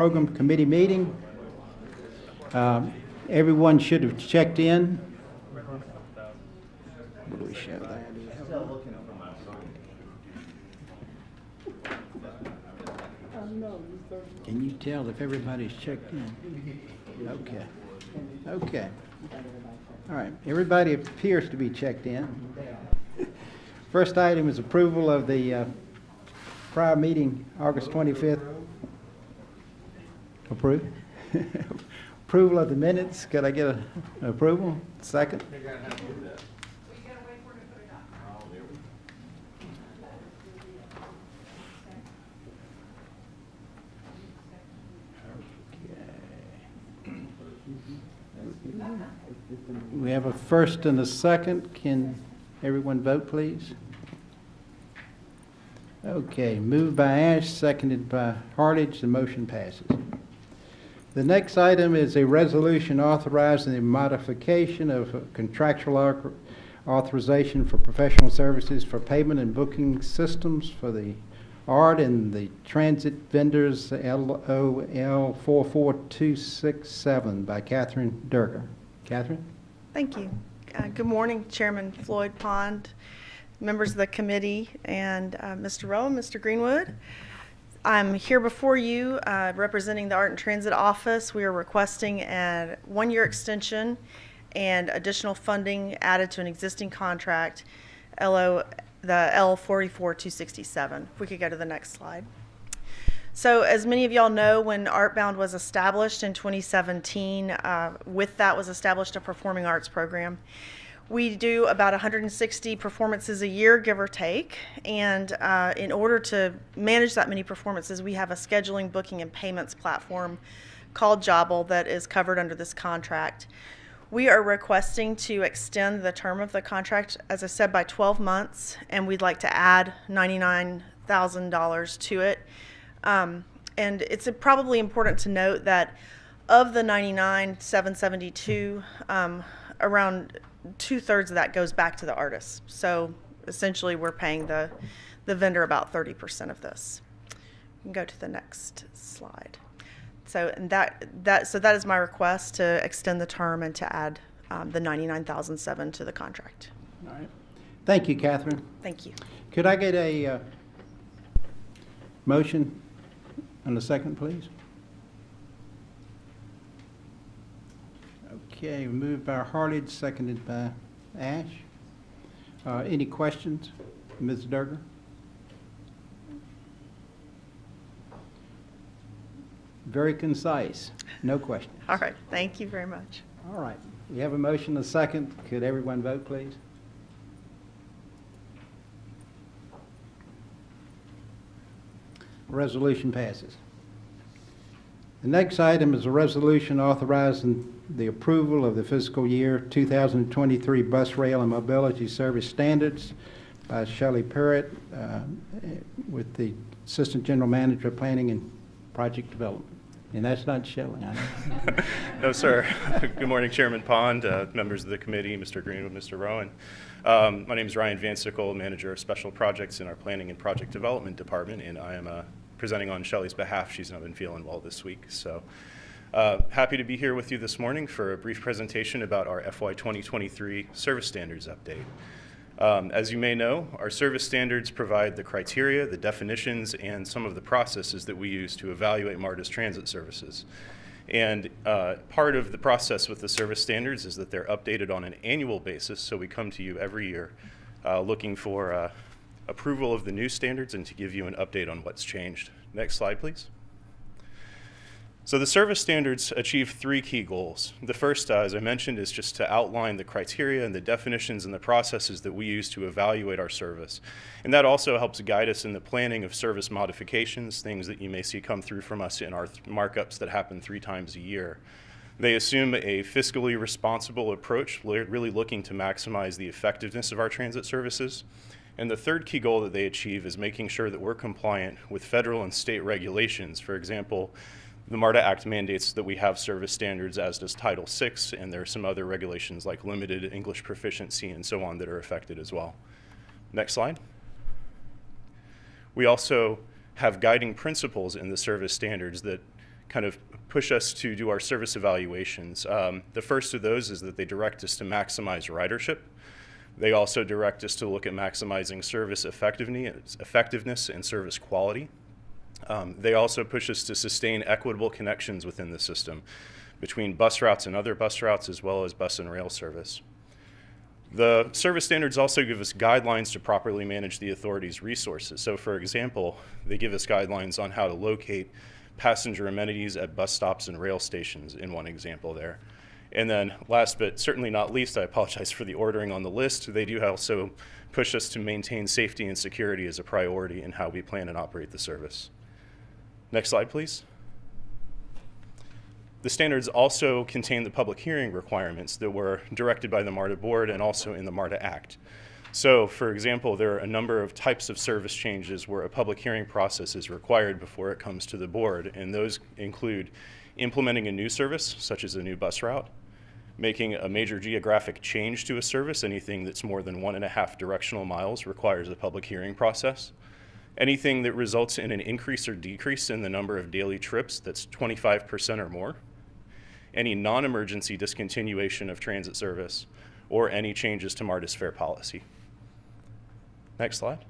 Program Committee meeting. Everyone should have checked in. What do we show there? Can you tell if everybody's checked in? Okay. Okay. All right. Everybody appears to be checked in. First item is approval of the prior meeting, August 25th. Approved. Approval of the minutes. Could I get an approval? Second. We have a first and a second. Can everyone vote, please? Okay, moved by Ash, seconded by Hartage. The motion passes. The next item is a resolution authorizing the modification of contractual authorization for professional services for payment and booking systems for the ART and the transit vendors LOL 44267 by Catherine Durger. Catherine? Thank you. Good morning, Chairman Floyd Pond, members of the committee, and Mr. Rowe and Mr. Greenwood. I'm here before you representing the Art and Transit Office. We are requesting a one-year extension and additional funding added to an existing contract, the L44267. If we could go to the next slide. So as many of y'all know, when Artbound was established in 2017, with that was established a performing arts program. We do about 160 performances a year, give or take, and in order to manage that many performances, we have a scheduling, booking, and payments platform called Jobble that is covered under this contract. We are requesting to extend the term of the contract, as I said, by 12 months, and we'd like to add $99,000 to it. And it's probably important to note that of the $99,772, around 2/3 of that goes back to the artists. So essentially we're paying the vendor about 30% of this. You can go to the next slide. So and that is my request to extend the term and to add the $99,007 to the contract. All right. Thank you, Catherine. Thank you. Could I get a motion and a second, please? Okay, moved by Hartage, seconded by Ash. Any questions, Ms. Durger? Very concise. No questions. All right. Thank you very much. All right. We have a motion and a second. Could everyone vote, please? Resolution passes. The next item is a resolution authorizing the approval of the fiscal year 2023 bus, rail, and mobility service standards by Shelley Parrott with the Assistant General Manager of Planning and Project Development. And that's not Shelley, I know. No, sir. Good morning, Chairman Pond, members of the committee, Mr. Greenwood, Mr. Rowan. My name is Ryan Vansickle, Manager of Special Projects in our Planning and Project Development Department, and I am presenting on Shelley's behalf. She's not been feeling well this week. So happy to be here with you this morning for a brief presentation about our FY 2023 service standards update. As you may know, our service standards provide the criteria, the definitions, and some of the processes that we use to evaluate MARTA's transit services. And part of the process with the service standards is that they're updated on an annual basis, so we come to you every year looking for approval of the new standards and to give you an update on what's changed. Next slide, please. So the service standards achieve three key goals. The first, as I mentioned, is just to outline the criteria and the definitions and the processes that we use to evaluate our service. And that also helps guide us in the planning of service modifications, things that you may see come through from us in our markups that happen 3 times a year. They assume a fiscally responsible approach, really looking to maximize the effectiveness of our transit services. And the third key goal that they achieve is making sure that we're compliant with federal and state regulations. For example, the MARTA Act mandates that we have service standards, as does Title VI, and there are some other regulations like limited English proficiency and so on that are affected as well. Next slide. We also have guiding principles in the service standards that kind of push us to do our service evaluations. The first of those is that they direct us to maximize ridership. They also direct us to look at maximizing service effectiveness and service quality. They also push us to sustain equitable connections within the system between bus routes and other bus routes, as well as bus and rail service. The service standards also give us guidelines to properly manage the authority's resources. So for example, they give us guidelines on how to locate passenger amenities at bus stops and rail stations in one example there. And then last but certainly not least, I apologize for the ordering on the list, they do also push us to maintain safety and security as a priority in how we plan and operate the service. Next slide, please. The standards also contain the public hearing requirements that were directed by the MARTA board and also in the MARTA Act. So, for example, there are a number of types of service changes where a public hearing process is required before it comes to the board, and those include implementing a new service, such as a new bus route, making a major geographic change to a service. Anything that's more than 1.5 directional miles requires a public hearing process. Anything that results in an increase or decrease in the number of daily trips that's 25% or more. Any non-emergency discontinuation of transit service, or any changes to MARTA's fare policy. Next slide.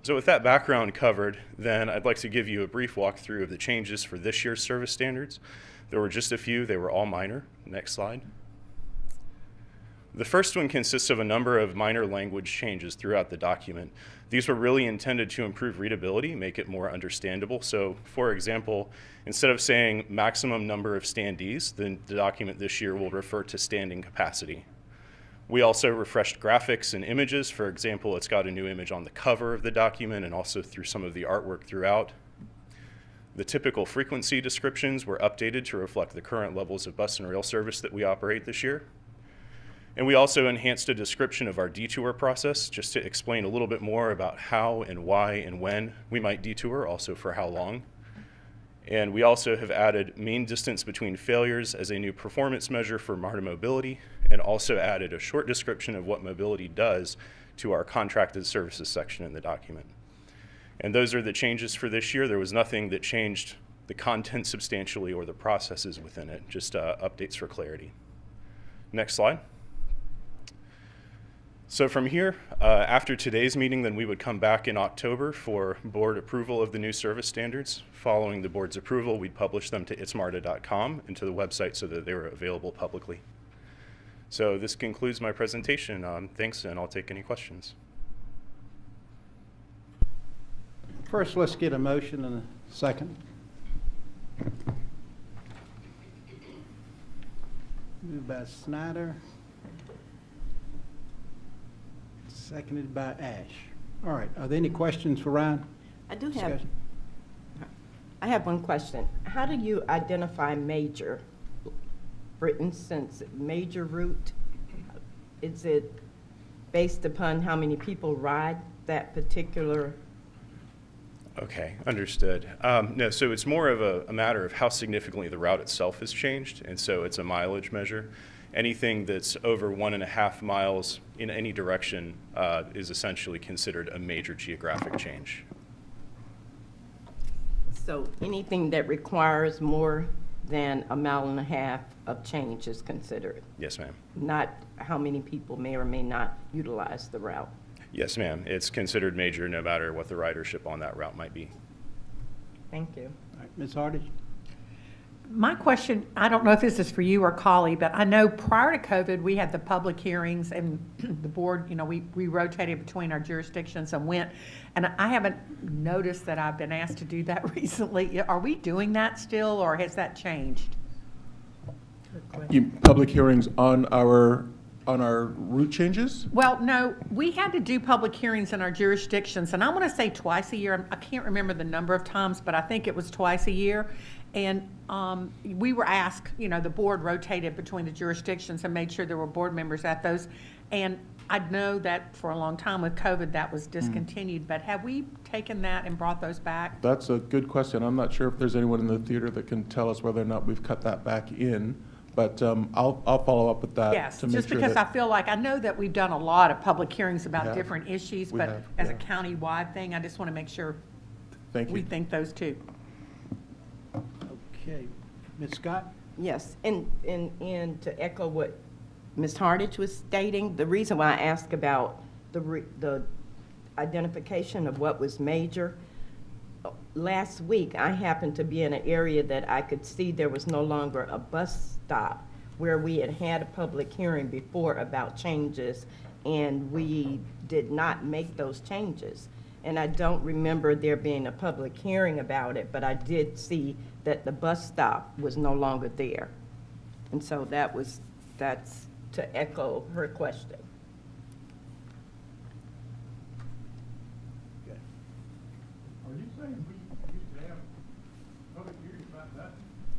So with that background covered, then I'd like to give you a brief walkthrough of the changes for this year's service standards. There were just a few, they were all minor. Next slide. The first one consists of a number of minor language changes throughout the document. These were really intended to improve readability, make it more understandable. So, for example, instead of saying maximum number of standees, then the document this year will refer to standing capacity. We also refreshed graphics and images. For example, it's got a new image on the cover of the document and also through some of the artwork throughout. The typical frequency descriptions were updated to reflect the current levels of bus and rail service that we operate this year. And we also enhanced a description of our detour process just to explain a little bit more about how and why and when we might detour, also for how long. And we also have added mean distance between failures as a new performance measure for MARTA mobility, and also added a short description of what mobility does to our contracted services section in the document. And those are the changes for this year. There was nothing that changed the content substantially or the processes within it, just updates for clarity. Next slide. So from here, after today's meeting, then we would come back in October for board approval of the new service standards. Following the board's approval, we'd publish them to itsmarta.com and to the website so that they were available publicly. So this concludes my presentation. Thanks, and I'll take any questions. First, let's get a motion and a second. Moved by Snyder. Seconded by Ash. All right, are there any questions for Ryan? I have one question. How do you identify major? For instance, major route, is it based upon how many people ride that particular? Okay, understood. No, so it's more of a matter of how significantly the route itself has changed, and so it's a mileage measure. Anything that's over 1.5 miles in any direction is essentially considered a major geographic change. So anything that requires more than 1.5 miles of change is considered? Yes, ma'am. Not how many people may or may not utilize the route? Yes, ma'am. It's considered major no matter what the ridership on that route might be. Thank you. All right, Ms. Hardy? My question, I don't know if this is for you or Collie, but I know prior to COVID, we had the public hearings and the board, you know, we rotated between our jurisdictions and went, and I haven't noticed that I've been asked to do that recently. Are we doing that still, or has that changed? Public hearings on our route changes? Well, no, we had to do public hearings in our jurisdictions, and I want to say twice a year. I can't remember the number of times, but I think it was twice a year. And we were asked, you know, the board rotated between the jurisdictions and made sure there were board members at those. And I know that for a long time with COVID that was discontinued, but have we taken that and brought those back? That's a good question. I'm not sure if there's anyone in the theater that can tell us whether or not we've cut that back in, but I'll follow up with that. Yes, to make just sure because that I feel like, I know that we've done a lot of public hearings about have. different issues, We but have, as a yeah. county-wide thing, I just want to make sure Thank we you. think those too. Okay. Ms. Scott? Yes, and to echo what Ms. Hardage was stating, the reason why I asked about the identification of what was major, last week I happened to be in an area that I could see there was no longer a bus stop where we had had a public hearing before about changes, and we did not make those changes. And I don't remember there being a public hearing about it, but I did see that the bus stop was no longer there. And so that's to echo her question. Are you saying we used to have public hearings about nothing?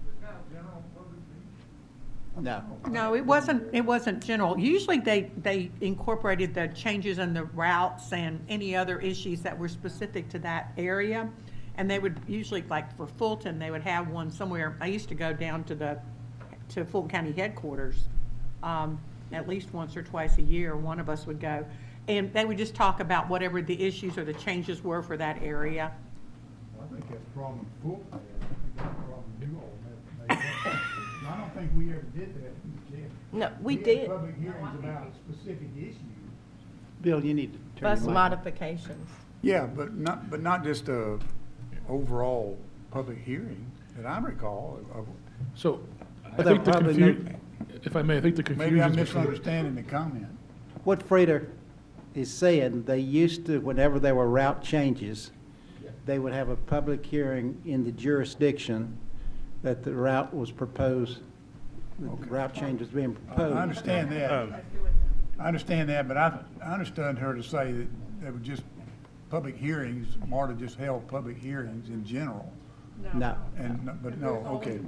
It's kind of general public meeting? No. No, it wasn't general. Usually they incorporated the changes in the routes and any other issues that were specific to that area. And they would usually, like for Fulton, they would have one somewhere. I used to go down to Fulton County headquarters, at least once or twice a year. One of us would go. And they would just talk about whatever the issues or the changes were for that area. Well, I think that's a problem Fulton had. I think that's a problem you all had. I don't think we ever did that. No, we had did. public hearings about specific issues. Bill, you need to turn Bus your mic. modifications. Yeah, but not just a overall public hearing that I recall. So, I But think the probably if I may, I think the confusion. Maybe I'm misunderstanding the comment. What Freda is saying, they used to, whenever there were route changes, they would have a public hearing in the jurisdiction that the route was proposed, that the route change was being I proposed. understand that. I understand that, but I understood her to say that they were just public hearings. MARTA just held public hearings in general. No. But no, okay.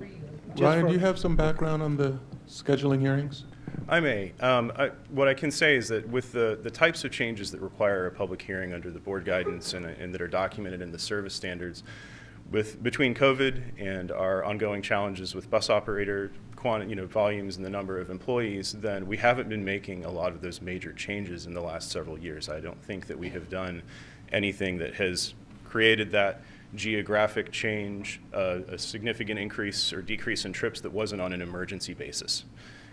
Ryan, do you have some background on the scheduling hearings? I may. What I can say is that with the types of changes that require a public hearing under the board guidance and that are documented in the service standards, between COVID and our ongoing challenges with bus operator volumes and the number of employees, then we haven't been making a lot of those major changes in the last several years. I don't think that we have done anything that has created that geographic change, a significant increase or decrease in trips that wasn't on an emergency basis.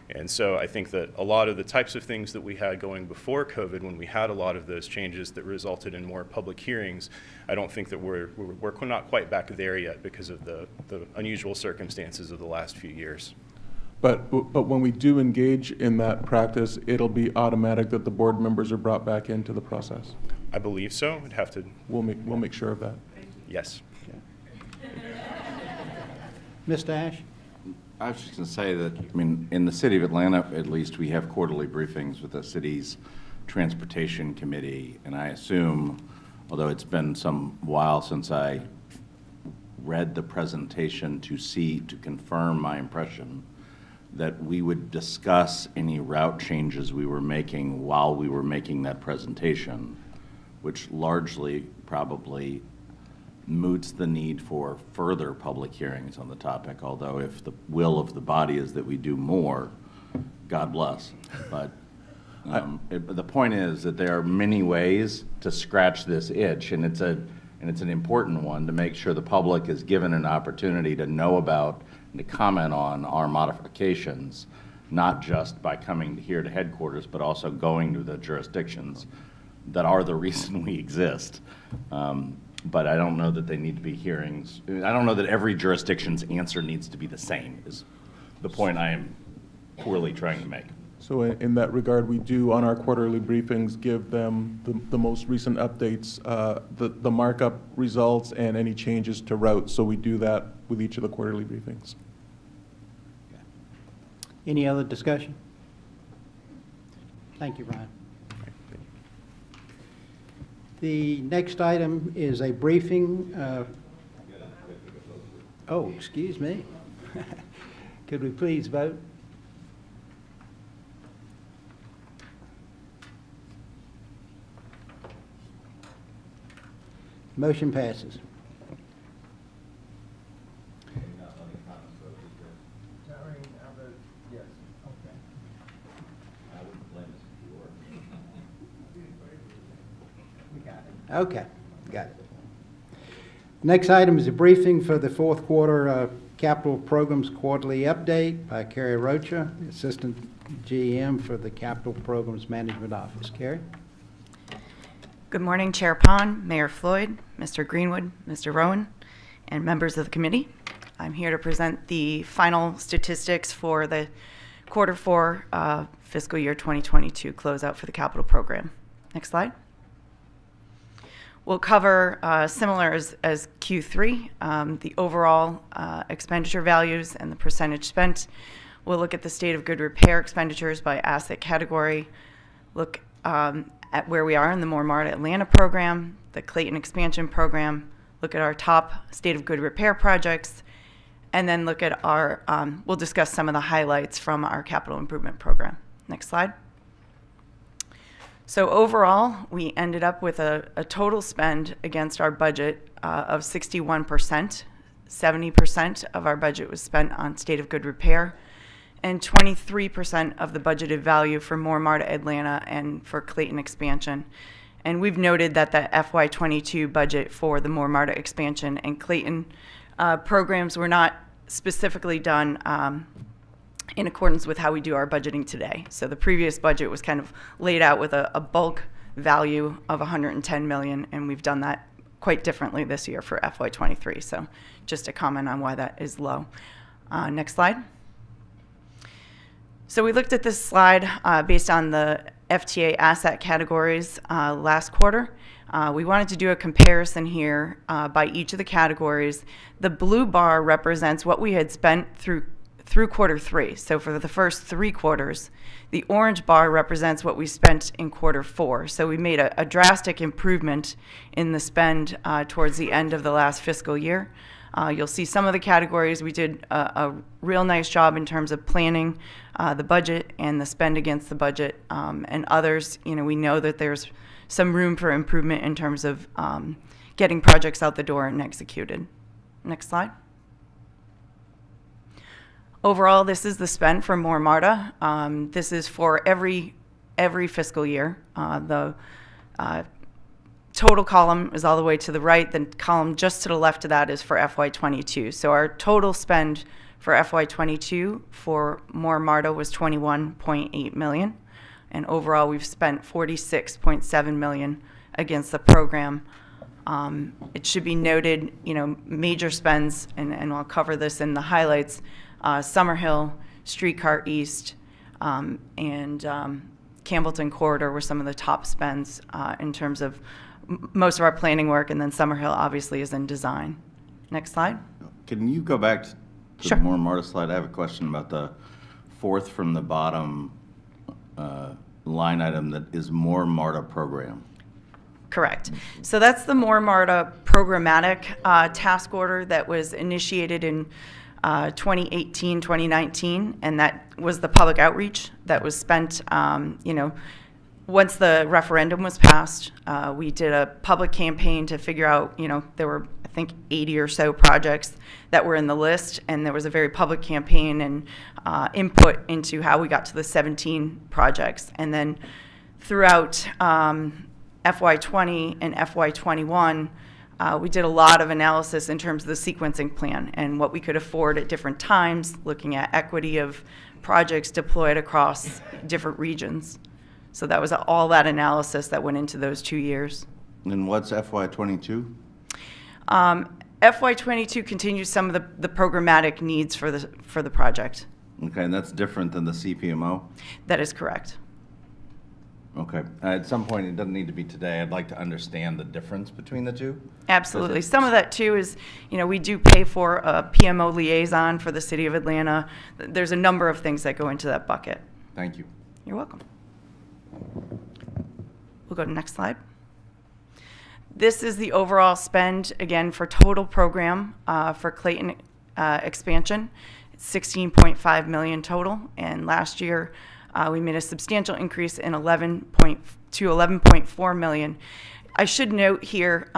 And so I think that a lot of the types of things that we had going before COVID, when we had a lot of those changes that resulted in more public hearings, I don't think that we're not quite back there yet because of the unusual circumstances of the last few years. But when we do engage in that practice, it'll be automatic that the board members are brought back into the process. I believe so. I'd have to, We'll make sure of that. yes. Mr. Ash? I was just going to say that, I mean, in the city of Atlanta, at least, we have quarterly briefings with the city's transportation committee, and I assume, although it's been some while since I read the presentation to confirm my impression, that we would discuss any route changes we were making while we were making that presentation, which largely probably moots the need for further public hearings on the topic, although if the will of the body is that we do more, God bless. But the point is that there are many ways to scratch this itch, and it's an important one to make sure the public is given an opportunity to know about and to comment on our modifications, not just by coming here to headquarters, but also going to the jurisdictions that are the reason we exist. But I don't know that they need to be hearings. I don't know that every jurisdiction's answer needs to be the same, is the point I am poorly trying to make. So in that regard, we do, on our quarterly briefings, give them the most recent updates, the markup results, and any changes to routes. So we do that with each of the quarterly briefings. Any other discussion? Thank you, Ryan. The next item is a briefing. Oh, excuse me. Could we please vote? Motion passes. Okay, got it. Next item is a briefing for the fourth quarter Capital Programs Quarterly Update by Kerry Rocha, Assistant GM for the Capital Programs Management Office. Kerry? Good morning, Chair Pond, Mayor Floyd, Mr. Greenwood, Mr. Rowan, and members of the committee. I'm here to present the final statistics for the quarter 4 fiscal year 2022 closeout for the capital program. Next slide. We'll cover similar as Q3, the overall expenditure values and the percentage spent. We'll look at the state of good repair expenditures by asset category, look at where we are in the more MARTA Atlanta program, the Clayton expansion program, look at our top state of good repair projects, and then look at our, we'll discuss some of the highlights from our capital improvement program. Next slide. So overall, we ended up with a total spend against our budget of 61%. 70% of our budget was spent on state of good repair, and 23% of the budgeted value for more MARTA Atlanta and for Clayton expansion. And we've noted that the FY22 budget for the more MARTA expansion and Clayton programs were not specifically done in accordance with how we do our budgeting today. So the previous budget was kind of laid out with a bulk value of $110 million, and we've done that quite differently this year for FY23. So just a comment on why that is low. Next slide. So we looked at this slide based on the FTA asset categories last quarter. We wanted to do a comparison here by each of the categories. The blue bar represents what we had spent through quarter 3. So for the first 3 quarters, the orange bar represents what we spent in quarter 4. So we made a drastic improvement in the spend towards the end of the last fiscal year. You'll see some of the categories we did a real nice job in terms of planning the budget and the spend against the budget, and others, we know that there's some room for improvement in terms of getting projects out the door and executed. Next slide. Overall, this is the spend for more MARTA. This is for every fiscal year. The total column is all the way to the right. The column just to the left of that is for FY22. So our total spend for FY22 for more MARTA was $21.8 million. And overall, we've spent $46.7 million against the program. It should be noted, major spends, and I'll cover this in the highlights, Summerhill, Streetcar East, and Campbellton Corridor were some of the top spends in terms of most of our planning work, and then Summerhill obviously is in design. Next slide. Can you go back to Sure. the more MARTA slide? I have a question about the fourth from the bottom line item that is more MARTA program. Correct. So that's the more MARTA programmatic task order that was initiated in 2018, 2019, and that was the public outreach that was spent, once the referendum was passed. We did a public campaign to figure out, there were, I think, 80 or so projects that were in the list, and there was a very public campaign and input into how we got to the 17 projects. And then throughout FY20 and FY21, we did a lot of analysis in terms of the sequencing plan and what we could afford at different times, looking at equity of projects deployed across different regions. So that was all that analysis that went into those 2 years. And what's FY22? FY22 continues some of the programmatic needs for the project. Okay, and that's different than the CPMO? That is correct. Okay. At some point, it doesn't need to be today, I'd like to understand the difference between the two. Absolutely. Some of that, too, is, we do pay for a PMO liaison for the City of Atlanta. There's a number of things that go into that bucket. Thank you. You're welcome. We'll go to the next slide. This is the overall spend, again, for total program for Clayton expansion. It's $16.5 million total, and last year we made a substantial increase in to $11.4 million. I should note here,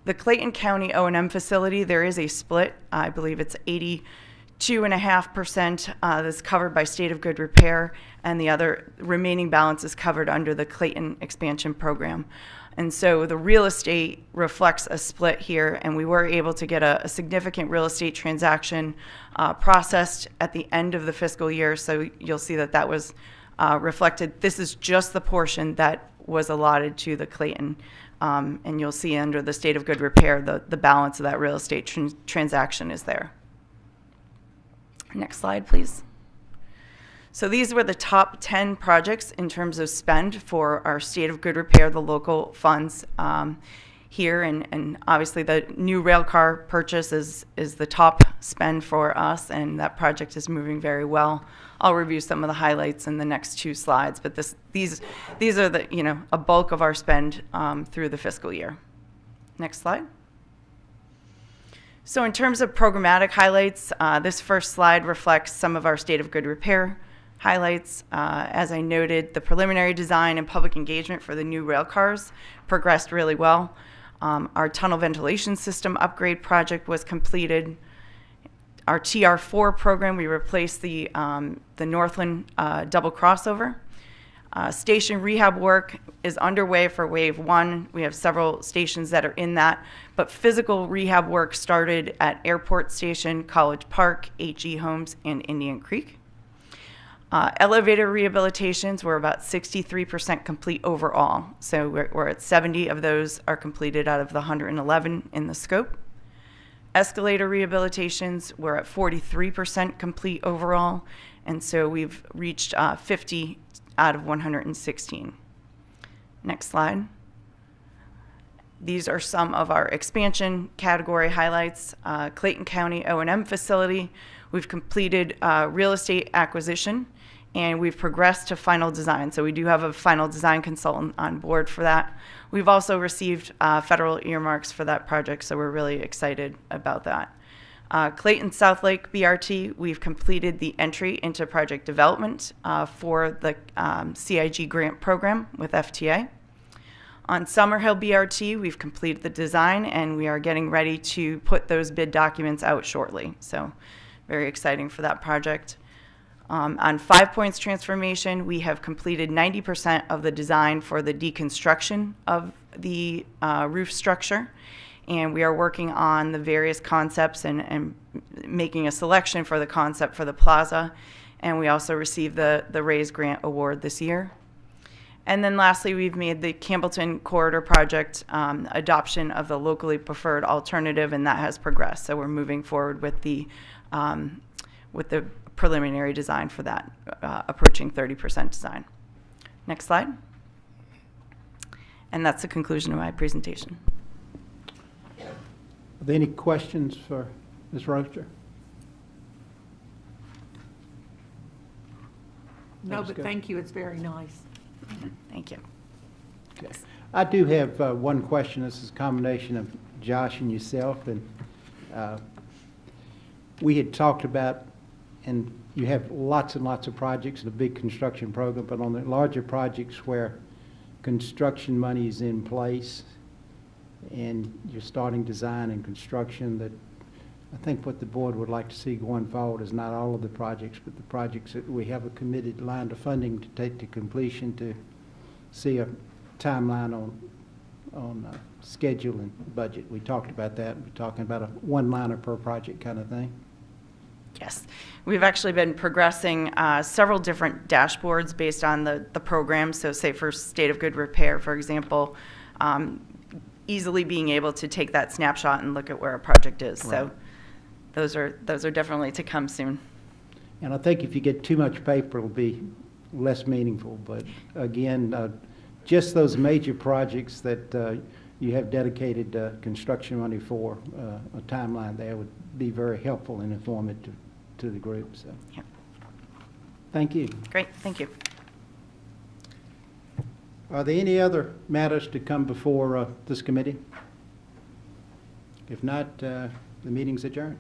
the Clayton County O&M facility, there is a split. I believe it's 82.5% that's covered by state of good repair, and the other remaining balance is covered under the Clayton expansion program. And so the real estate reflects a split here, and we were able to get a significant real estate transaction processed at the end of the fiscal year. So you'll see that that was reflected. This is just the portion that was allotted to the Clayton. And you'll see under the state of good repair, the balance of that real estate transaction is there. Next slide, please. So these were the top 10 projects in terms of spend for our state of good repair, the local funds here. And obviously the new rail car purchase is the top spend for us, and that project is moving very well. I'll review some of the highlights in the next 2 slides, but these are the, a bulk of our spend through the fiscal year. Next slide. So in terms of programmatic highlights, this first slide reflects some of our state of good repair highlights. As I noted, the preliminary design and public engagement for the new rail cars progressed really well. Our tunnel ventilation system upgrade project was completed. Our TR4 program, we replaced the Northland double crossover. Station rehab work is underway for Wave 1. We have several stations that are in that, but physical rehab work started at Airport Station, College Park, HE Homes, and Indian Creek. Elevator rehabilitations were about 63% complete overall. So we're at 70 of those are completed out of the 111 in the scope. Escalator rehabilitations were at 43% complete overall. And so we've reached 50 out of 116. Next slide. These are some of our expansion category highlights. Clayton County O&M facility, we've completed real estate acquisition, and we've progressed to final design. So we do have a final design consultant on board for that. We've also received federal earmarks for that project, so we're really excited about that. Clayton South Lake BRT, we've completed the entry into project development for the CIG grant program with FTA. On Summerhill BRT, we've completed the design, and we are getting ready to put those bid documents out shortly. So very exciting for that project. On 5 Points Transformation, we have completed 90% of the design for the deconstruction of the roof structure, and we are working on the various concepts and making a selection for the concept for the plaza, and we also received the RAISE grant award this year. And then lastly, we've made the Campbellton Corridor project adoption of the locally preferred alternative, and that has progressed. So we're moving forward with the preliminary design for that, approaching 30% design. Next slide. And that's the conclusion of my presentation. Are there any questions for Ms. Rocha? No, but thank you. It's very nice. Thank you. Okay. I do have one question. This is a combination of Josh and yourself. And we had talked about, and you have lots and lots of projects, the big construction program, but on the larger projects where construction money is in place and you're starting design and construction, that I think what the board would like to see going forward is not all of the projects, but the projects that we have a committed line of funding to take to completion, to see a timeline on schedule and budget. We talked about that. We're talking about a one-liner per project kind of thing. Yes, we've actually been progressing several different dashboards based on the program. So say for state of good repair, for example, easily being able to take that snapshot and look at where a project is. Right. So those are definitely to come soon. And I think if you get too much paper, it'll be less meaningful. But again, just those major projects that you have dedicated construction money for, a timeline there would be very helpful and informative to the group. So, yep. Thank you. Great, thank you. Are there any other matters to come before this committee? If not, the meeting's adjourned.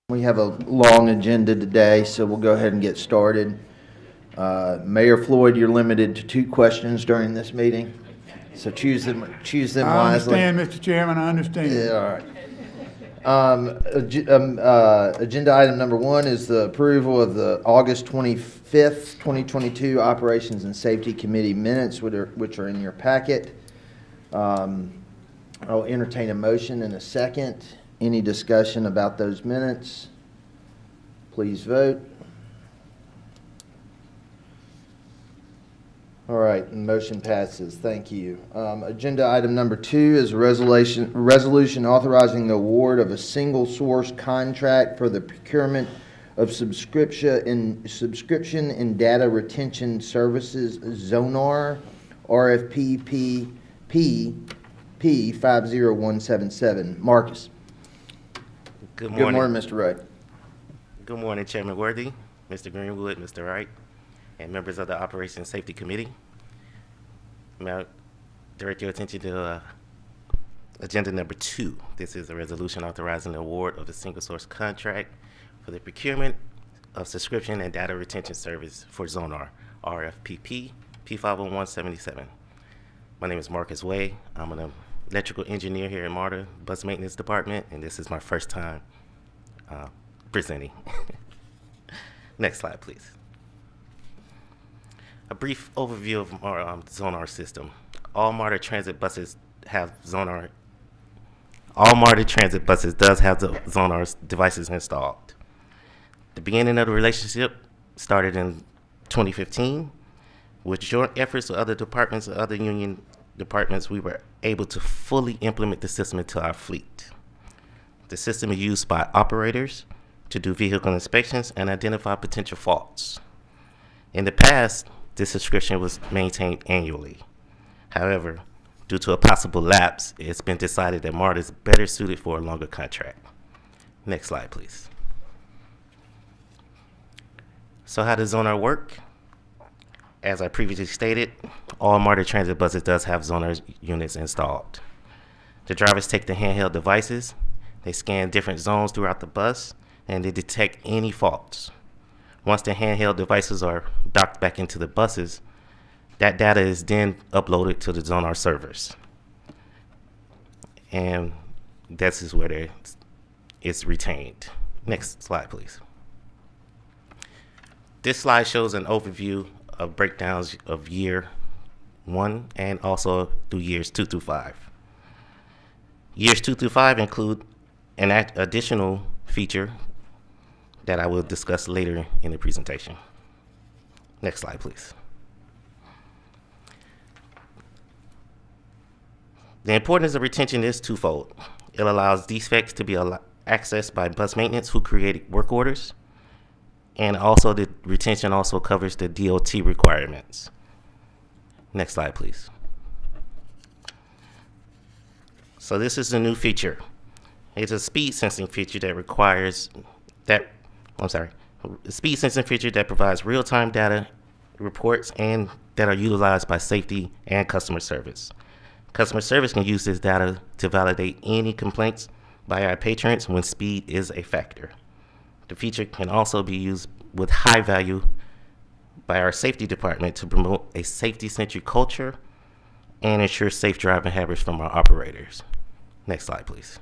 We have a long agenda today, so we'll go ahead and get started. Mayor Floyd, you're limited to 2 questions during this meeting, so choose them wisely. I understand, Mr. Chairman, I understand. Yeah, all right. Agenda item number 1 is the approval of the August 25th, 2022 Operations and Safety Committee minutes, which are in your packet. I'll entertain a motion in a second. Any discussion about those minutes? Please vote. All right, the motion passes. Thank you. Agenda item number 2 is a resolution authorizing the award of a single source contract for the procurement of subscription and data retention services, Zonar, Rfpp P 50177. Marcus. Good morning. Good morning, Mr. Wright. Good morning, Chairman Worthy, Mr. Greenwood, Mr. Wright, and members of the Operations and Safety Committee. May I direct your attention to agenda number 2. This is a resolution authorizing the award of a single source contract for the procurement of subscription and data retention service for Zonar, Rfpp P50177. My name is Marcus Way. I'm an electrical engineer here at MARTA Bus Maintenance Department, and this is my first time presenting. Next slide, please. A brief overview of our Zonar system. All MARTA transit buses have Zonar. All MARTA transit buses does have the Zonar devices installed. The beginning of the relationship started in 2015. With joint efforts with other departments and other union departments, we were able to fully implement the system into our fleet. The system is used by operators to do vehicle inspections and identify potential faults. In the past, this subscription was maintained annually. However, due to a possible lapse, it's been decided that MARTA is better suited for a longer contract. Next slide, please. So how does Zonar work? As I previously stated, all MARTA transit buses does have Zonar units installed. The drivers take the handheld devices, they scan different zones throughout the bus, and they detect any faults. Once the handheld devices are docked back into the buses, that data is then uploaded to the Zonar servers. And this is where it's retained. Next slide, please. This slide shows an overview of breakdowns of year 1 and also through years 2 through 5. Years 2 through 5 include an additional feature that I will discuss later in the presentation. Next slide, please. The importance of retention is twofold. It allows defects to be accessed by bus maintenance who created work orders, and also the retention also covers the DOT requirements. Next slide, please. So this is a new feature. It's a speed sensing feature that a speed sensing feature that provides real-time data reports and that are utilized by safety and customer service. Customer service can use this data to validate any complaints by our patrons when speed is a factor. The feature can also be used with high value by our safety department to promote a safety-centric culture and ensure safe driving habits from our operators. Next slide, please.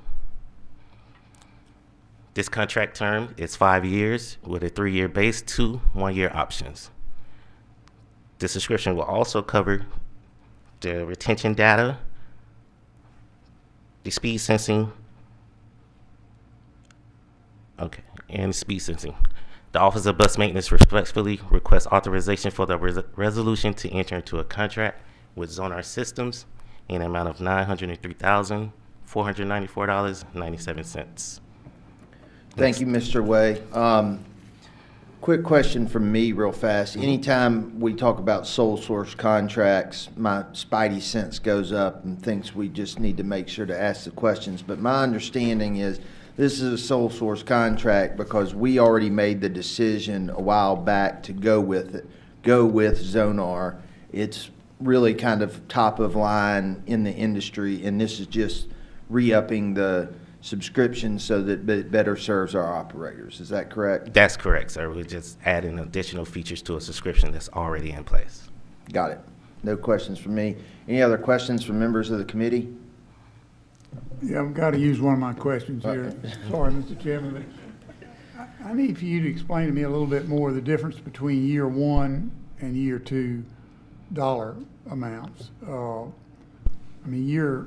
This contract term is 5 years with a 3-year base, 2 1-year options. The subscription will also cover the retention data, the speed sensing, and speed sensing. The Office of Bus Maintenance respectfully requests authorization for the resolution to enter into a contract with Zonar Systems in an amount of $903,494.97. Thank you, Mr. Way. Quick question from me real fast. Anytime we talk about sole source contracts, my spidey sense goes up and thinks we just need to make sure to ask the questions. But my understanding is this is a sole source contract because we already made the decision a while back to go with Zonar. It's really kind of top of line in the industry, and this is just re-upping the subscription so that it better serves our operators. Is that correct? That's correct, sir. We're just adding additional features to a subscription that's already in place. Got it. No questions from me. Any other questions from members of the committee? Yeah, I've got to use one of my questions here. Sorry, Mr. Chairman, but I need for you to explain to me a little bit more the difference between year one and year two dollar amounts. I mean, year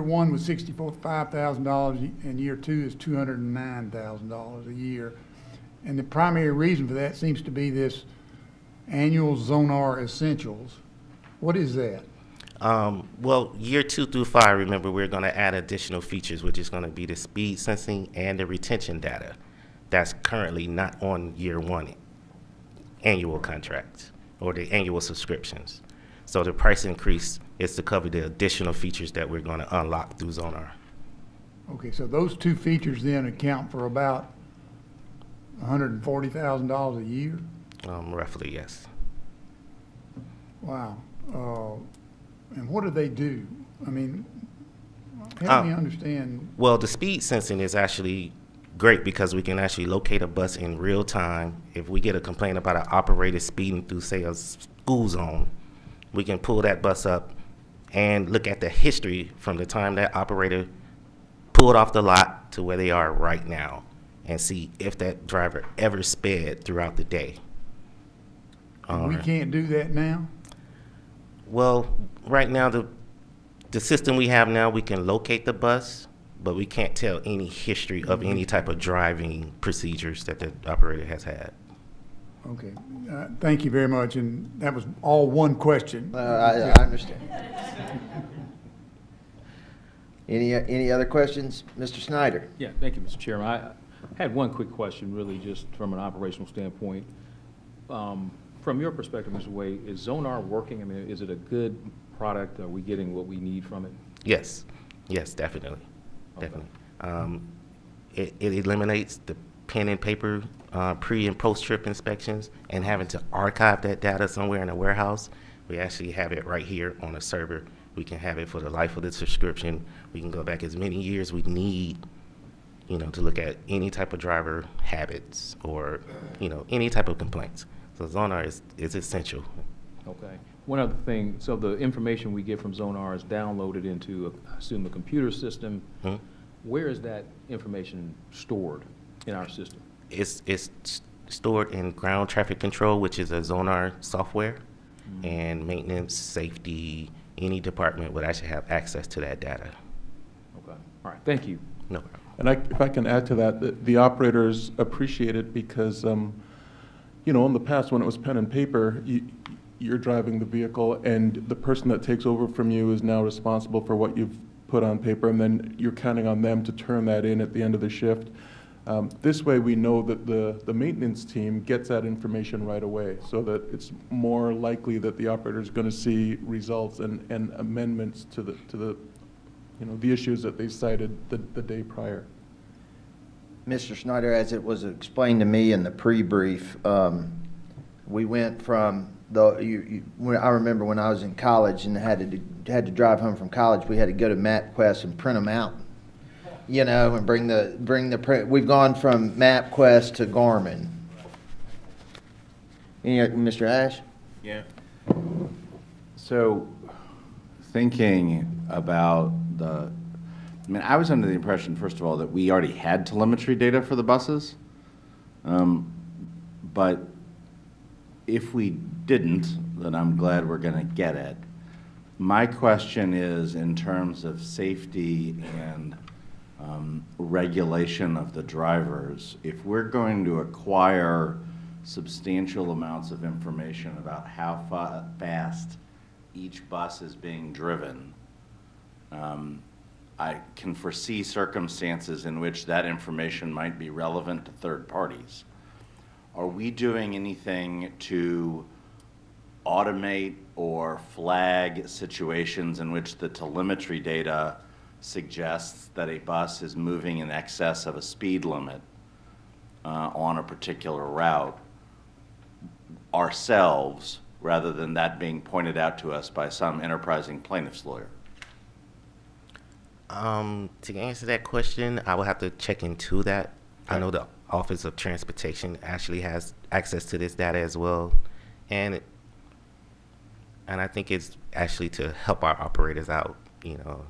one was $65,000 and year two is $209,000 a year. And the primary reason for that seems to be this annual Zonar Essentials. What is that? Well, year 2 through 5, remember, we're going to add additional features, which is going to be the speed sensing and the retention data. That's currently not on year 1 annual contracts or the annual subscriptions. So the price increase is to cover the additional features that we're going to unlock through Zonar. Okay, so those two features then account for about $140,000 a year? Roughly, yes. Wow. And what do they do? I mean, help me understand. Well, the speed sensing is actually great because we can actually locate a bus in real time. If we get a complaint about an operator speeding through, say, a school zone, we can pull that bus up and look at the history from the time that operator pulled off the lot to where they are right now and see if that driver ever sped throughout the day. We can't do that now? Well, right now, the system we have now, we can locate the bus, but we can't tell any history of any type of driving procedures that the operator has had. Okay. Thank you very much. And that was all one question. I understand. Any other questions? Mr. Snyder? Yeah, thank you, Mr. Chairman. I had one quick question, really, just from an operational standpoint. From your perspective, Mr. Way, is Zonar working? I mean, is it a good product? Are we getting what we need from it? Yes, yes, definitely, definitely. It eliminates the pen and paper pre and post trip inspections and having to archive that data somewhere in a warehouse. We actually have it right here on a server. We can have it for the life of the subscription. We can go back as many years we need, you know, to look at any type of driver habits or, you know, any type of complaints. So Zonar is essential. Okay. One other thing, so the information we get from Zonar is downloaded into, I assume, a computer system. Hmm? Where is that information stored in our system? It's stored in ground traffic control, which is a Zonar software, and maintenance, safety, any department would actually have access to that data. Okay. All right. Thank you. No problem. And if I can add to that, the operators appreciate it because, you know, in the past when it was pen and paper, you're driving the vehicle and the person that takes over from you is now responsible for what you've put on paper, and then you're counting on them to turn that in at the end of the shift. This way we know that the maintenance team gets that information right away, so that it's more likely that the operator is going to see results and amendments to the you know, the issues that they cited the day prior. Mr. Snyder, as it was explained to me in the pre-brief, we went from I remember when I was in college and had to drive home from college, we had to go to MapQuest and print them out, you know, and bring the print. We've gone from MapQuest to Garmin. Mr. Ash? Yeah. So, thinking about I mean, I was under the impression, first of all, that we already had telemetry data for the buses. But if we didn't, then I'm glad we're going to get it. My question is, in terms of safety and regulation of the drivers, if we're going to acquire substantial amounts of information about how fast each bus is being driven, I can foresee circumstances in which that information might be relevant to third parties. Are we doing anything to automate or flag situations in which the telemetry data suggests that a bus is moving in excess of a speed limit on a particular route ourselves, rather than that being pointed out to us by some enterprising plaintiff's lawyer? To answer that question, I will have to check into that. I know the Office of Transportation actually has access to this data as well, and I think it's actually to help our operators out, you know.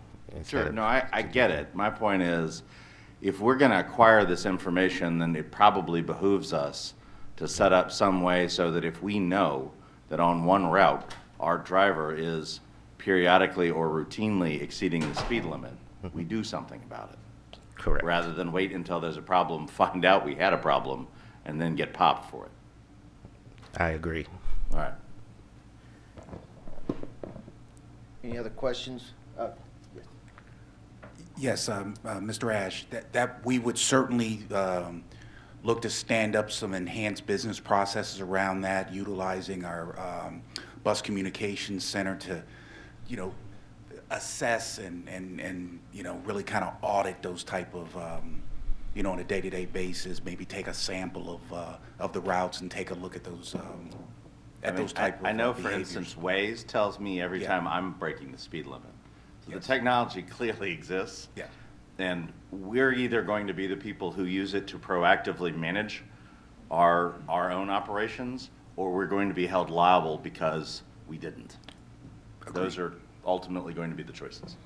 Sure, no, I get it. My point is, if we're going to acquire this information, then it probably behooves us to set up some way so that if we know that on one route, our driver is periodically or routinely exceeding the speed limit, we do something about it. Correct. Rather than wait until there's a problem, find out we had a problem, and then get popped for it. I agree. All right. Any other questions? Yes, Mr. Ash, that we would certainly look to stand up some enhanced business processes around that, utilizing our bus communications center to, you know, assess and you know, really kind of audit those type of, you know, on a day-to-day basis, maybe take a sample of the routes and take a look at those type of I know, for behaviors. instance, Waze tells me every Yeah. time I'm breaking the speed limit. So Yes. the technology clearly exists. Yeah. And we're either going to be the people who use it to proactively manage our own operations, or we're going to be held liable because we didn't. Those are ultimately going to be the choices.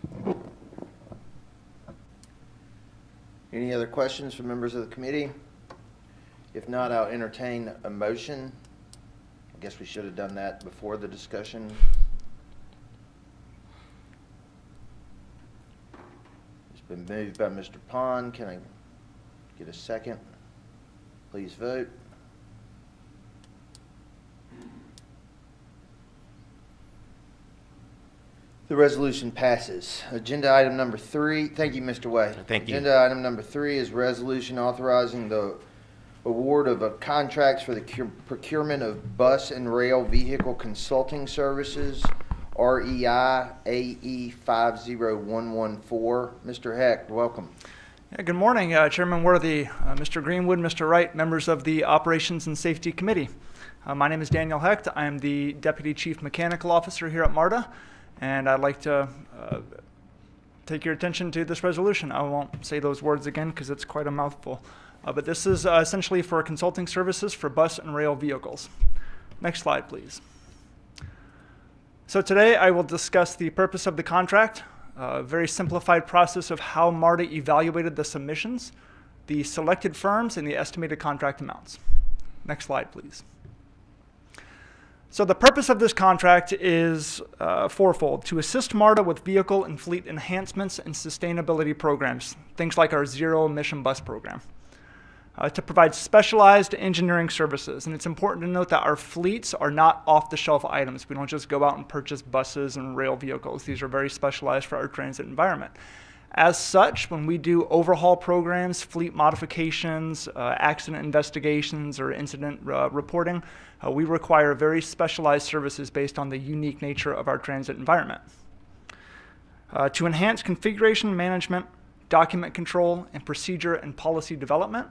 Any other questions from members of the committee? If not, I'll entertain a motion. I guess we should have done that before the discussion. It's been moved by Mr. Pond. Can I get a second? Please vote. The resolution passes. Agenda item number 3. Thank you, Mr. Way. Thank you. Agenda item number 3 is resolution authorizing the award of contracts for the procurement of bus and rail vehicle consulting services, REI AE 50114. Mr. Hecht, welcome. Yeah, good morning, Chairman Worthy, Mr. Greenwood, Mr. Wright, members of the Operations and Safety Committee. My name is Daniel Hecht. I am the Deputy Chief Mechanical Officer here at MARTA, and I'd like to take your attention to this resolution. I won't say those words again because it's quite a mouthful. But this is essentially for consulting services for bus and rail vehicles. Next slide, please. So today I will discuss the purpose of the contract, a very simplified process of how MARTA evaluated the submissions, the selected firms, and the estimated contract amounts. Next slide, please. So the purpose of this contract is fourfold: to assist MARTA with vehicle and fleet enhancements and sustainability programs, things like our zero-emission bus program. To provide specialized engineering services. And it's important to note that our fleets are not off-the-shelf items. We don't just go out and purchase buses and rail vehicles. These are very specialized for our transit environment. As such, when we do overhaul programs, fleet modifications, accident investigations, or incident reporting, we require very specialized services based on the unique nature of our transit environment. To enhance configuration management, document control, and procedure and policy development.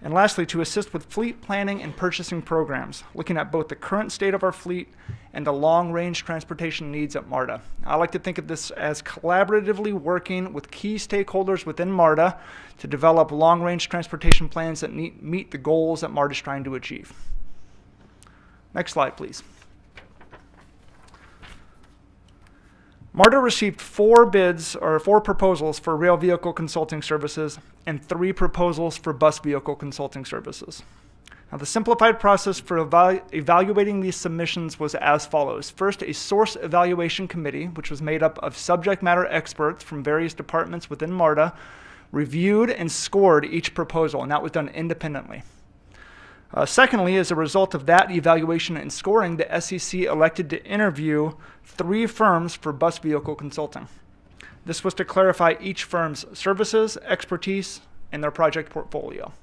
And lastly, to assist with fleet planning and purchasing programs, looking at both the current state of our fleet and the long-range transportation needs at MARTA. I like to think of this as collaboratively working with key stakeholders within MARTA to develop long-range transportation plans that meet the goals that MARTA is trying to achieve. Next slide, please. MARTA received 4 proposals for rail vehicle consulting services and 3 proposals for bus vehicle consulting services. Now, the simplified process for evaluating these submissions was as follows. First, a source evaluation committee, which was made up of subject matter experts from various departments within MARTA, reviewed and scored each proposal, and that was done independently. Secondly, as a result of that evaluation and scoring, the SEC elected to interview 3 firms for bus vehicle consulting. This was to clarify each firm's services, expertise, and their project portfolio.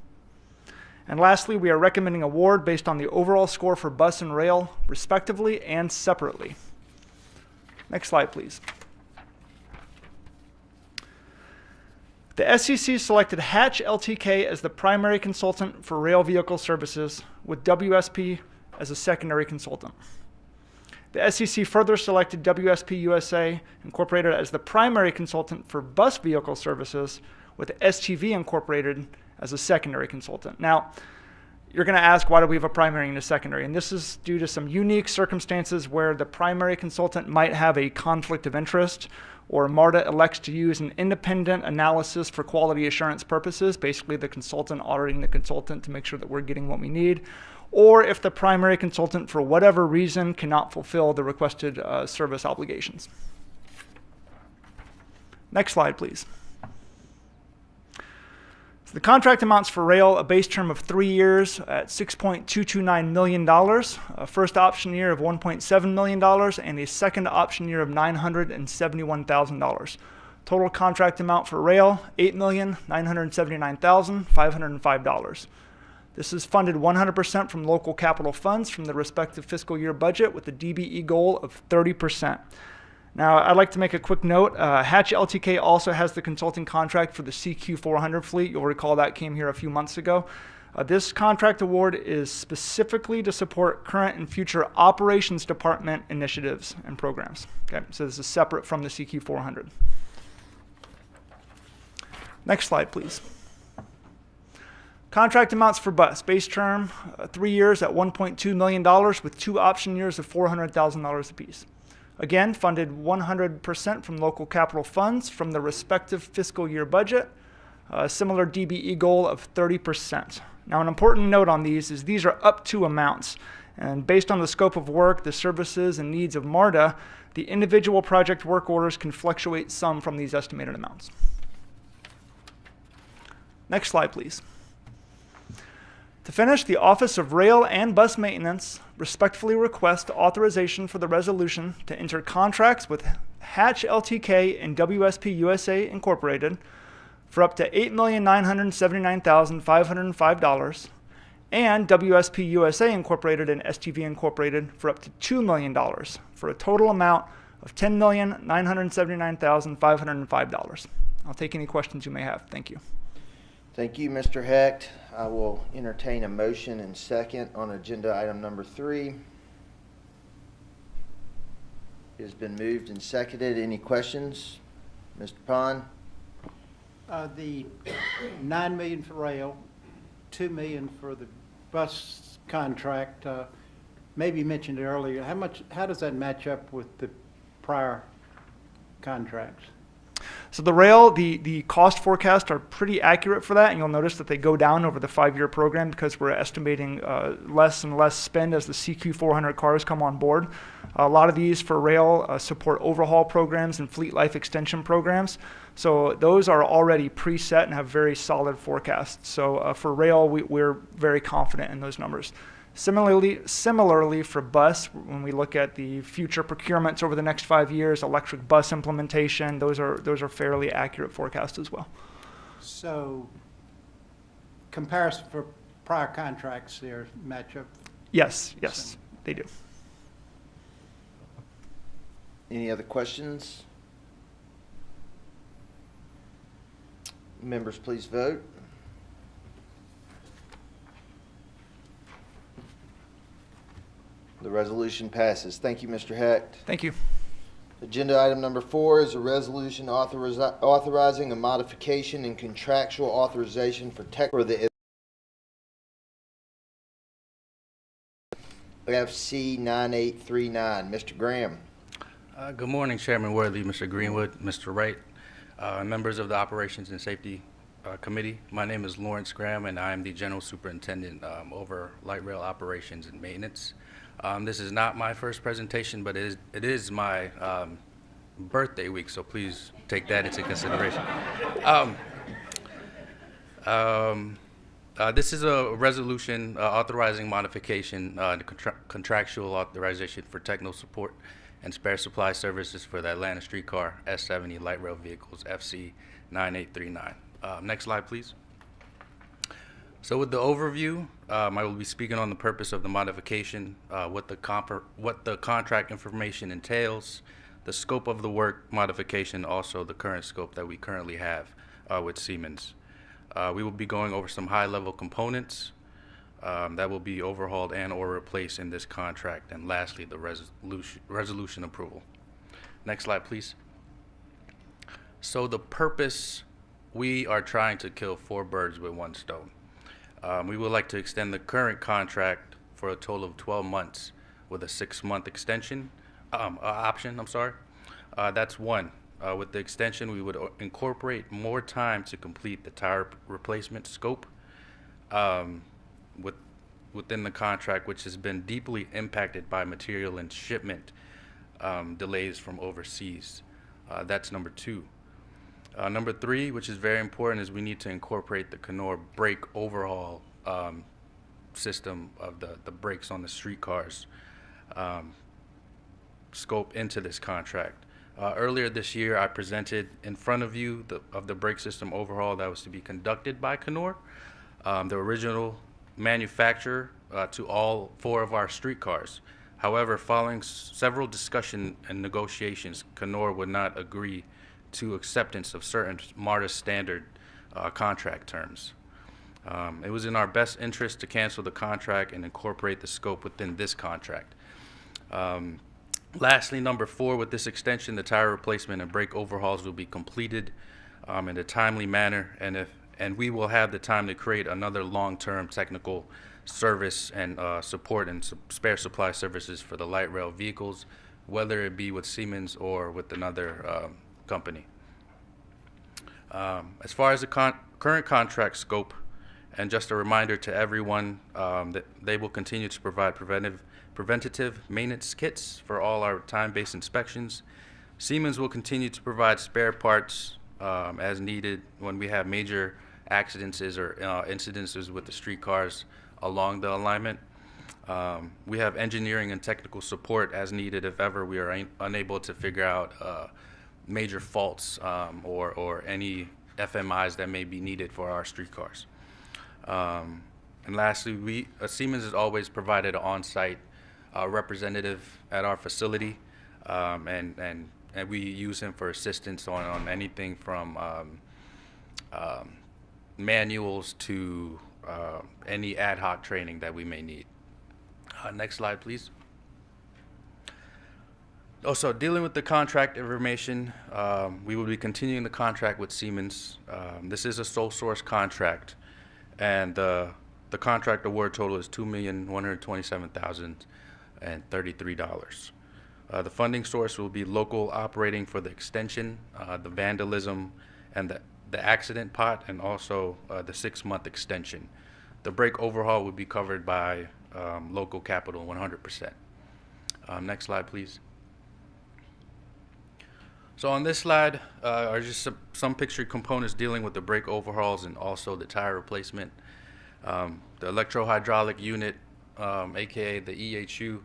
And lastly, we are recommending award based on the overall score for bus and rail, respectively and separately. Next slide, please. The SEC selected Hatch LTK as the primary consultant for rail vehicle services, with WSP as a secondary consultant. The SEC further selected WSP USA Incorporated as the primary consultant for bus vehicle services, with STV Incorporated as a secondary consultant. Now, you're going to ask, why do we have a primary and a secondary? And this is due to some unique circumstances where the primary consultant might have a conflict of interest, or MARTA elects to use an independent analysis for quality assurance purposes, basically the consultant auditing the consultant to make sure that we're getting what we need, or if the primary consultant, for whatever reason, cannot fulfill the requested service obligations. Next slide, please. So the contract amounts for rail, a base term of 3 years at $6.229 million, a first option year of $1.7 million, and a second option year of $971,000. Total contract amount for rail, $8,979,505. This is funded 100% from local capital funds from the respective fiscal year budget, with a DBE goal of 30%. Now, I'd like to make a quick note. Hatch LTK also has the consulting contract for the CQ400 fleet. You'll recall that came here a few months ago. This contract award is specifically to support current and future operations department initiatives and programs. Okay, so this is separate from the CQ400. Next slide, please. Contract amounts for bus, base term 3 years at $1.2 million, with 2 option years of $400,000 apiece. Again, funded 100% from local capital funds from the respective fiscal year budget, a similar DBE goal of 30%. Now, an important note on these is these are up to amounts, and based on the scope of work, the services, and needs of MARTA, the individual project work orders can fluctuate some from these estimated amounts. Next slide, please. To finish, the Office of Rail and Bus Maintenance respectfully request authorization for the resolution to enter contracts with Hatch LTK and WSP USA Incorporated for up to $8,979,505, and WSP USA Incorporated and STV Incorporated for up to $2 million, for a total amount of $10,979,505. I'll take any questions you may have. Thank you. Thank you, Mr. Hecht. I will entertain a motion and second on agenda item number 3. It has been moved and seconded. Any questions? Mr. Pond? The $9 million for rail, $2 million for the bus contract, maybe you mentioned it earlier. How does that match up with the prior contracts? So the rail, the cost forecasts are pretty accurate for that, and you'll notice that they go down over the 5-year program because we're estimating less and less spend as the CQ400 cars come on board. A lot of these for rail support overhaul programs and fleet life extension programs. So those are already preset and have very solid forecasts. So for rail, we're very confident in those numbers. Similarly for bus, when we look at the future procurements over the next 5 years, electric bus implementation, those are fairly accurate forecasts as well. So comparison for prior contracts there match up? Yes, they do. Any other questions? Members, please vote. The resolution passes. Thank you, Mr. Hecht. Thank you. Agenda item number 4 is a resolution authorizing a modification and contractual authorization for the FC 9839. Mr. Graham. Good morning, Chairman Worthy, Mr. Greenwood, Mr. Wright, members of the Operations and Safety Committee. My name is Lawrence Graham, and I am the General Superintendent over Light Rail Operations and Maintenance. This is not my first presentation, but it is my birthday week, so please take that into consideration. This is a resolution authorizing modification to contractual authorization for technical support and spare supply services for the Atlanta streetcar S70 light rail vehicles FC 9839. Next slide, please. So with the overview, I will be speaking on the purpose of the modification, what the contract information entails, the scope of the work modification, also the current scope that we currently have with Siemens. We will be going over some high-level components, that will be overhauled and or replaced in this contract. And lastly, the resolution approval. Next slide, please. So the purpose, we are trying to kill 4 birds with 1 stone. We would like to extend the current contract for a total of 12 months with a 6-month extension option. That's one. With the extension, we would incorporate more time to complete the tire replacement scope within the contract, which has been deeply impacted by material and shipment delays from overseas. That's number 2. Number 3, which is very important, is we need to incorporate the Kenor brake overhaul system of the brakes on the streetcars scope into this contract. Earlier this year, I presented in front of you the brake system overhaul that was to be conducted by Kenor, the original manufacturer to all 4 of our streetcars. However, following several discussion and negotiations, Kenor would not agree to acceptance of certain MARTA standard contract terms. It was in our best interest to cancel the contract and incorporate the scope within this contract. Lastly, number 4, with this extension, the tire replacement and brake overhauls will be completed in a timely manner, and we will have the time to create another long-term technical service and support and spare supply services for the light rail vehicles, whether it be with Siemens or with another company. As far as the current contract scope, and just a reminder to everyone that they will continue to provide preventative maintenance kits for all our time-based inspections. Siemens will continue to provide spare parts as needed when we have major accidents or incidences with the streetcars along the alignment. We have engineering and technical support as needed if ever we are unable to figure out major faults or any FMIs that may be needed for our streetcars. And lastly, Siemens has always provided an on-site representative at our facility, and we use him for assistance on anything from manuals to any ad hoc training that we may need. Next slide, please. Also, dealing with the contract information, we will be continuing the contract with Siemens. This is a sole source contract, and the contract award total is $2,127,033. The funding source will be local operating for the extension, the vandalism, and the accident pot, and also the 6-month extension. The brake overhaul will be covered by local capital 100%. Next slide, please. So on this slide are just some pictured components dealing with the brake overhauls and also the tire replacement. The electro-hydraulic unit, aka the EHU,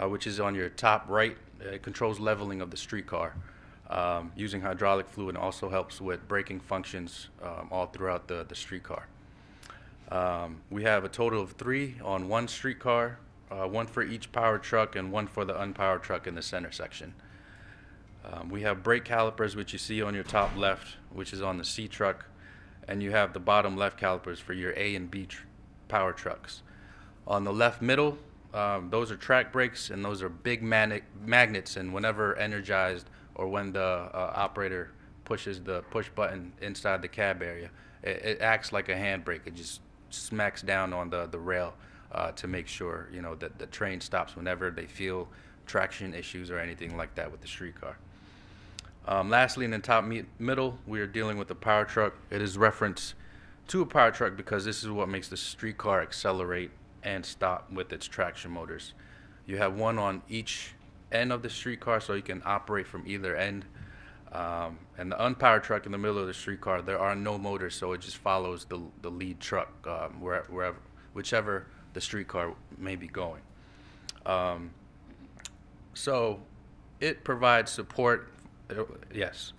which is on your top right, it controls leveling of the streetcar using hydraulic fluid, and also helps with braking functions all throughout the streetcar. We have a total of 3 on one streetcar, 1 for each powered truck and 1 for the unpowered truck in the center section. We have brake calipers, which you see on your top left, which is on the C truck, and you have the bottom left calipers for your A and B power trucks. On the left middle, those are track brakes, and those are big magnets, and whenever energized or when the operator pushes the push button inside the cab area, it acts like a handbrake. It just smacks down on the rail to make sure, you know, that the train stops whenever they feel traction issues or anything like that with the streetcar. Lastly, in the top middle, we are dealing with the power truck. It is referenced to a power truck because this is what makes the streetcar accelerate and stop with its traction motors. You have 1 on each end of the streetcar, so you can operate from either end. And the unpowered truck in the middle of the streetcar, there are no motors, so it just follows the lead truck whichever the streetcar may be going. So it provides support. Yes.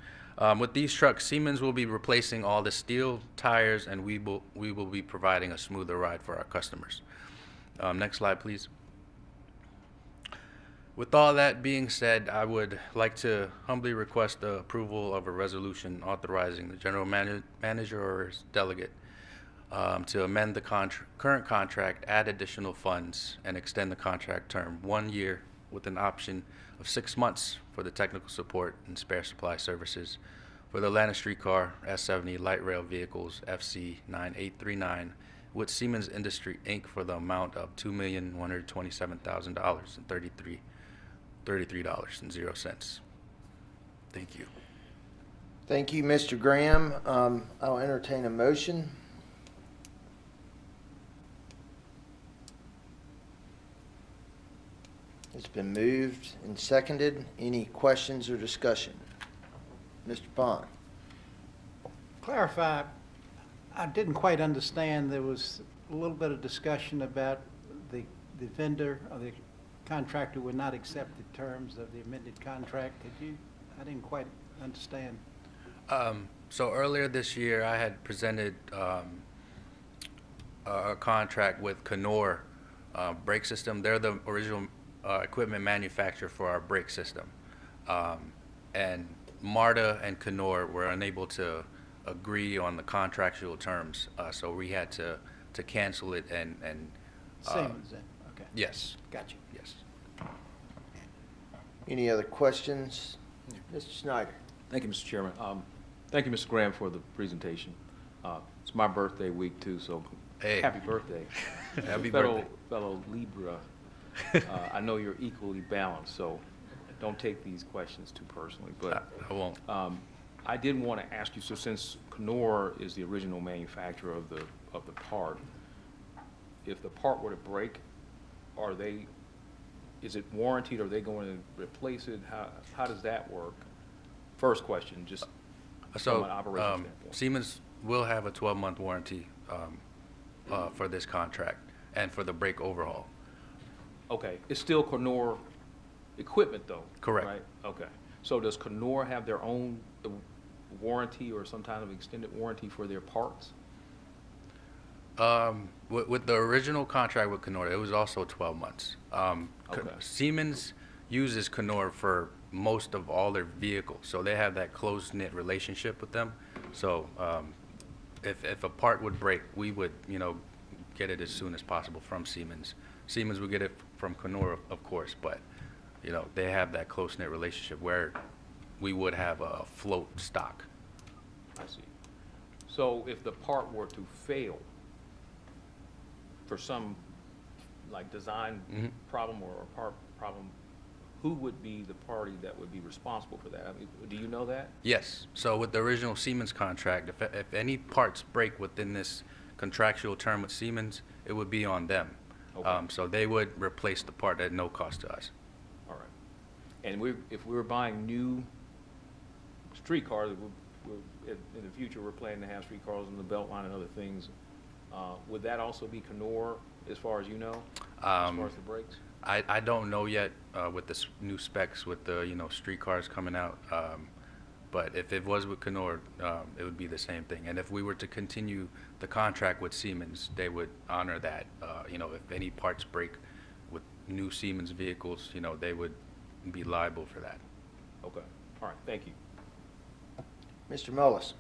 With these trucks, Siemens will be replacing all the steel tires, and we will be providing a smoother ride for our customers. Next slide, please. With all that being said, I would like to humbly request the approval of a resolution authorizing the general manager or his delegate to amend the current contract, add additional funds, and extend the contract term 1 year with an option of 6 months for the technical support and spare supply services for the Atlanta streetcar S70 light rail vehicles FC 9839 with Siemens Industry Inc. for the amount of $2,127,033.00. Thank you. Thank you, Mr. Graham. I'll entertain a motion. It's been moved and seconded. Any questions or discussion? Mr. Pond. Clarify, I didn't quite understand, there was a little bit of discussion about the vendor or the contractor would not accept the terms of the amended contract. I didn't quite understand. So earlier this year, I had presented a contract with Knorr brake system. They're the original equipment manufacturer for our brake system. And MARTA and Knorr were unable to agree on the contractual terms, so we had to cancel it and Siemens then, okay. Yes. Gotcha. Yes. Any other questions? Mr. Snyder. Thank you, Mr. Chairman. Thank you, Mr. Graham, for the presentation. It's my birthday week, too, so Hey. happy birthday. Happy fellow, birthday. Fellow Libra, I know you're equally balanced, so don't take these questions too personally. But I won't. I did want to ask you, so since Knorr is the original manufacturer of the part, if the part were to break, is it warranted? Are they going to replace it? How does that work? First question, just from an operations standpoint. Siemens will have a 12-month warranty for this contract and for the brake overhaul. Okay, it's still Knorr equipment though? Correct. Right, okay. So does Knorr have their own warranty or some kind of extended warranty for their parts? With the original contract with Knorr, it was also 12 months. Okay. Siemens uses Knorr for most of all their vehicles, so they have that close-knit relationship with them. So if a part would break, we would, get it as soon as possible from Siemens. Siemens would get it from Knorr, of course, but, they have that close-knit relationship where we would have a float stock. I see. So if the part were to fail for some, like, design problem or a part problem, who would be the party that would be responsible for that? I mean, do you know that? Yes. So with the original Siemens contract, if any parts break within this contractual term with Siemens, it would be on them. Okay. So they would replace the part at no cost to us. All right. And if we were buying new streetcars, in the future we're planning to have streetcars on the Beltline and other things, would that also be Knorr as far as you know, as far as the brakes? I don't know yet with the new specs with the streetcars coming out, but if it was with Knorr, it would be the same thing. And if we were to continue the contract with Siemens, they would honor that. If any parts break with new Siemens vehicles, they would be liable for that. Okay. All right. Thank you. Mr. Mullis.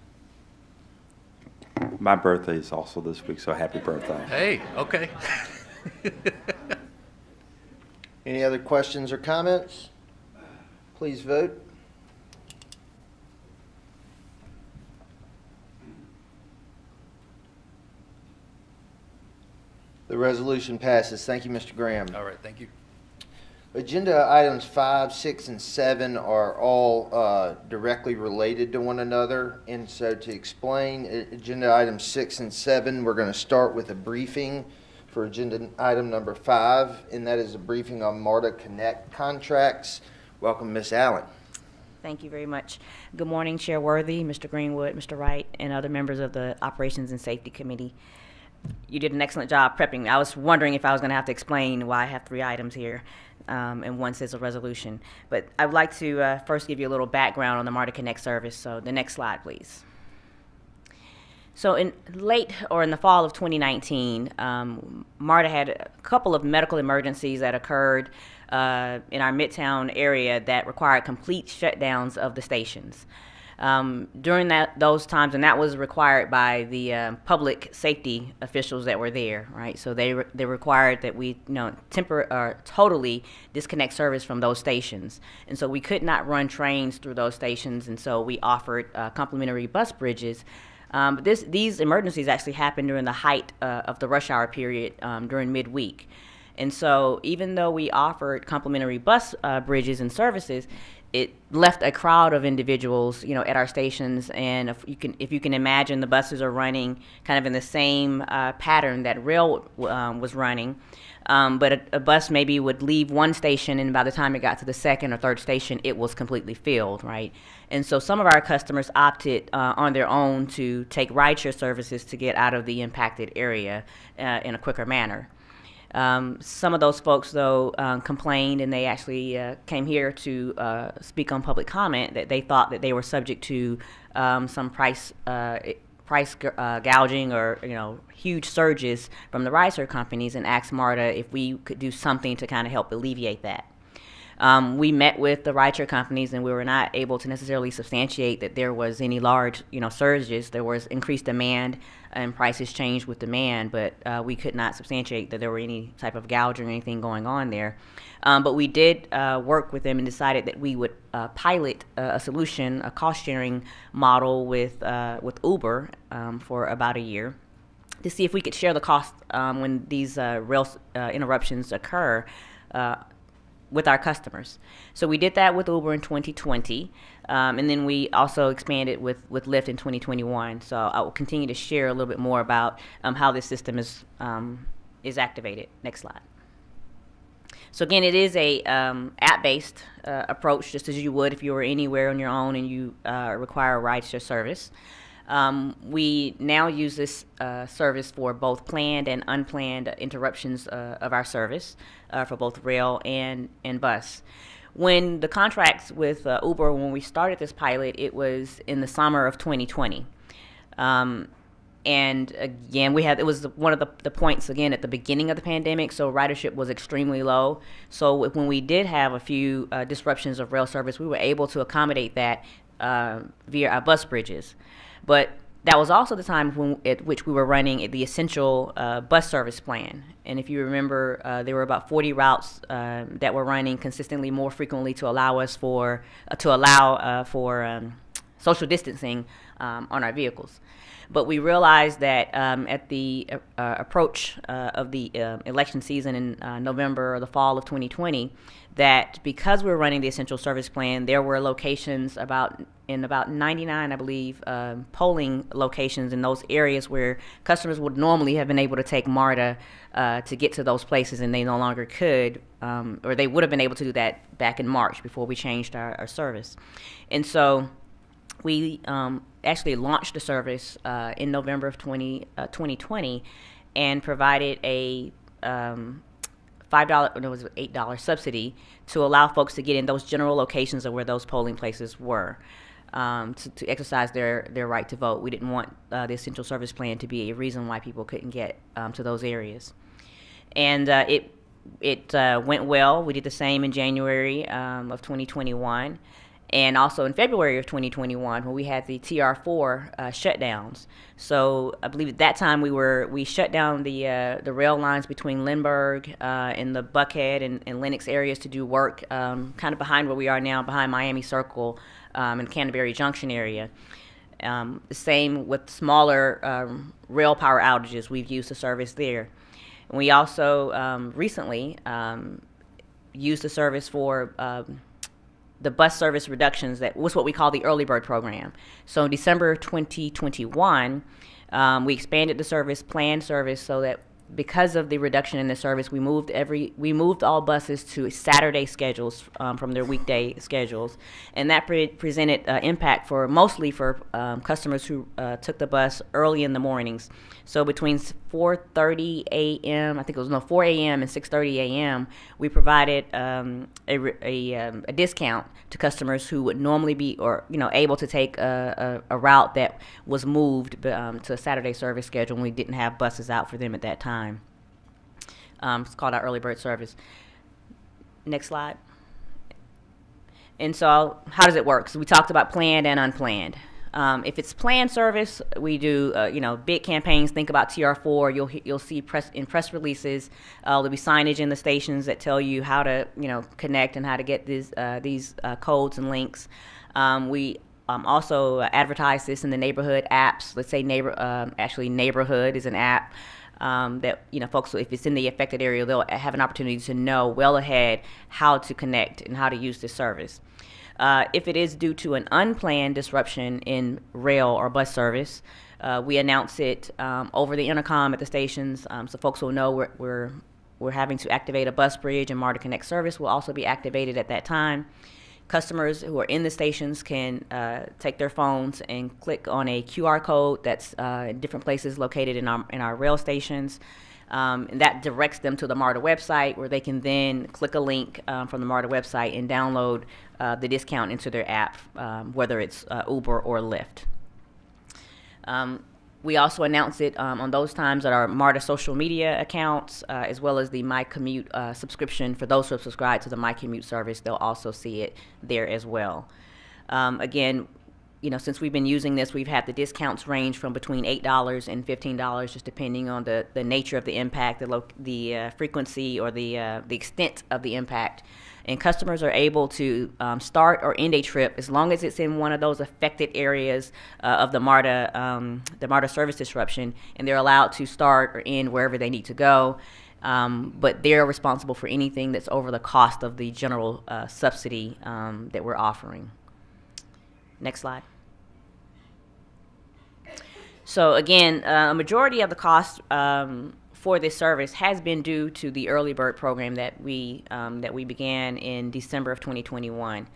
My birthday is also this week, so happy birthday. Hey, okay. Any other questions or comments? Please vote. The resolution passes. Thank you, Mr. Graham. All right, thank you. Agenda items 5, 6, and 7 are all directly related to one another. And so to explain agenda items 6 and 7, we're going to start with a briefing for agenda item number 5, and that is a briefing on MARTA Connect contracts. Welcome, Ms. Allen. Thank you very much. Good morning, Chair Worthy, Mr. Greenwood, Mr. Wright, and other members of the Operations and Safety Committee. You did an excellent job prepping me. I was wondering if I was going to have to explain why I have 3 items here, and one says a resolution. But I would like to first give you a little background on the MARTA Connect service. So the next slide, please. So in the fall of 2019, MARTA had a couple of medical emergencies that occurred in our Midtown area that required complete shutdowns of the stations. During those times, and that was required by the public safety officials that were there, right? So they required that we, totally disconnect service from those stations, and so we could not run trains through those stations, and so we offered complimentary bus bridges. But these emergencies actually happened during the height of the rush hour period during midweek. And so even though we offered complimentary bus bridges and services, it left a crowd of individuals, at our stations. And if you can imagine, the buses are running kind of in the same pattern that rail was running. But a bus maybe would leave one station, and by the time it got to the second or third station, it was completely filled, right? And so some of our customers opted on their own to take rideshare services to get out of the impacted area in a quicker manner. Some of those folks, though, complained, and they actually came here to speak on public comment that they thought that they were subject to some price gouging or huge surges from the rideshare companies, and asked MARTA if we could do something to kind of help alleviate that. We met with the rideshare companies, and we were not able to necessarily substantiate that there was any large, surges. There was increased demand, and prices changed with demand, but we could not substantiate that there were any type of gouging or anything going on there. But we did work with them and decided that we would pilot a solution, a cost-sharing model with Uber for about a year, to see if we could share the cost when these rail interruptions occur with our customers. So we did that with Uber in 2020, and then we also expanded with Lyft in 2021. So I will continue to share a little bit more about how this system is activated. Next slide. So again, it is a app-based approach, just as you would if you were anywhere on your own and you require a rideshare service. We now use this service for both planned and unplanned interruptions of our service for both rail and bus. When the contracts with Uber, when we started this pilot, it was in the summer of 2020. And again, it was one of the points, again, at the beginning of the pandemic, so ridership was extremely low. So when we did have a few disruptions of rail service, we were able to accommodate that via our bus bridges. But that was also the time at which we were running the essential bus service plan. And if you remember, there were about 40 routes that were running consistently more frequently to allow for social distancing on our vehicles. But we realized that at the approach of the election season in November or the fall of 2020, that because we were running the essential service plan, there were locations in about 99, I believe, polling locations in those areas where customers would normally have been able to take MARTA to get to those places, and they no longer could, or they would have been able to do that back in March before we changed our service. And so we actually launched the service in November of 2020 and provided a $8 subsidy to allow folks to get in those general locations of where those polling places were to exercise their right to vote. We didn't want the essential service plan to be a reason why people couldn't get to those areas. And it went well. We did the same in January of 2021. And also in February of 2021, when we had the TR4 shutdowns. So I believe at that time we shut down the rail lines between Lindbergh and the Buckhead and Lenox areas to do work kind of behind where we are now, behind Miami Circle and Canterbury Junction area. The same with smaller rail power outages. We've used the service there. And we also recently used the service for the bus service reductions. That was what we call the early bird program. So in December 2021, we expanded the planned service, so that because of the reduction in the service, we moved all buses to Saturday schedules from their weekday schedules, and that presented impact mostly for customers who took the bus early in the mornings. So between 4:30 a.m. I think it was 4 a.m. and 6:30 a.m. we provided a discount to customers who would normally be able to take a route that was moved to a Saturday service schedule, and we didn't have buses out for them at that time. It's called our early bird service. Next slide. And so how does it work? So we talked about planned and unplanned. If it's planned service, we do big campaigns. Think about TR4. You'll see in press releases. There'll be signage in the stations that tell you how to connect and how to get these codes and links. We also advertise this in the neighborhood apps. Let's say Neighborhood is an app that folks, if it's in the affected area, they'll have an opportunity to know well ahead how to connect and how to use this service. If it is due to an unplanned disruption in rail or bus service, we announce it over the intercom at the stations, so folks will know we're having to activate a bus bridge, and MARTA Connect service will also be activated at that time. Customers who are in the stations can take their phones and click on a QR code that's in different places located in our rail stations. And that directs them to the MARTA website, where they can then click a link from the MARTA website and download the discount into their app, whether it's Uber or Lyft. We also announce it on those times at our MARTA social media accounts, as well as the My Commute subscription. For those who have subscribed to the My Commute service, they'll also see it there as well. Again, since we've been using this, we've had the discounts range from between $8 and $15, just depending on the nature of the impact, the frequency, or the extent of the impact. And customers are able to start or end a trip as long as it's in one of those affected areas of the MARTA service disruption, and they're allowed to start or end wherever they need to go. But they're responsible for anything that's over the cost of the general subsidy that we're offering. Next slide. So again, a majority of the cost for this service has been due to the early bird program that we began in December of 2021.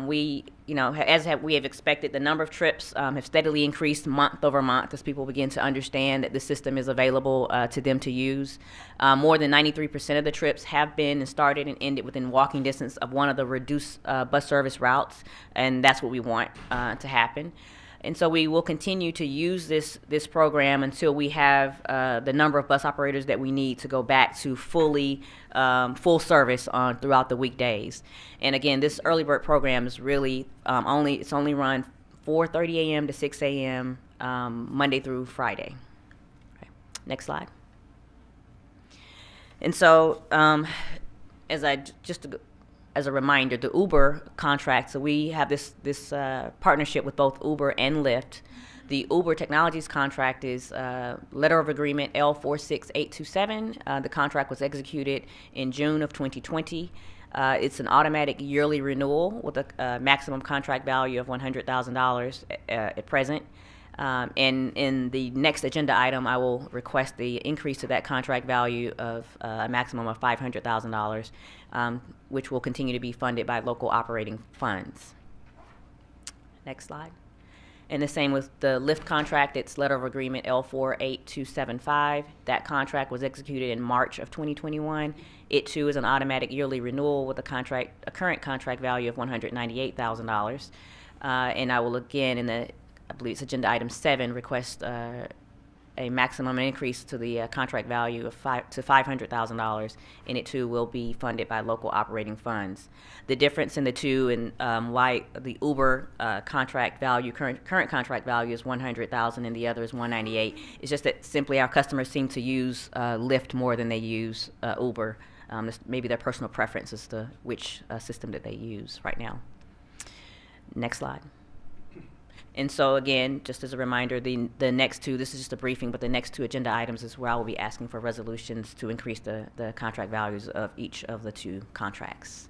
We have expected, the number of trips have steadily increased month over month as people begin to understand that the system is available to them to use. More than 93% of the trips have been and started and ended within walking distance of one of the reduced bus service routes, and that's what we want to happen. And so we will continue to use this program until we have the number of bus operators that we need to go back to full service throughout the weekdays. And again, this early bird program is really only run 4:30 a.m. to 6 a.m. Monday through Friday. Okay. Next slide. And so as a reminder, the Uber contract, so we have this partnership with both Uber and Lyft. The Uber Technologies contract is letter of agreement L46827. The contract was executed in June of 2020. It's an automatic yearly renewal with a maximum contract value of $100,000 at present. And in the next agenda item, I will request the increase to that contract value of a maximum of $500,000, which will continue to be funded by local operating funds. Next slide. And the same with the Lyft contract. It's letter of agreement L48275. That contract was executed in March of 2021. It too is an automatic yearly renewal with a current contract value of $198,000. And I will again I believe it's agenda item 7, request a maximum increase to the contract value to $500,000, and it too will be funded by local operating funds. The difference in the two, and why the Uber contract value, current contract value is $100,000 and the other is $198,000, is just that simply our customers seem to use Lyft more than they use Uber. Maybe their personal preference as to which system that they use right now. Next slide. And so again, just as a reminder, the next two, this is just a briefing, but the next two agenda items is where I will be asking for resolutions to increase the contract values of each of the two contracts.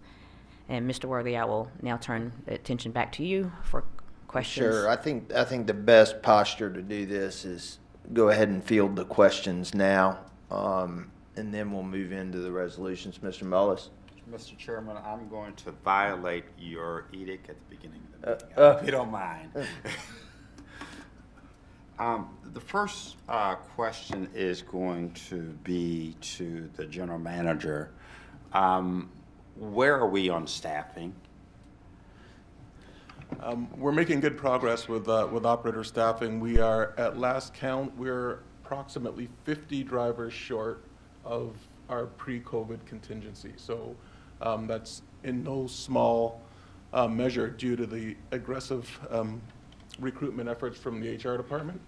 And Mr. Worthy, I will now turn the attention back to you for questions. Sure. I think the best posture to do this is go ahead and field the questions now, and then we'll move into the resolutions. Mr. Mullis. Mr. Chairman, I'm going to violate your edict at the beginning of the meeting, if you don't mind. The first question is going to be to the general manager. Where are we on staffing? We're making good progress with operator staffing. We are, at last count, we're approximately 50 drivers short of our pre-COVID contingency. So that's in no small measure due to the aggressive recruitment efforts from the HR department.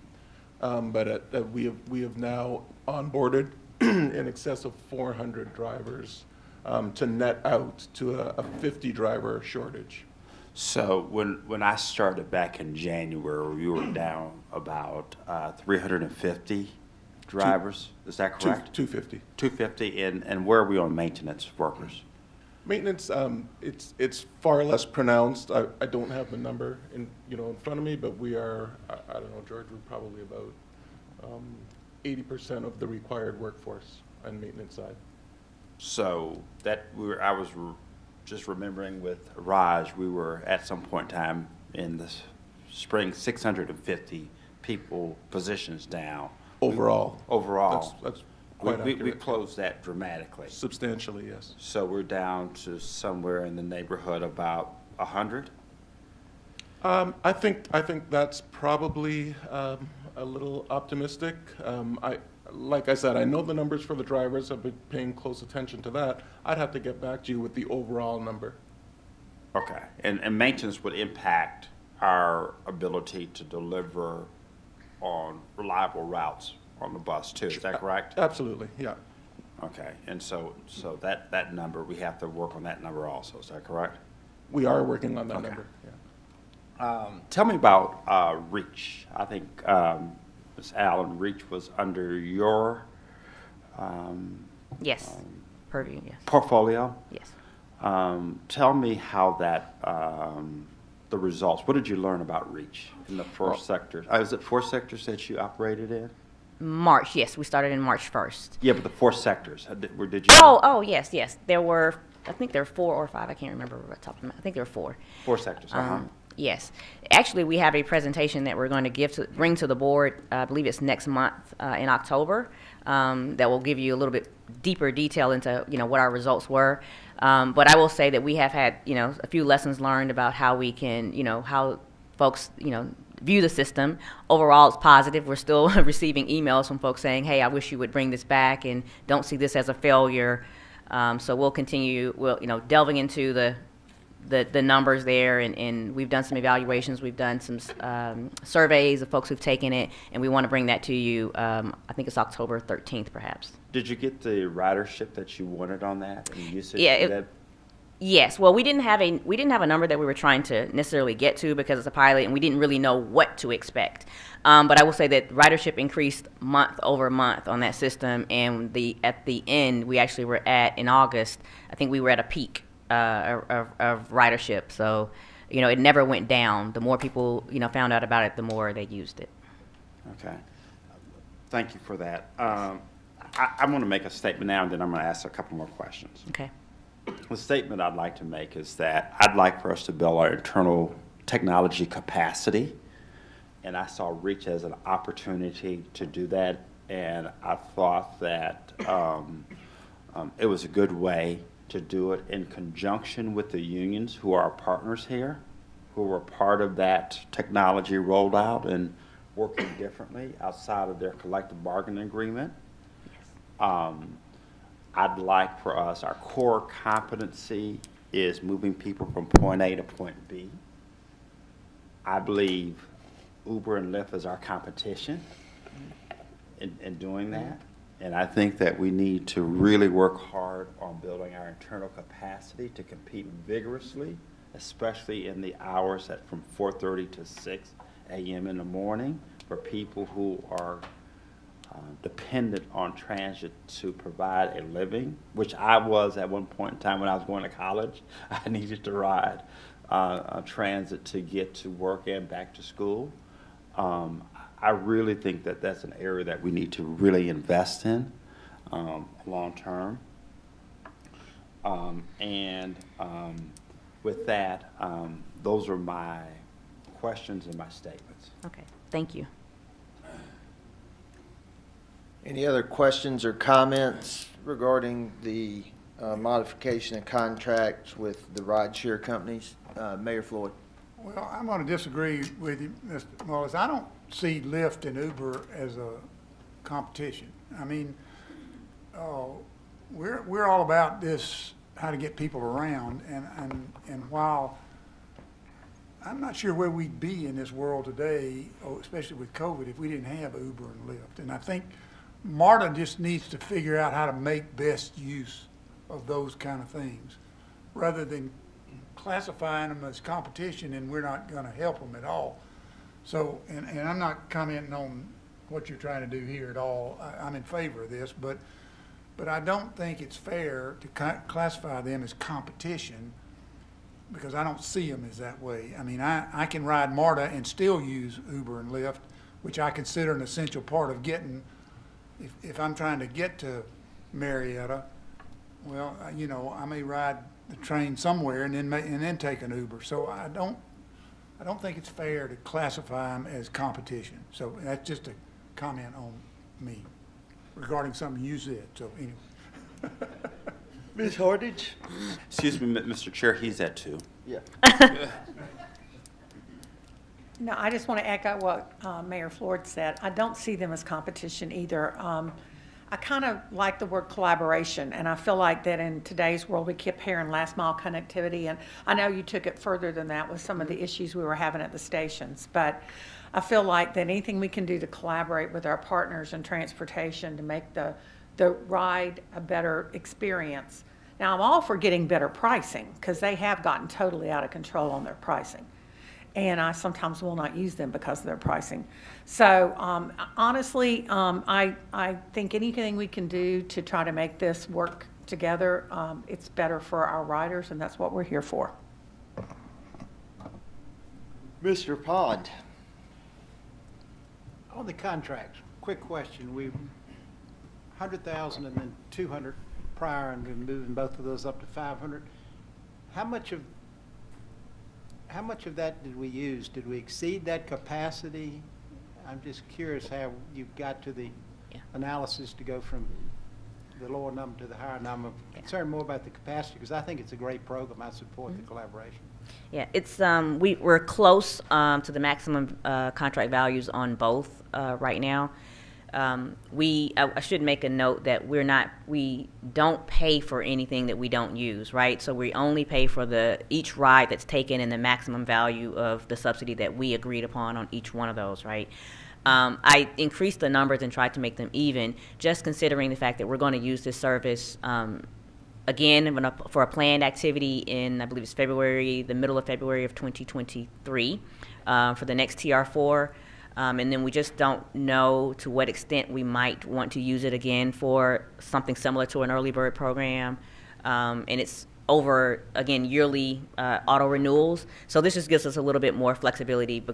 But we have now onboarded in excess of 400 drivers to net out to a 50 driver shortage. So when I started back in January, we were down about 350 drivers. Is that correct? 250. 250, and where are we on maintenance workers? Maintenance, it's far less pronounced. I don't have the number in front of me, but we are, I don't know, George, we're probably about 80% of the required workforce on maintenance side. So I was just remembering with Raj, we were at some point in time in the spring 650 positions down. Overall. That's quite we accurate. closed that dramatically. Substantially, yes. So we're down to somewhere in the neighborhood about 100? I think that's probably a little optimistic. Like I said, I know the numbers for the drivers. I've been paying close attention to that. I'd have to get back to you with the overall number. Okay, and maintenance would impact our ability to deliver on reliable routes on the bus too, is that correct? Absolutely, yeah. Okay, and so that number, we have to work on that number also, is that correct? We are working on that Okay. number, yeah. Tell me about REACH. I think Ms. Allen, REACH was under your Yes, purview, yes. portfolio. Yes. Tell me how that, the results, what did you learn about REACH in the four sectors? Is it 4 sectors that you operated in? March, yes, we started in March 1st. Yeah, but the 4 sectors, did you? Oh, yes. There were, I think there were 4 or 5, I can't remember off the top of my, I think there were 4. 4 sectors, Yes. Actually, we have a presentation that we're going to bring to the board, I believe it's next month in October, that will give you a little bit deeper detail into, what our results were. But I will say that we have had, a few lessons learned about how we can, how folks, view the system. Overall, it's positive. We're still receiving emails from folks saying, hey, I wish you would bring this back and don't see this as a failure. So we'll continue, delving into the numbers there, and we've done some evaluations. We've done some surveys of folks who've taken it, and we want to bring that to you. I think it's October 13th, perhaps. Did you get the ridership that you wanted on that and usage? Yeah, yes. Well, we didn't have a number that we were trying to necessarily get to because it's a pilot, and we didn't really know what to expect. But I will say that ridership increased month over month on that system, and at the end, we actually were in August, I think we were at a peak of ridership. So, it never went down. The more people, found out about it, the more they used it. Okay. Thank you for that. I'm going to make a statement now, and then I'm going to ask a couple more questions. Okay. The statement I'd like to make is that I'd like for us to build our internal technology capacity, and I saw REACH as an opportunity to do that, and I thought that it was a good way to do it in conjunction with the unions who are our partners here, who were part of that technology rollout and working differently outside of their collective bargaining agreement. I'd like for us, our core competency is moving people from point A to point B. I believe Uber and Lyft is our competition in doing that. And I think that we need to really work hard on building our internal capacity to compete vigorously, especially in the hours from 4:30 to 6 a.m. in the morning for people who are dependent on transit to provide a living, which I was at one point in time when I was going to college. I needed to ride transit to get to work and back to school. I really think that that's an area that we need to really invest in long term. With that, those are my questions and my statements. Okay. Thank you. Any other questions or comments regarding the modification of contracts with the rideshare companies? Mayor Floyd. Well, I'm going to disagree with you, Mr. Wallace. I don't see Lyft and Uber as a competition. I mean, we're all about this, how to get people around, and while I'm not sure where we'd be in this world today, especially with COVID, if we didn't have Uber and Lyft. And I think MARTA just needs to figure out how to make best use of those kind of things, rather than classifying them as competition and we're not going to help them at all. So, and I'm not commenting on what you're trying to do here at all. I'm in favor of this, but I don't think it's fair to classify them as competition, because I don't see them as that way. I mean, I can ride MARTA and still use Uber and Lyft, which I consider an essential part of getting, if I'm trying to get to Marietta, well, you know, I may ride the train somewhere and then take an Uber. So I don't think it's fair to classify them as competition. So that's just a comment on me regarding something you said. So anyway. Ms. Hordage? Excuse me, Mr. Chair, he's at 2. Yeah. No, I just want to echo what Mayor Floyd said. I don't see them as competition either. I kind of like the word collaboration, and I feel like that in today's world we keep hearing last mile connectivity, and I know you took it further than that with some of the issues we were having at the stations, but I feel like that anything we can do to collaborate with our partners in transportation to make the ride a better experience. Now, I'm all for getting better pricing, because they have gotten totally out of control on their pricing. And I sometimes will not use them because of their pricing. So honestly, I think anything we can do to try to make this work together, it's better for our riders, and that's what we're here for. Mr. Pond. On the contracts, quick question. We 100,000 and then 200 prior, and we're moving both of those up to 500. How much of that did we use? Did we exceed that capacity? I'm just curious how you got to the analysis to go from the lower number to the higher number. I'm concerned more about the capacity, because I think it's a great program. I support the collaboration. Yeah, it's we're close to the maximum contract values on both right now. I should make a note that we don't pay for anything that we don't use, right? So we only pay for each ride that's taken and the maximum value of the subsidy that we agreed upon on each one of those, right? I increased the numbers and tried to make them even, just considering the fact that we're going to use this service again for a planned activity in, I believe it's the middle of February of 2023 for the next TR4. And then we just don't know to what extent we might want to use it again for something similar to an early bird program. And it's over, again, yearly auto renewals. So this just gives us a little bit more flexibility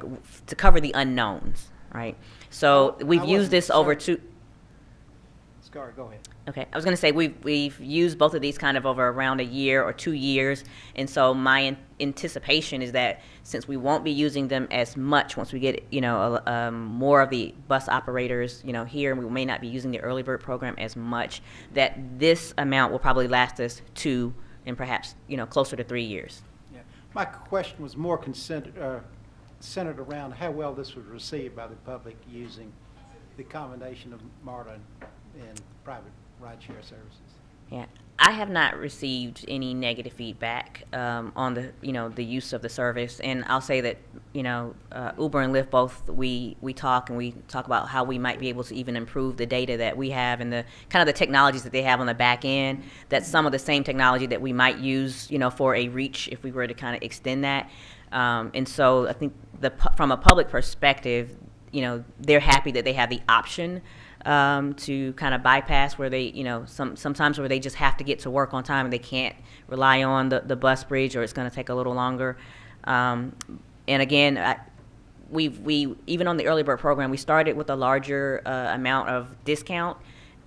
to cover the unknowns, right? So we've used this over two. Scar, go ahead. Okay, I was going to say we've used both of these kind of over around a year or 2 years, and so my anticipation is that since we won't be using them as much once we get more of the bus operators here, and we may not be using the early bird program as much, that this amount will probably last us 2 and perhaps closer to 3 years. Yeah, my question was more centered around how well this was received by the public using the combination of MARTA and private rideshare services. Yeah, I have not received any negative feedback on the use of the service, and I'll say that Uber and Lyft both we talk about how we might be able to even improve the data that we have and the kind of the technologies that they have on the back end. That's some of the same technology that we might use for a reach if we were to kind of extend that. And so I think from a public perspective, they're happy that they have the option to kind of bypass where they, sometimes where they just have to get to work on time and they can't rely on the bus bridge, or it's going to take a little longer. And again, we even on the early bird program, we started with a larger amount of discount,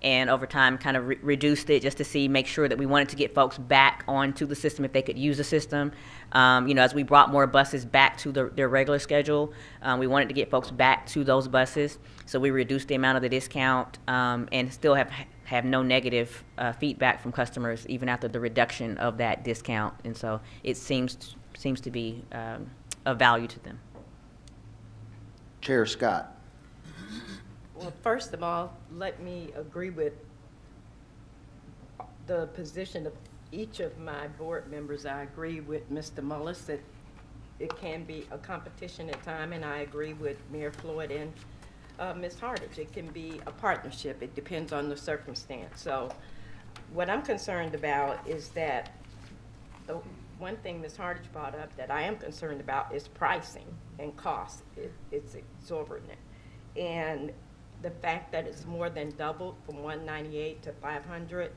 and over time kind of reduced it just to make sure that we wanted to get folks back onto the system if they could use the system. As we brought more buses back to their regular schedule, we wanted to get folks back to those buses. So we reduced the amount of the discount and still have no negative feedback from customers even after the reduction of that discount. And so it seems to be of value to them. Chair Scott. Well, first of all, let me agree with the position of each of my board members. I agree with Mr. Mullis that it can be a competition at time, and I agree with Mayor Floyd and Ms. Hardage. It can be a partnership. It depends on the circumstance. So what I'm concerned about is that the one thing Ms. Hardage brought up that I am concerned about is pricing and cost. It's exorbitant. And the fact that it's more than doubled from 198 to 500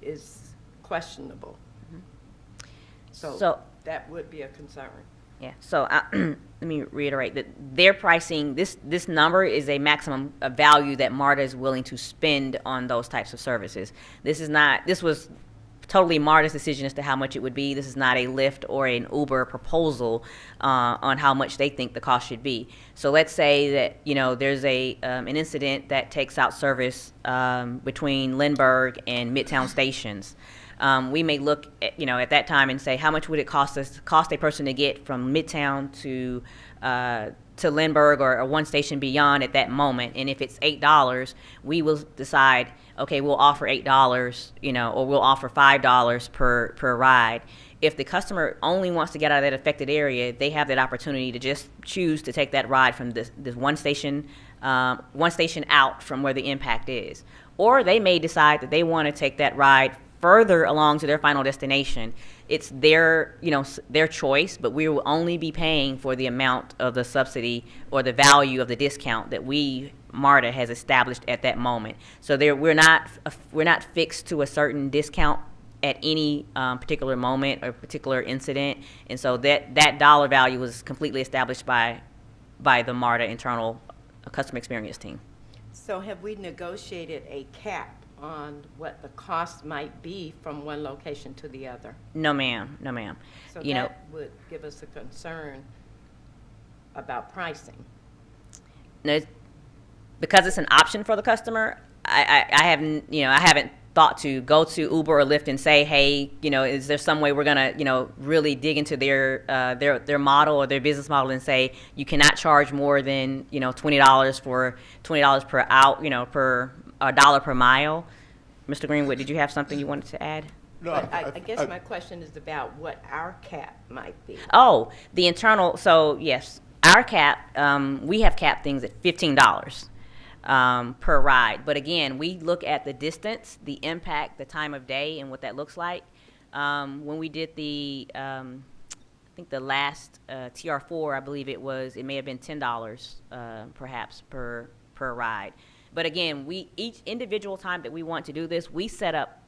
is questionable. So that would be a concern. Yeah, so let me reiterate that their pricing, this number is a maximum value that MARTA is willing to spend on those types of services. This was totally MARTA's decision as to how much it would be. This is not a Lyft or an Uber proposal on how much they think the cost should be. So let's say that, you know, there's an incident that takes out service between Lindbergh and Midtown stations. We may look at, you know, at that time and say, how much would it cost a person to get from Midtown to Lindbergh or one station beyond at that moment? And if it's $8, we will decide, okay, we'll offer $8, you know, or we'll offer $5 per ride. If the customer only wants to get out of that affected area, they have that opportunity to just choose to take that ride from this one station out from where the impact is. Or they may decide that they want to take that ride further along to their final destination. It's their, you know, their choice, but we will only be paying for the amount of the subsidy or the value of the discount that MARTA has established at that moment. So we're not fixed to a certain discount at any particular moment or particular incident, and so that dollar value was completely established by the MARTA internal customer experience team. So have we negotiated a cap on what the cost might be from one location to the other? No, ma'am. No, ma'am. So you that would give us a concern about pricing. No, because it's an option for the customer. I haven't thought to go to Uber or Lyft and say, hey, you know, is there some way we're gonna, you know, really dig into their model or their business model and say you cannot charge more than, you know, $20 per out, you know, per $1 per mile. Mr. Greenwood, did you have something you wanted to add? No, I guess my question is about what our cap might be. Oh, the internal. So yes, our cap. We have capped things at $15 per ride. But again, we look at the distance, the impact, the time of day, and what that looks like. When we did I think the last TR4, I believe it may have been $10 perhaps per ride. But again, each individual time that we want to do this,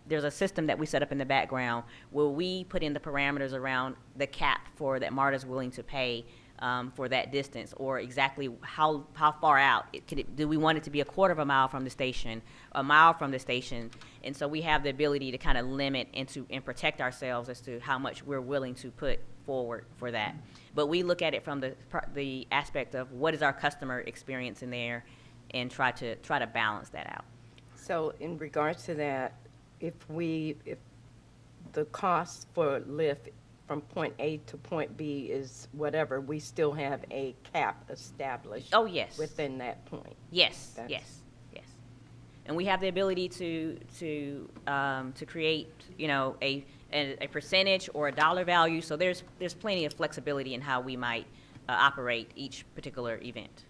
there's a system that we set up in the background where we put in the parameters around the cap that MARTA is willing to pay for that distance, or exactly how far out. Do we want it to be a quarter of a mile from the station, a mile from the station? And so we have the ability to kind of limit and protect ourselves as to how much we're willing to put forward for that. But we look at it from the aspect of what is our customer experience in there, and try to balance that out. So in regards to that, if the cost for Lyft from point A to point B is whatever, we still have a cap established. Oh, yes. Within that point. Yes, yes. And we have the ability to create, you know, a percentage or a dollar value. So there's plenty of flexibility in how we might operate each particular event.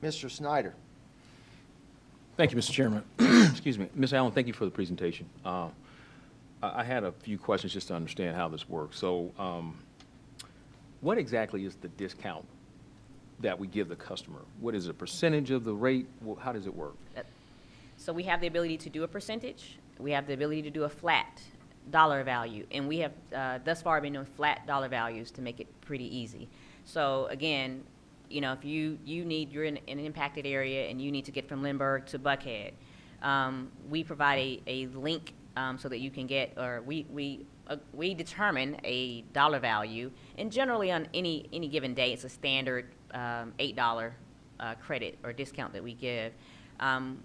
Mr. Snyder. Thank you, Mr. Chairman. Excuse me. Ms. Allen, thank you for the presentation. I had a few questions just to understand how this works. So what exactly is the discount that we give the customer? What is a percentage of the rate? How does it work? So we have the ability to do a percentage. We have the ability to do a flat dollar value. And we have thus far been doing flat dollar values to make it pretty easy. So again, you know, if you're in an impacted area and you need to get from Lindbergh to Buckhead, we provide a link so that you can get, or we determine a dollar value, and generally on any given day, it's a standard $8 credit or discount that we give.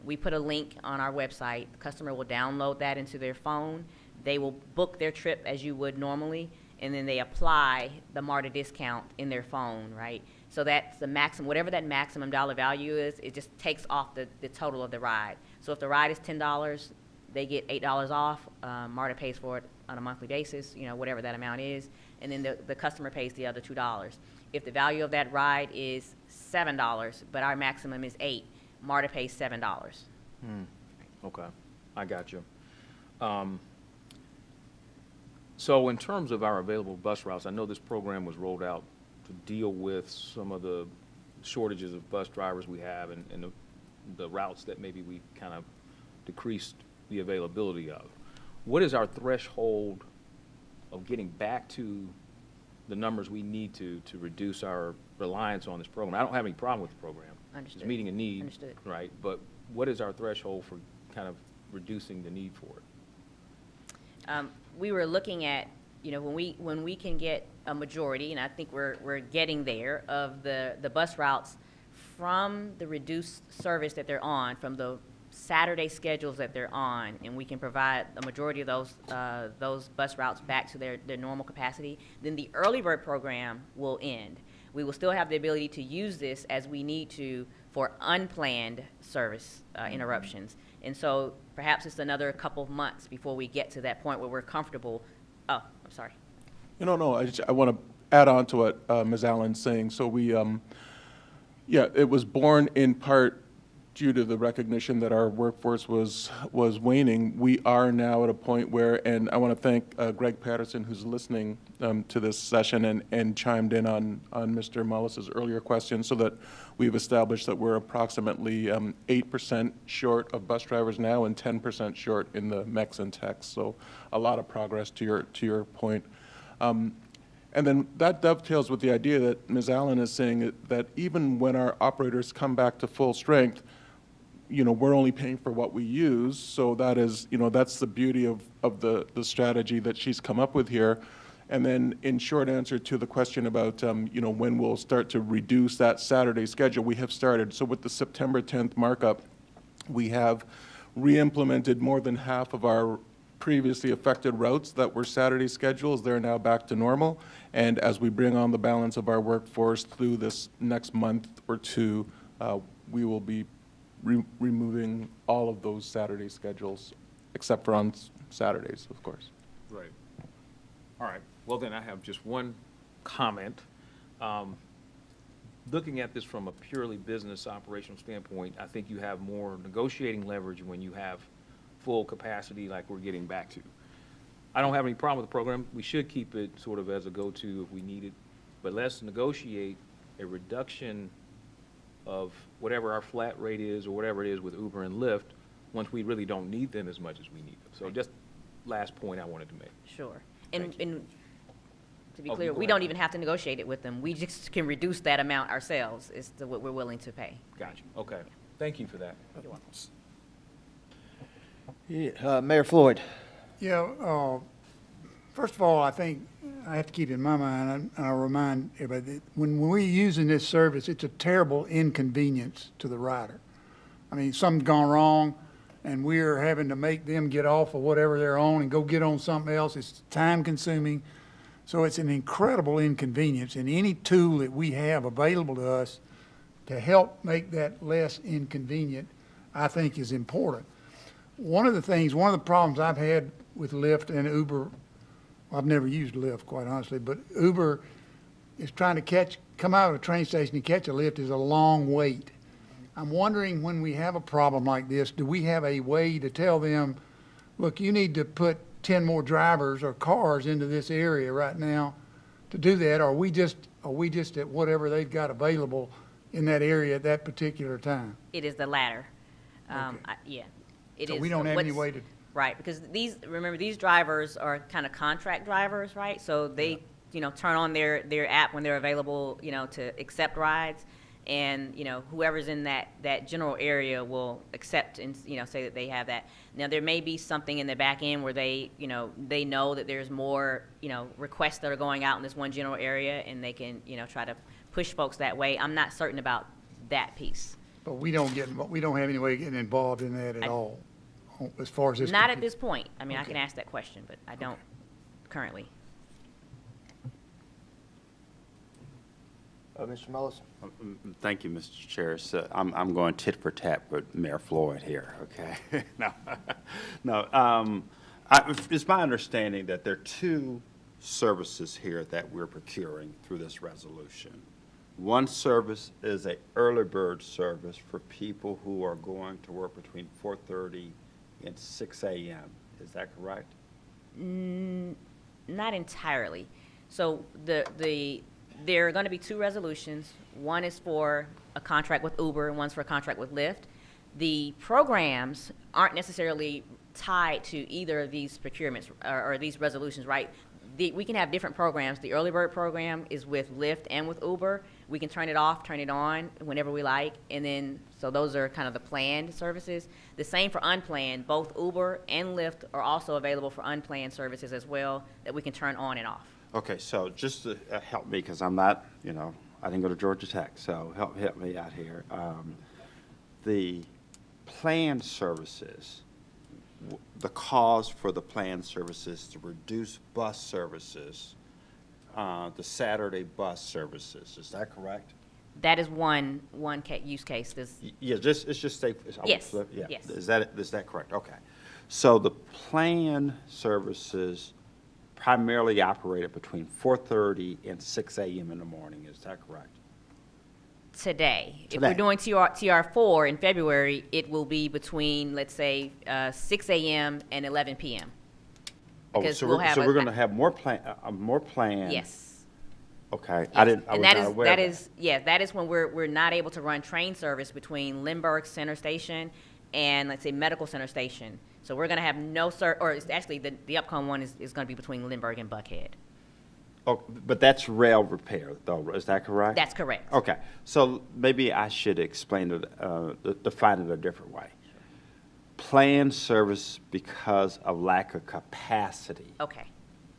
We put a link on our website. The customer will download that into their phone. They will book their trip as you would normally, and then they apply the MARTA discount in their phone, right? So that's the maximum, whatever that maximum dollar value is, it just takes off the total of the ride. So if the ride is $10, they get $8 off. MARTA pays for it on a monthly basis, you know, whatever that amount is, and then the customer pays the other $2. If the value of that ride is $7, but our maximum is $8, MARTA pays $7. Okay, I got you. So in terms of our available bus routes, I know this program was rolled out to deal with some of the shortages of bus drivers we have and the routes that maybe we kind of decreased the availability of. What is our threshold of getting back to the numbers we need to reduce our reliance on this program? I don't have any problem with the program. Understood. It's meeting a need, Understood. right? But what is our threshold for kind of reducing the need for it? We were looking at, you know, when we can get a majority, and I think we're getting there, of the bus routes from the reduced service that they're on, from the Saturday schedules that they're on, and we can provide a majority of those bus routes back to their normal capacity, then the early bird program will end. We will still have the ability to use this as we need to for unplanned service interruptions. And so perhaps it's another couple of months before we get to that point where we're comfortable. Oh, I'm sorry. No, I want to add on to what Ms. Allen's saying. So we, yeah, it was born in part due to the recognition that our workforce was waning. We are now at a point where, and I want to thank Greg Patterson, who's listening to this session and chimed in on Mr. Mullis's earlier question, so that we've established that we're approximately 8% short of bus drivers now and 10% short in the MEX and techs. So a lot of progress to your point. And then that dovetails with the idea that Ms. Allen is saying that even when our operators come back to full strength, you know, we're only paying for what we use. So that is, you know, that's the beauty of the strategy that she's come up with here. And then in short answer to the question about, you know, when we'll start to reduce that Saturday schedule, we have started. So with the September 10th markup, we have re-implemented more than half of our previously affected routes that were Saturday schedules. They're now back to normal. And as we bring on the balance of our workforce through this next month or two, we will be removing all of those Saturday schedules, except for on Saturdays, of course. Right. All right. Well, then I have just one comment. Looking at this from a purely business operational standpoint, I think you have more negotiating leverage when you have full capacity like we're getting back to. I don't have any problem with the program. We should keep it sort of as a go-to if we need it, but let's negotiate a reduction of whatever our flat rate is or whatever it is with Uber and Lyft once we really don't need them as much as we need them. So just last point I wanted to make. Sure. And to be Oh, clear, go we ahead. don't even have to negotiate it with them. We just can reduce that amount ourselves is what we're willing to pay. Gotcha. Okay. Thank you for that. You're welcome. Yeah, Mayor Floyd. Yeah, first of all, I think I have to keep in my mind, and I'll remind everybody, that when we're using this service, it's a terrible inconvenience to the rider. I mean, something's gone wrong, and we're having to make them get off of whatever they're on and go get on something else. It's time-consuming. So it's an incredible inconvenience, and any tool that we have available to us to help make that less inconvenient, I think is important. One of the problems I've had with Lyft and Uber, well, I've never used Lyft, quite honestly, but Uber is trying to come out of a train station and catch a Lyft is a long wait. I'm wondering, when we have a problem like this, do we have a way to tell them, look, you need to put 10 more drivers or cars into this area right now to do that? Or are we just at whatever they've got available in that area at that particular time? It is the latter. Okay. Yeah. It So is we don't have any what's- way to, Right, because remember, these drivers are kind of contract drivers, right? So they, you know, turn on their app when they're available, you know, to accept rides. And, you know, whoever's in that general area will accept and, you know, say that they have that. Now, there may be something in the back end where they know that there's more, you know, requests that are going out in this one general area, and they can, you know, try to push folks that way. I'm not certain about that piece. but we don't have any way of getting involved in that at all, as far as this. Not at this point. I mean, I can ask that question, but I don't currently. Mr. Mullis? Thank you, Mr. Chair. So I'm going tit for tat with Mayor Floyd here, okay? No, it's my understanding that there are two services here that we're procuring through this resolution. One service is a early bird service for people who are going to work between 4:30 and 6 a.m. Is that correct? Not entirely. So there are going to be two resolutions. One is for a contract with Uber and one's for a contract with Lyft. The programs aren't necessarily tied to either of these procurements or these resolutions, right? We can have different programs. The early bird program is with Lyft and with Uber. We can turn it off, turn it on whenever we like, and then, so those are kind of the planned services. The same for unplanned. Both Uber and Lyft are also available for unplanned services as well that we can turn on and off. Okay, so just to help me, because I'm not, I didn't go to Georgia Tech, so help me out here. The planned services, the cause for the planned services to reduce bus services, the Saturday bus services, is that correct? That is one use case. Yeah, it's just safe. Yes, Yeah. yes. Is that correct? Okay. So the planned services primarily operated between 4:30 and 6 a.m. in the morning. Is that correct? Today. If we're doing TR4 in February, it will be between, let's say, 6 a.m. and 11 p.m. Because so we're going to have more planned. Yes. Okay. Yes. I was not aware of that. That is when we're not able to run train service between Lindbergh Center Station and, let's say, Medical Center Station. So we're going to have no or it's actually the upcoming one is going to be between Lindbergh and Buckhead. Oh, but that's rail repair, though. Is that correct? That's correct. Okay. So maybe I should explain it, define it a different way. Planned service because of lack of capacity. Okay.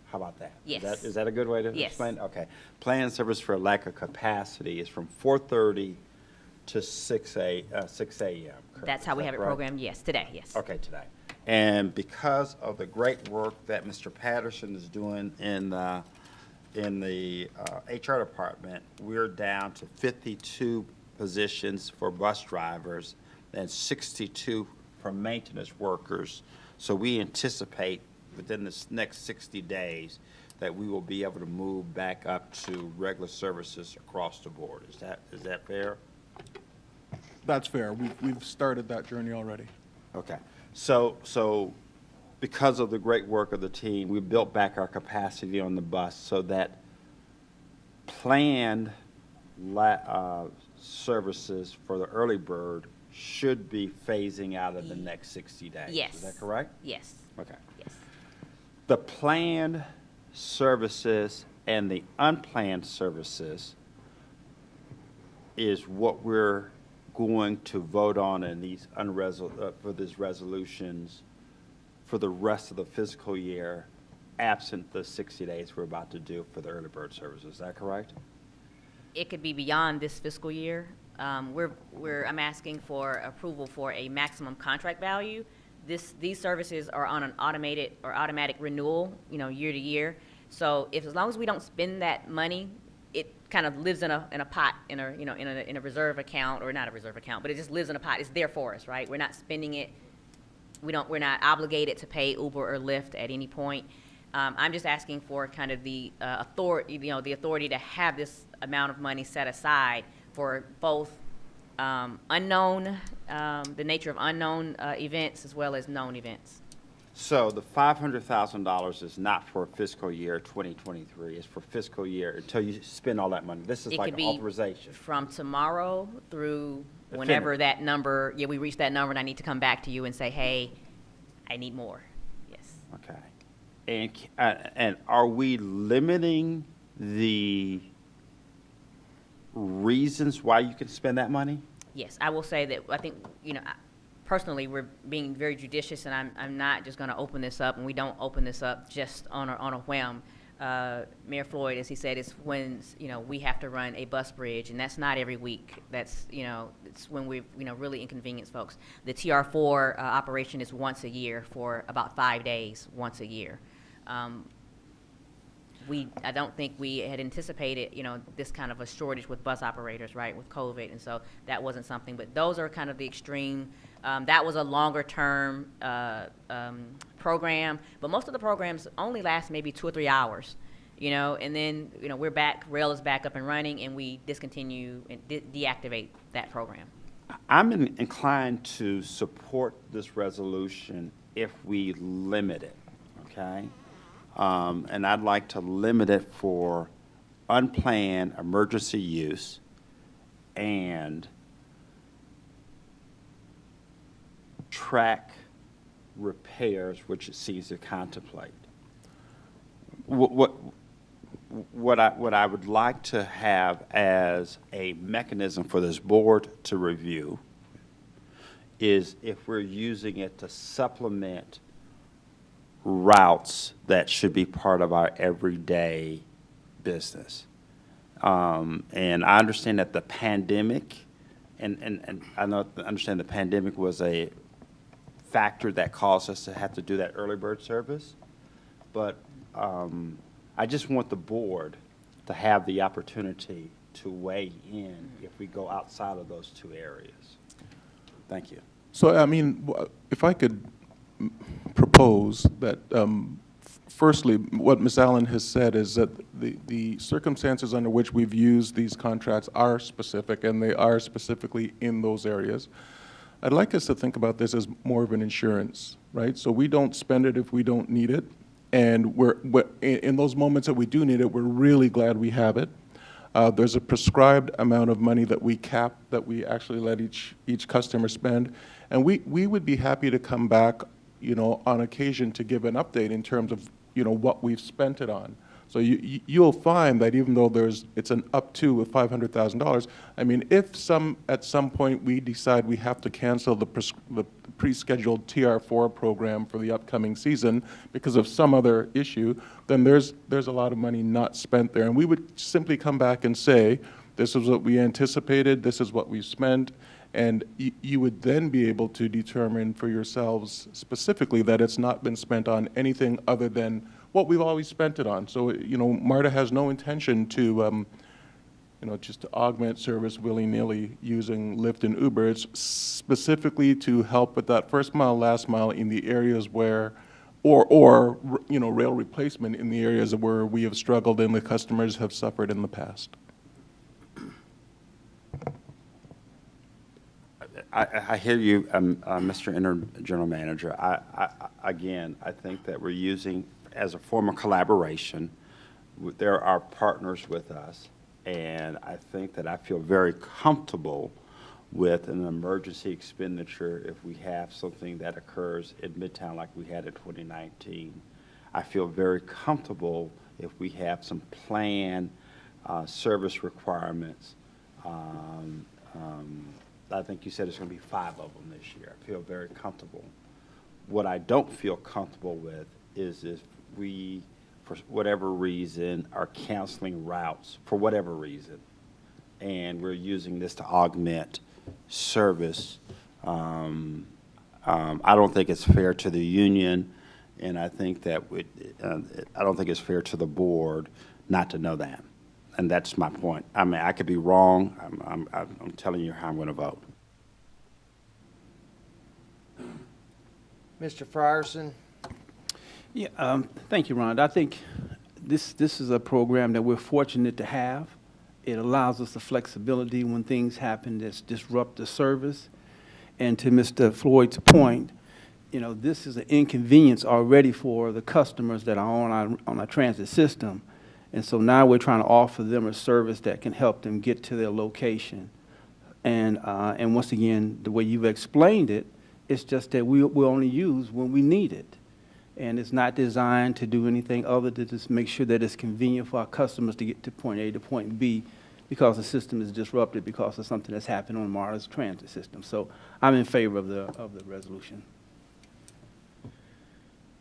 How about that? Yes. Is that a good way to Yes. explain? Okay. Planned service for lack of capacity is from 4:30 to 6 a.m. That's how we have it programmed. Yes, today. Yes. Okay, today. And because of the great work that Mr. Patterson is doing in the HR department, we're down to 52 positions for bus drivers and 62 for maintenance workers. So we anticipate within this next 60 days that we will be able to move back up to regular services across the board. Is that fair? That's fair. We've started that journey already. Okay. So because of the great work of the team, we built back our capacity on the bus so that planned services for the early bird should be phasing out in the next 60 days. Yes. Is that correct? Yes. Okay. Yes. The planned services and the unplanned services is what we're going to vote on in these for these resolutions for the rest of the fiscal year, absent the 60 days we're about to do for the early bird services. Is that correct? It could be beyond this fiscal year. I'm asking for approval for a maximum contract value. These services are on an automatic renewal, year to year. So as long as we don't spend that money, it kind of lives in a pot in a reserve account, or not a reserve account, but it just lives in a pot. It's there for us, right? We're not spending it. We're not obligated to pay Uber or Lyft at any point. I'm just asking for kind of the authority, the authority to have this amount of money set aside for both unknown, the nature of unknown events as well as known events. So the $500,000 is not for fiscal year 2023. It's for fiscal year until you spend all that money. This is It like could be authorization. from tomorrow through whenever that number, we reach that number, and I need to come back to you and say, hey, I need more. Yes. Okay. And are we limiting the reasons why you can spend that money? Yes, I will say that I think, personally, we're being very judicious, and I'm not just going to open this up, and we don't open this up just on a whim. Mayor Floyd, as he said, is when we have to run a bus bridge, and that's not every week. That's it's when we really inconvenience folks. The TR4 operation is once a year for about 5 days, once a year. I don't think we had anticipated, this kind of a shortage with bus operators, right, with COVID, and so that wasn't something. But those are kind of the extreme. That was a longer term program, but most of the programs only last maybe 2 or 3 hours, and then we're back. Rail is back up and running, and we discontinue and deactivate that program. I'm inclined to support this resolution if we limit it, okay? And I'd like to limit it for unplanned emergency use and track repairs, which it seems to contemplate. What I would like to have as a mechanism for this board to review is if we're using it to supplement routes that should be part of our everyday business. And I understand that the pandemic, and I understand the pandemic was a factor that caused us to have to do that early bird service, but I just want the board to have the opportunity to weigh in if we go outside of those two areas. Thank you. So, I mean, if I could propose that, firstly, what Ms. Allen has said is that the circumstances under which we've used these contracts are specific, and they are specifically in those areas. I'd like us to think about this as more of an insurance, right? So we don't spend it if we don't need it, and we're in those moments that we do need it, we're really glad we have it. There's a prescribed amount of money that we cap, that we actually let each customer spend, and we would be happy to come back, on occasion to give an update in terms of, what we've spent it on. So you'll find that even though it's an up to of $500,000, I mean, if at some point we decide we have to cancel the pre-scheduled TR4 program for the upcoming season because of some other issue, then there's a lot of money not spent there. And we would simply come back and say, this is what we anticipated, this is what we spent, and you would then be able to determine for yourselves specifically that it's not been spent on anything other than what we've always spent it on. So, MARTA has no intention to, just to augment service willy-nilly using Lyft and Uber. It's specifically to help with that first mile, last mile in the areas where, or rail replacement in the areas where we have struggled and the customers have suffered in the past. I hear you, Mr. General Manager. Again, I think that we're using, as a form of collaboration, there are partners with us, and I think that I feel very comfortable with an emergency expenditure if we have something that occurs in Midtown like we had in 2019. I feel very comfortable if we have some planned service requirements. I think you said it's going to be 5 of them this year. I feel very comfortable. What I don't feel comfortable with is if we, for whatever reason, are canceling routes for whatever reason, and we're using this to augment service. I don't think it's fair to the union, and I think that I don't think it's fair to the board not to know that. And that's my point. I mean, I could be wrong. I'm telling you how I'm going to vote. Mr. Frierson? Yeah, thank you, Ron. I think this is a program that we're fortunate to have. It allows us the flexibility when things happen that disrupt the service. And to Mr. Floyd's point, this is an inconvenience already for the customers that are on our transit system. And so now we're trying to offer them a service that can help them get to their location. And once again, the way you've explained it, it's just that we'll only use when we need it. And it's not designed to do anything other than just make sure that it's convenient for our customers to get to point A to point B because the system is disrupted because of something that's happened on MARTA's transit system. So I'm in favor of the resolution.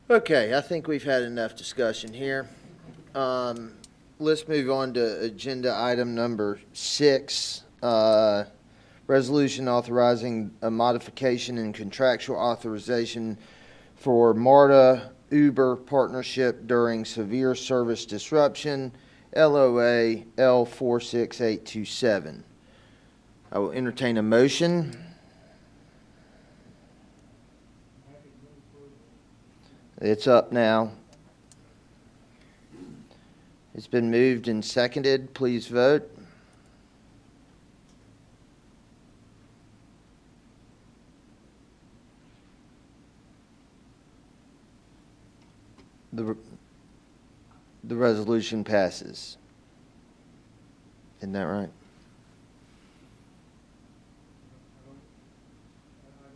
Okay, I think we've had enough discussion here. Let's move on to agenda item number 6, resolution authorizing a modification in contractual authorization for MARTA Uber partnership during severe service disruption, LOA L46827. I will entertain a motion. It's up now. It's been moved and seconded. Please vote. The resolution passes. Isn't that right? I'd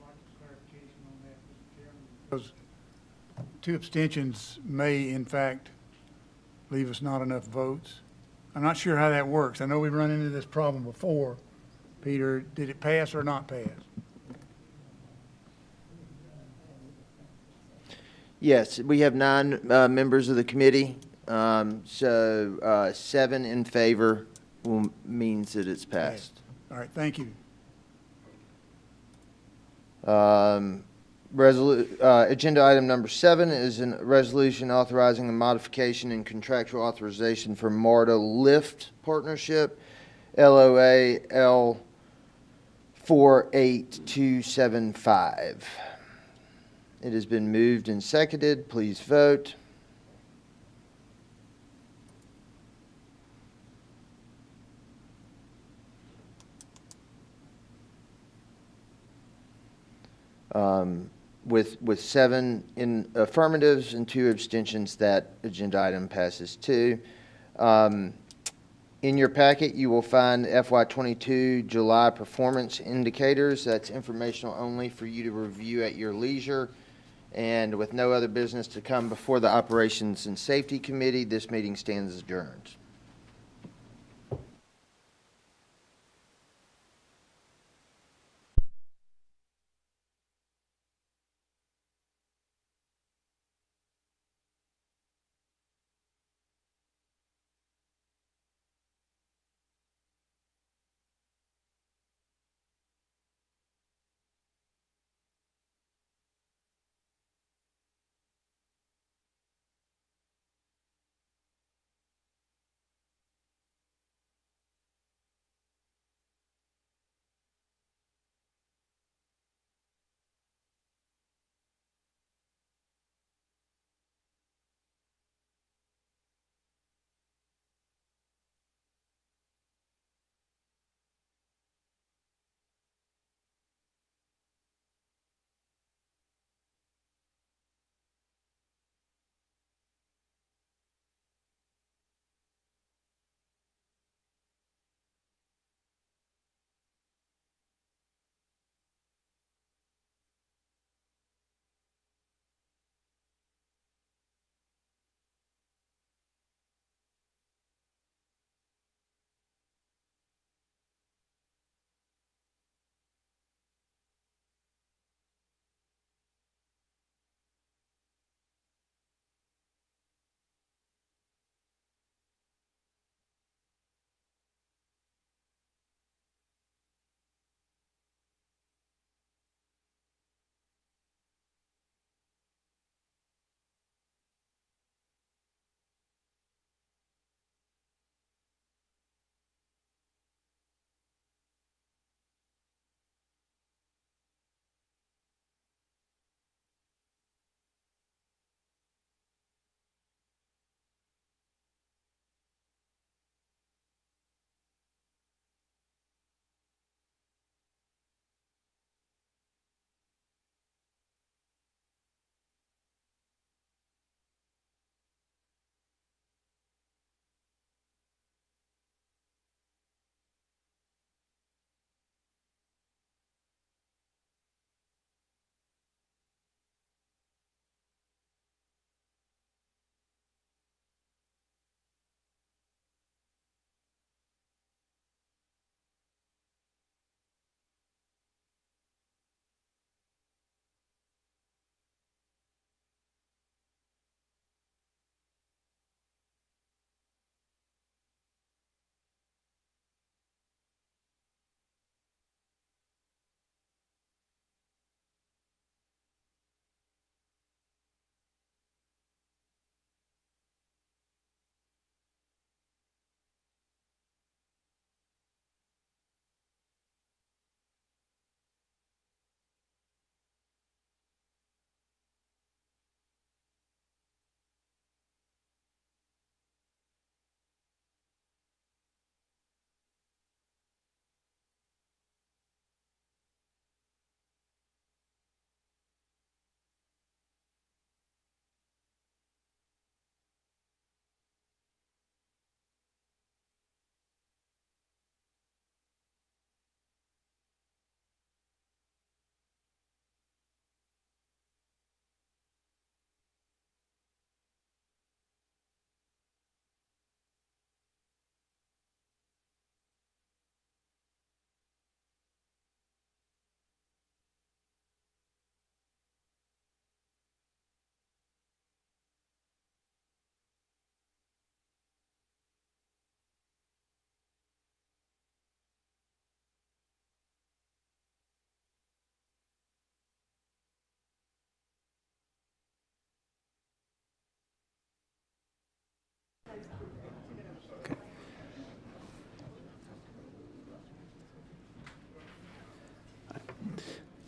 like clarification on that, Mr. Chairman. Because 2 abstentions may, in fact, leave us not enough votes. I'm not sure how that works. I know we've run into this problem before. Peter, did it pass or not pass? Yes, we have 9 members of the committee, so 7 in favor means that it's passed. All right, thank you. Agenda item number 7 is a resolution authorizing a modification in contractual authorization for MARTA Lift Partnership, LOA L48275. It has been moved and seconded. Please vote. With 7 in affirmatives and 2 abstentions, that agenda item passes too. In your packet, you will find FY22 July performance indicators. That's informational only for you to review at your leisure. And with no other business to come before the Operations and Safety Committee, this meeting stands adjourned.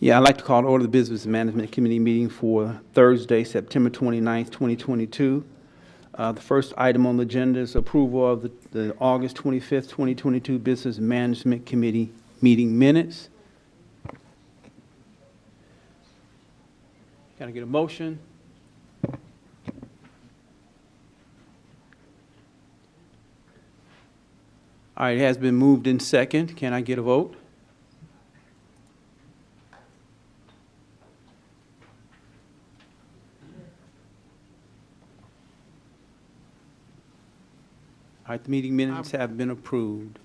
Yeah, I'd like to call to order the Business Management Committee meeting for Thursday, September 29th, 2022. The first item on the agenda is approval of the August 25th, 2022 Business Management Committee meeting minutes. Can I get a motion? All right, it has been moved in second. Can I get a vote? All right, the meeting minutes have been approved.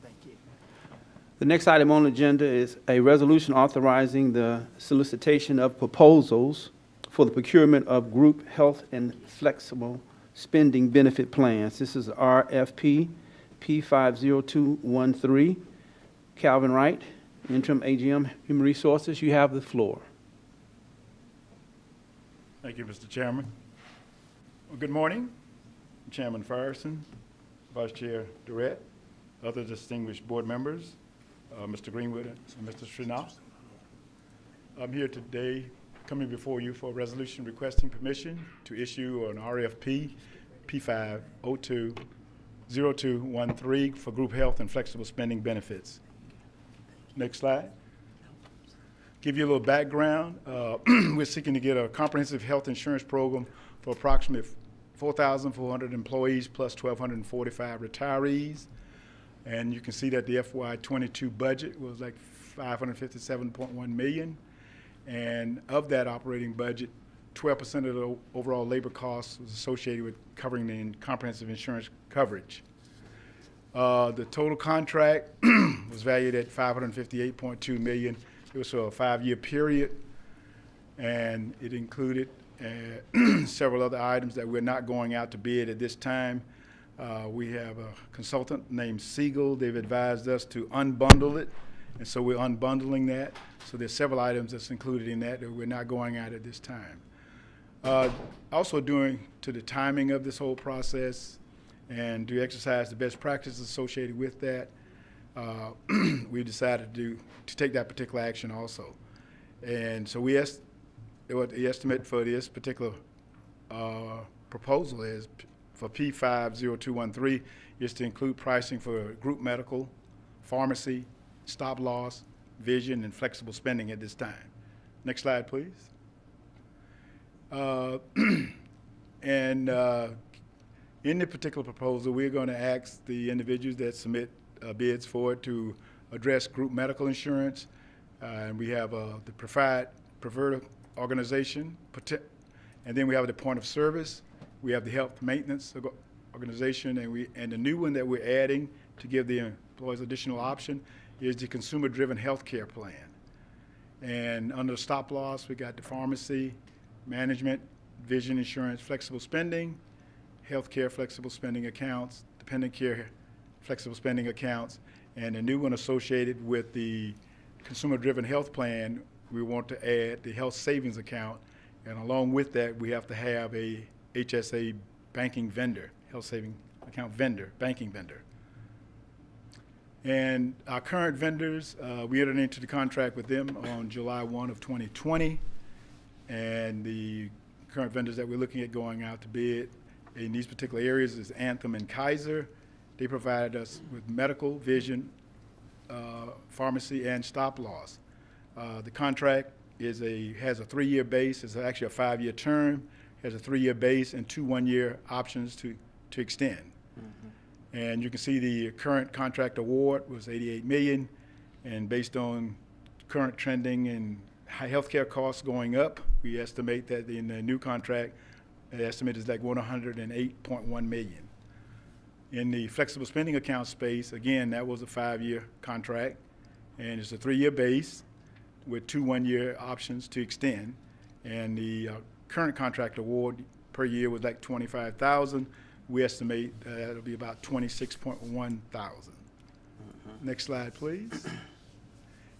Thank you. The next item on the agenda is a resolution authorizing the solicitation of proposals for the procurement of group health and flexible spending benefit plans. This is RFP P50213. Calvin Wright, Interim AGM Human Resources, you have the floor. Thank you, Mr. Chairman. Well, good morning, Chairman Firestone, Vice Chair Durrett, other distinguished board members, Mr. Greenwood and Mr. Srinath. I'm here today coming before you for a resolution requesting permission to issue an RFP P5020213 for group health and flexible spending benefits. Next slide. Give you a little background. We're seeking to get a comprehensive health insurance program for approximately 4,400 employees plus 1,245 retirees. And you can see that the FY22 budget was like $557.1 million. And of that operating budget, 12% of the overall labor costs was associated with covering the comprehensive insurance coverage. The total contract was valued at $558.2 million. It was for a 5-year period, and it included several other items that we're not going out to bid at this time. We have a consultant named Siegel. They've advised us to unbundle it, and so we're unbundling that. So there's several items that's included in that we're not going out at this time. Also due to the timing of this whole process and to exercise the best practices associated with that, we decided to take that particular action also. And so what the estimate for this particular proposal is for P50213 is to include pricing for group medical, pharmacy, stop loss, vision, and flexible spending at this time. Next slide, please. In the particular proposal, we're going to ask the individuals that submit bids for it to address group medical insurance. And we have the preferred organization, and then we have the point of service. We have the health maintenance organization, and the new one that we're adding to give the employees additional option is the consumer-driven health care plan. And under stop loss, we got the pharmacy, management, vision insurance, flexible spending, health care flexible spending accounts, dependent care flexible spending accounts, and a new one associated with the consumer-driven health plan, we want to add the health savings account, and along with that, we have to have a HSA banking vendor, health saving account vendor, banking vendor. And our current vendors, we entered into the contract with them on July 1 of 2020, and the current vendors that we're looking at going out to bid in these particular areas is Anthem and Kaiser. They provided us with medical, vision, pharmacy, and stop loss. The contract has a 3-year base. It's actually a 5-year term. Has a 3-year base and 2 1-year options to extend. Mm-hmm. And you can see the current contract award was $88 million, and based on current trending and high healthcare costs going up, we estimate that in the new contract, the estimate is like $108.1 million. In the flexible spending account space, again, that was a 5-year contract, and it's a 3-year base with 2 1-year options to extend. And the current contract award per year was like $25,000. We estimate it'll be about $26.1 thousand. Next slide, please.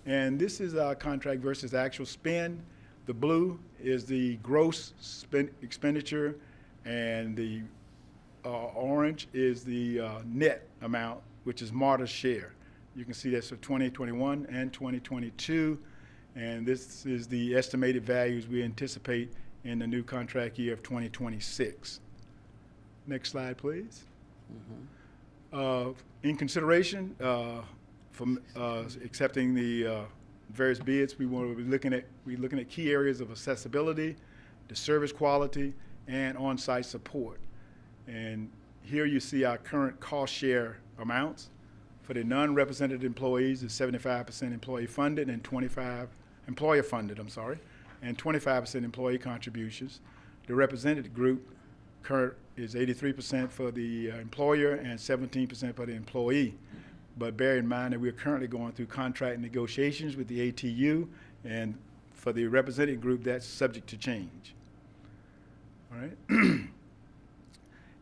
And this is our contract versus actual spend. The blue is the gross expenditure, and the orange is the net amount, which is MARTA's share. You can see that's for 2021 and 2022. And this is the estimated values we anticipate in the new contract year of 2026. Next slide, please. In consideration from accepting the various bids, we're looking at key areas of accessibility, the service quality, and on-site support. And here you see our current cost share amounts. For the non-represented employees, it's 75% employee funded and 25 employer funded, and 25% employee contributions. The represented group current is 83% for the employer and 17% for the employee. But bear in mind that we're currently going through contract negotiations with the ATU, and for the represented group, that's subject to change. All right.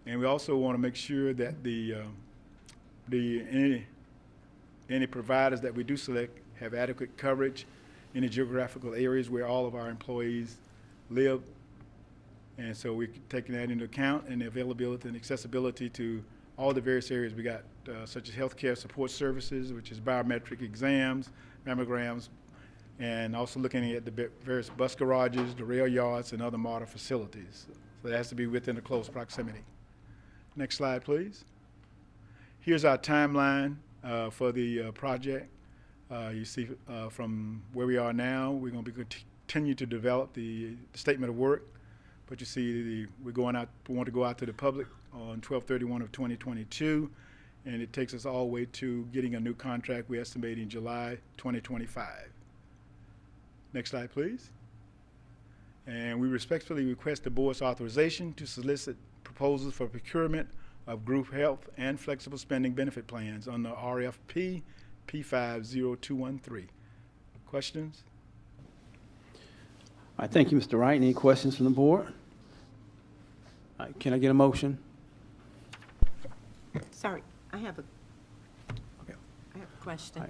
And we also want to make sure that any providers that we do select have adequate coverage in the geographical areas where all of our employees live. And so we're taking that into account, and the availability and accessibility to all the various areas we got, such as healthcare support services, which is biometric exams, mammograms, and also looking at the various bus garages, the rail yards, and other MARTA facilities. So that has to be within a close proximity. Next slide, please. Here's our timeline for the project. You see from where we are now, we're going to be continue to develop the statement of work. But you see, we want to go out to the public on 12/31 of 2022, and it takes us all the way to getting a new contract we estimate in July 2025. Next slide, please. And we respectfully request the board's authorization to solicit proposals for procurement of group health and flexible spending benefit plans under Rfpp P50213. Questions? All right, thank you, Mr. Wright. Any questions from the board? All right, can I get a motion? Sorry, I have a question. All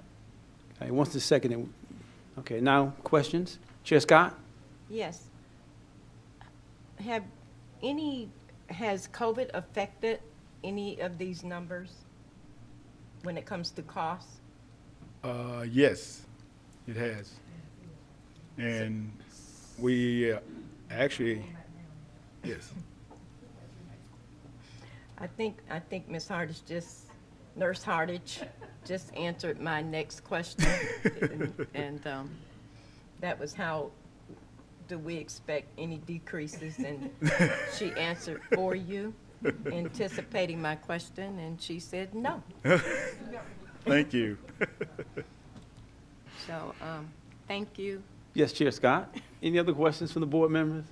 right, once the second, okay, now questions? Chair Scott? Yes. Has COVID affected any of these numbers when it comes to costs? Yes, it has. And we actually, yes. I think Ms. Nurse Hardage just answered my next question. and that was how do we expect any decreases? And she answered for you, anticipating my question, and she said no. Thank you. So, thank you. Yes, Chair Scott. Any other questions from the board members?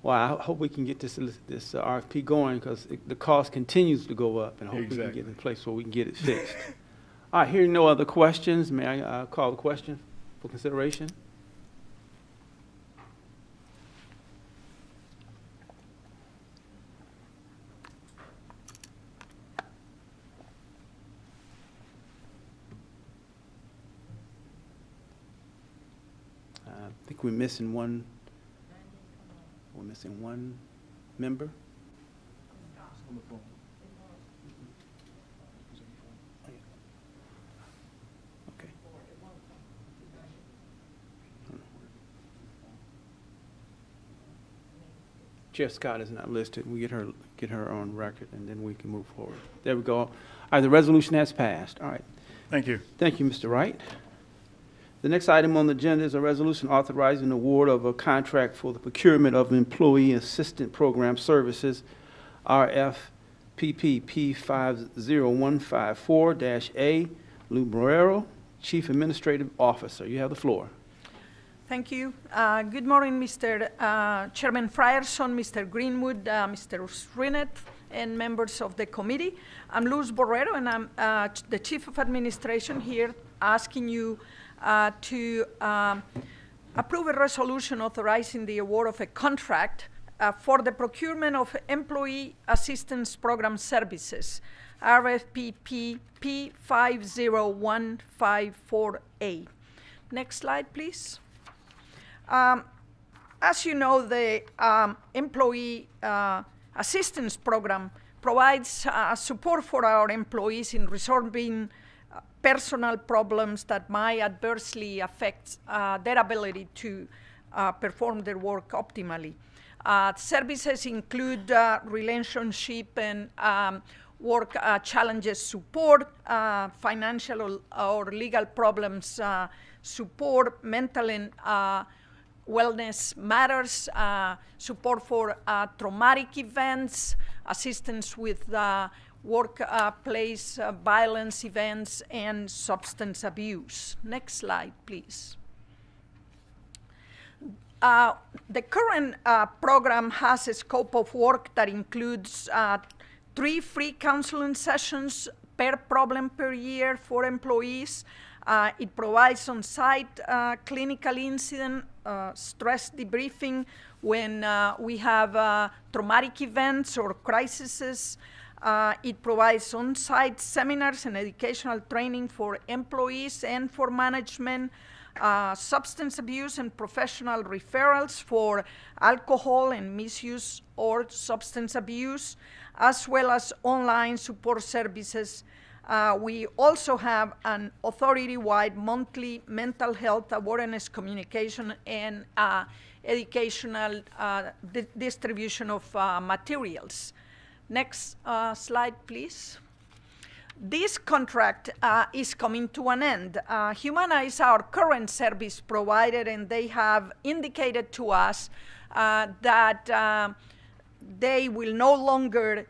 Well, I hope we can get this RFP going, because the cost continues to go up, and I hope we can get it in place so we can get it fixed. All right, hearing no other questions, may I call the question for consideration? I think we're missing one. We're missing one member. Okay. Chair Scott is not listed. We get her on record, and then we can move forward. There we go. All right, the resolution has passed. All right. Thank you. Thank you, Mr. Wright. The next item on the agenda is a resolution authorizing the award of a contract for the procurement of employee assistant program services, Rfpp P50154-A. Lou Borrero, Chief Administrative Officer. You have the floor. Thank you. Good morning, Mr. Chairman Frierson, Mr. Greenwood, Mr. Usrinet, and members of the committee. I'm Luz Borrero, and I'm the Chief of Administration here, asking you to approve a resolution authorizing the award of a contract for the procurement of employee assistance program services, Rfpp P50154A. Next slide, please. As you know, the employee assistance program provides support for our employees in resolving personal problems that might adversely affect their ability to perform their work optimally. Services include relationship and work challenges support, financial or legal problems support, mental and wellness matters, support for traumatic events, assistance with workplace violence events, and substance abuse. Next slide, please. The current program has a scope of work that includes 3 free counseling sessions per problem per year for employees. It provides on-site clinical incident, stress debriefing when we have traumatic events or crises. It provides on-site seminars and educational training for employees and for management, substance abuse and professional referrals for alcohol and misuse or substance abuse, as well as online support services. We also have an authority-wide monthly mental health awareness communication and educational distribution of materials. Next slide, please. This contract is coming to an end. Humana is our current service provider, and they have indicated to us that they will no longer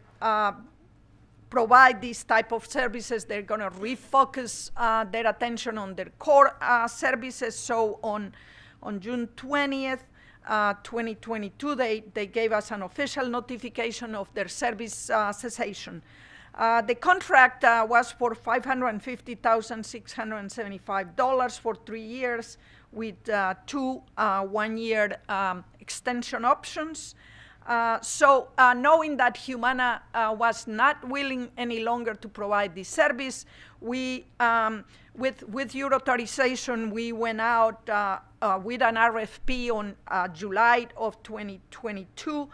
provide these type of services. They're going to refocus their attention on their core services. So on June 20th, 2022, they gave us an official notification of their service cessation. The contract was for $550,675 for 3 years with 2 one-year extension options. So knowing that Humana was not willing any longer to provide this service, we, with your authorization, we went out with an RFP on July of 2022,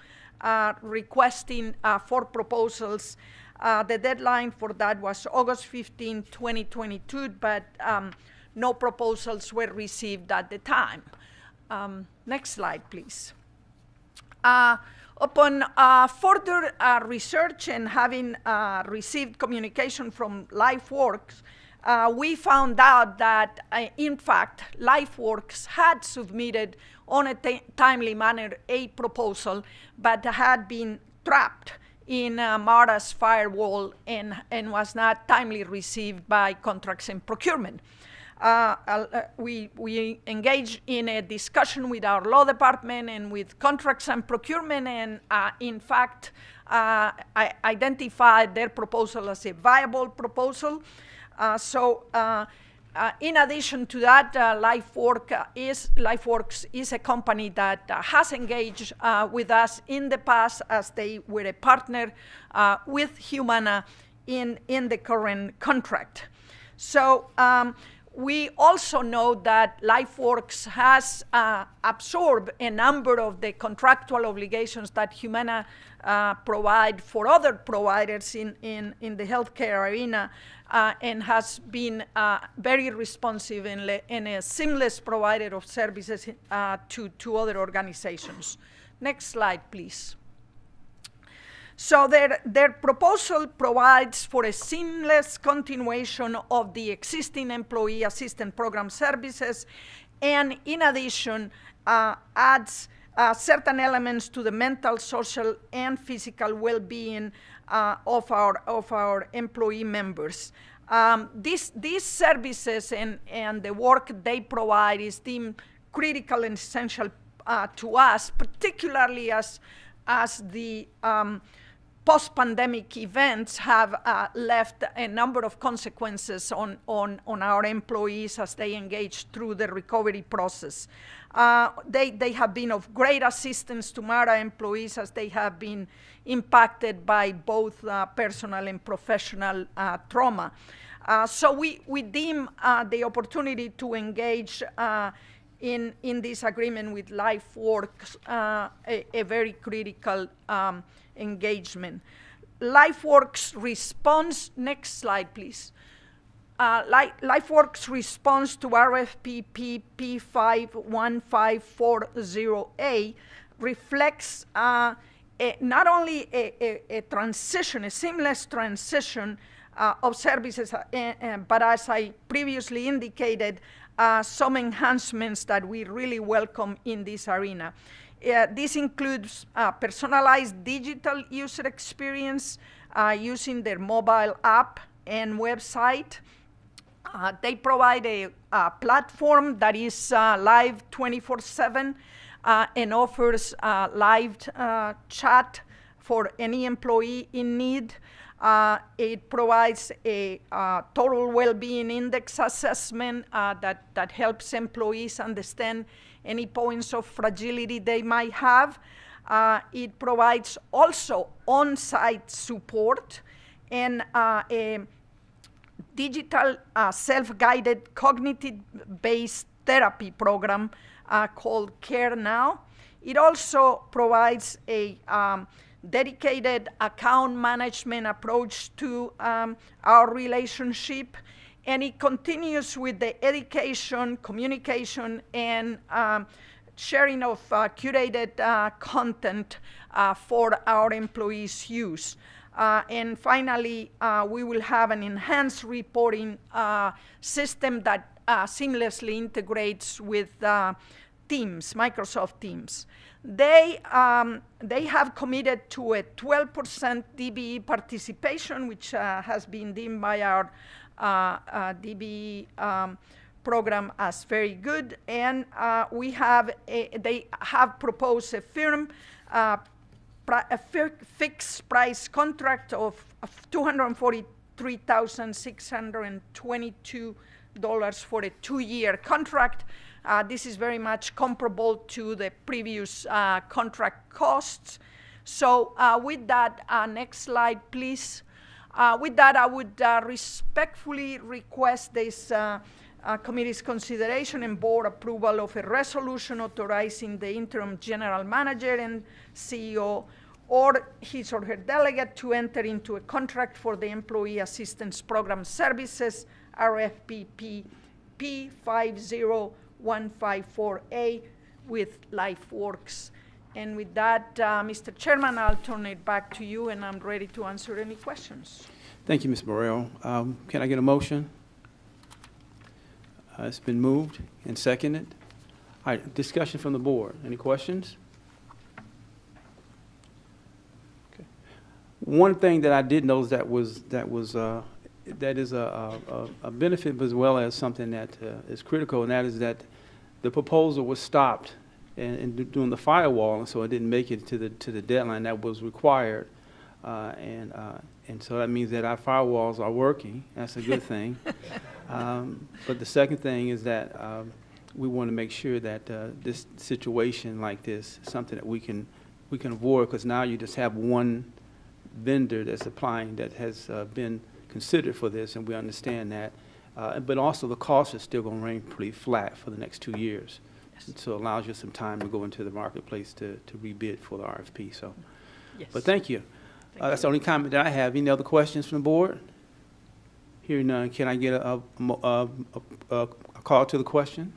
requesting 4 proposals. The deadline for that was August 15, 2022, but no proposals were received at the time. Next slide, please. Upon further research and having received communication from LifeWorks, we found out that, in fact, LifeWorks had submitted on a timely manner a proposal, but had been trapped in MARTA's firewall and was not timely received by contracts and procurement. We engaged in a discussion with our law department and with contracts and procurement, and in fact, I identified their proposal as a viable proposal. In addition to that, LifeWorks is a company that has engaged with us in the past, as they were a partner with Humana in the current contract. So we also know that LifeWorks has absorbed a number of the contractual obligations that Humana provide for other providers in the healthcare arena, and has been very responsive and a seamless provider of services to other organizations. Next slide, please. So their proposal provides for a seamless continuation of the existing employee assistance program services, and in addition adds certain elements to the mental, social, and physical well-being of our employee members. These services and the work they provide is deemed critical and essential to us, particularly as the post-pandemic events have left a number of consequences on our employees as they engage through the recovery process. They have been of great assistance to MARTA employees as they have been impacted by both personal and professional trauma. So we deem the opportunity to engage in this agreement with LifeWorks a very critical engagement. LifeWorks response, next slide, please. LifeWorks response to Rfpp P51540A reflects not only a transition, a seamless transition of services, but as I previously indicated, some enhancements that we really welcome in this arena. This includes personalized digital user experience using their mobile app and website. They provide a platform that is live 24/7 and offers live chat for any employee in need. It provides a total well-being index assessment that helps employees understand any points of fragility they might have. It provides also on-site support and a digital self-guided cognitive-based therapy program called Care Now. It also provides a dedicated account management approach to our relationship, and it continues with the education, communication, and sharing of curated content for our employees' use. And finally, we will have an enhanced reporting system that seamlessly integrates with Teams, Microsoft Teams. They have committed to a 12% DBE participation, which has been deemed by our DBE program as very good. And they have proposed a fixed price contract of $243,622 for a 2-year contract. This is very much comparable to the previous contract costs. So with that, next slide, please. With that, I would respectfully request this committee's consideration and board approval of a resolution authorizing the interim general manager and CEO or his or her delegate to enter into a contract for the Employee Assistance Program Services, Rfpp P50154A with LifeWorks. And with that, Mr. Chairman, I'll turn it back to you, and I'm ready to answer any questions. Thank you, Ms. Morrell. Can I get a motion? It's been moved and seconded. All right, discussion from the board. Any questions? Okay. One thing that I did notice that is a benefit as well as something that is critical, and that is that the proposal was stopped and doing the firewall, and so it didn't make it to the deadline that was required, and so that means that our firewalls are working. That's a good thing. But the second thing is that we want to make sure that this situation like this is something that we can avoid, because now you just have one vendor that's applying that has been considered for this, and we understand that. But also the cost is still going to remain pretty flat for the next 2 years. Yes. So it allows you some time to go into the marketplace to rebid for the RFP. So, yes. But thank you. That's the only comment that I have. Any other questions from the board? Hearing none, can I get a call to the question?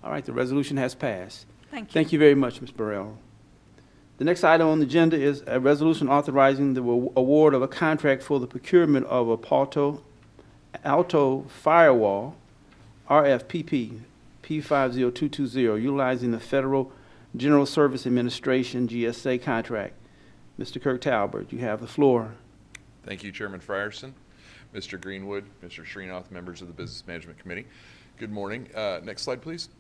All right, the resolution has passed. Thank you. Thank you very much, Ms. Burrell. The next item on the agenda is a resolution authorizing the award of a contract for the procurement of Opalto Alto Firewall, Rfpp P50220, utilizing the Federal General Service Administration GSA contract. Mr. Kirk Talbert, you have the floor. Thank you, Chairman Frierson, Mr. Greenwood, Mr. Srinath, members of the Business Management Committee. Good morning. Next slide, please.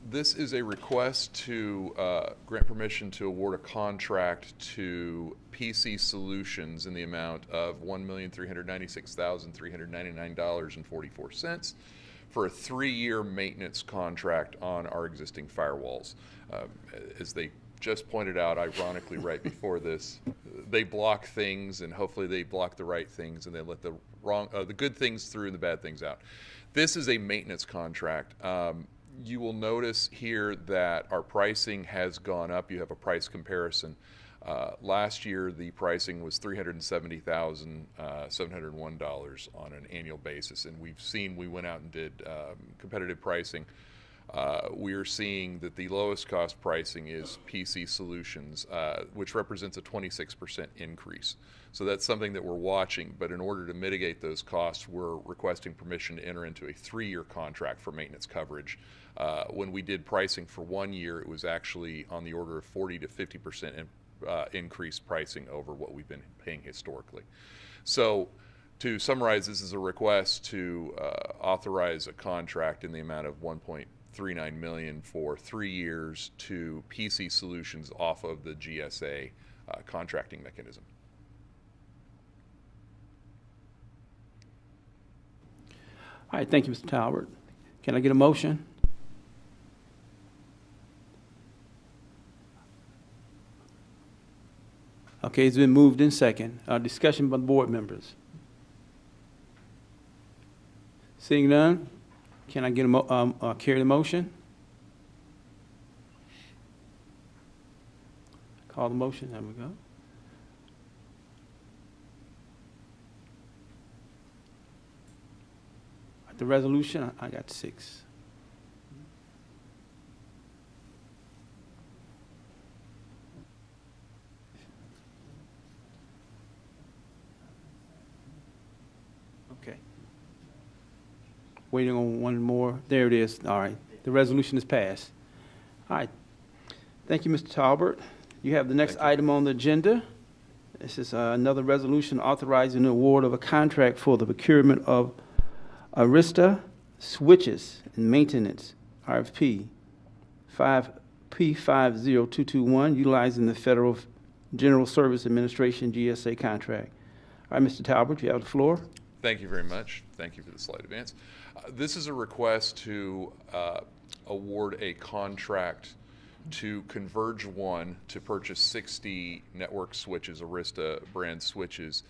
This is a request to grant permission to award a contract to PC Solutions in the amount of $1,396,399.44 for a 3-year maintenance contract on our existing firewalls. As they just pointed out, ironically, right before this, they block things, and hopefully they block the right things, and they let the good things through and the bad things out. This is a maintenance contract. You will notice here that our pricing has gone up. You have a price comparison. Last year, the pricing was $370,701 on an annual basis, and we went out and did competitive pricing. We are seeing that the lowest cost pricing is PC Solutions, which represents a 26% increase. So that's something that we're watching, but in order to mitigate those costs, we're requesting permission to enter into a 3-year contract for maintenance coverage. When we did pricing for 1 year, it was actually on the order of 40 to 50% increased pricing over what we've been paying historically. So to summarize, this is a request to authorize a contract in the amount of $1.39 million for 3 years to PC Solutions off of the GSA contracting mechanism. All right, thank you, Mr. Talbert. Can I get a motion? Okay, it's been moved in second. Discussion by the board members. Seeing none, can I get carry the motion? Call the motion. There we go. The resolution, I got 6. Okay. Waiting on one more. There it is. All right. The resolution is passed. All right. Thank you, Mr. Talbert. You have the next item on the agenda. This is another resolution authorizing the award of a contract for the procurement of Arista switches and maintenance, Rfpp, P50221, utilizing the Federal General Service Administration GSA contract. All right, Mr. Talbert, you have the floor. Thank you very much. Thank you for the slight advance. This is a request to award a contract to Converge One to purchase 60 network switches, Arista brand switches,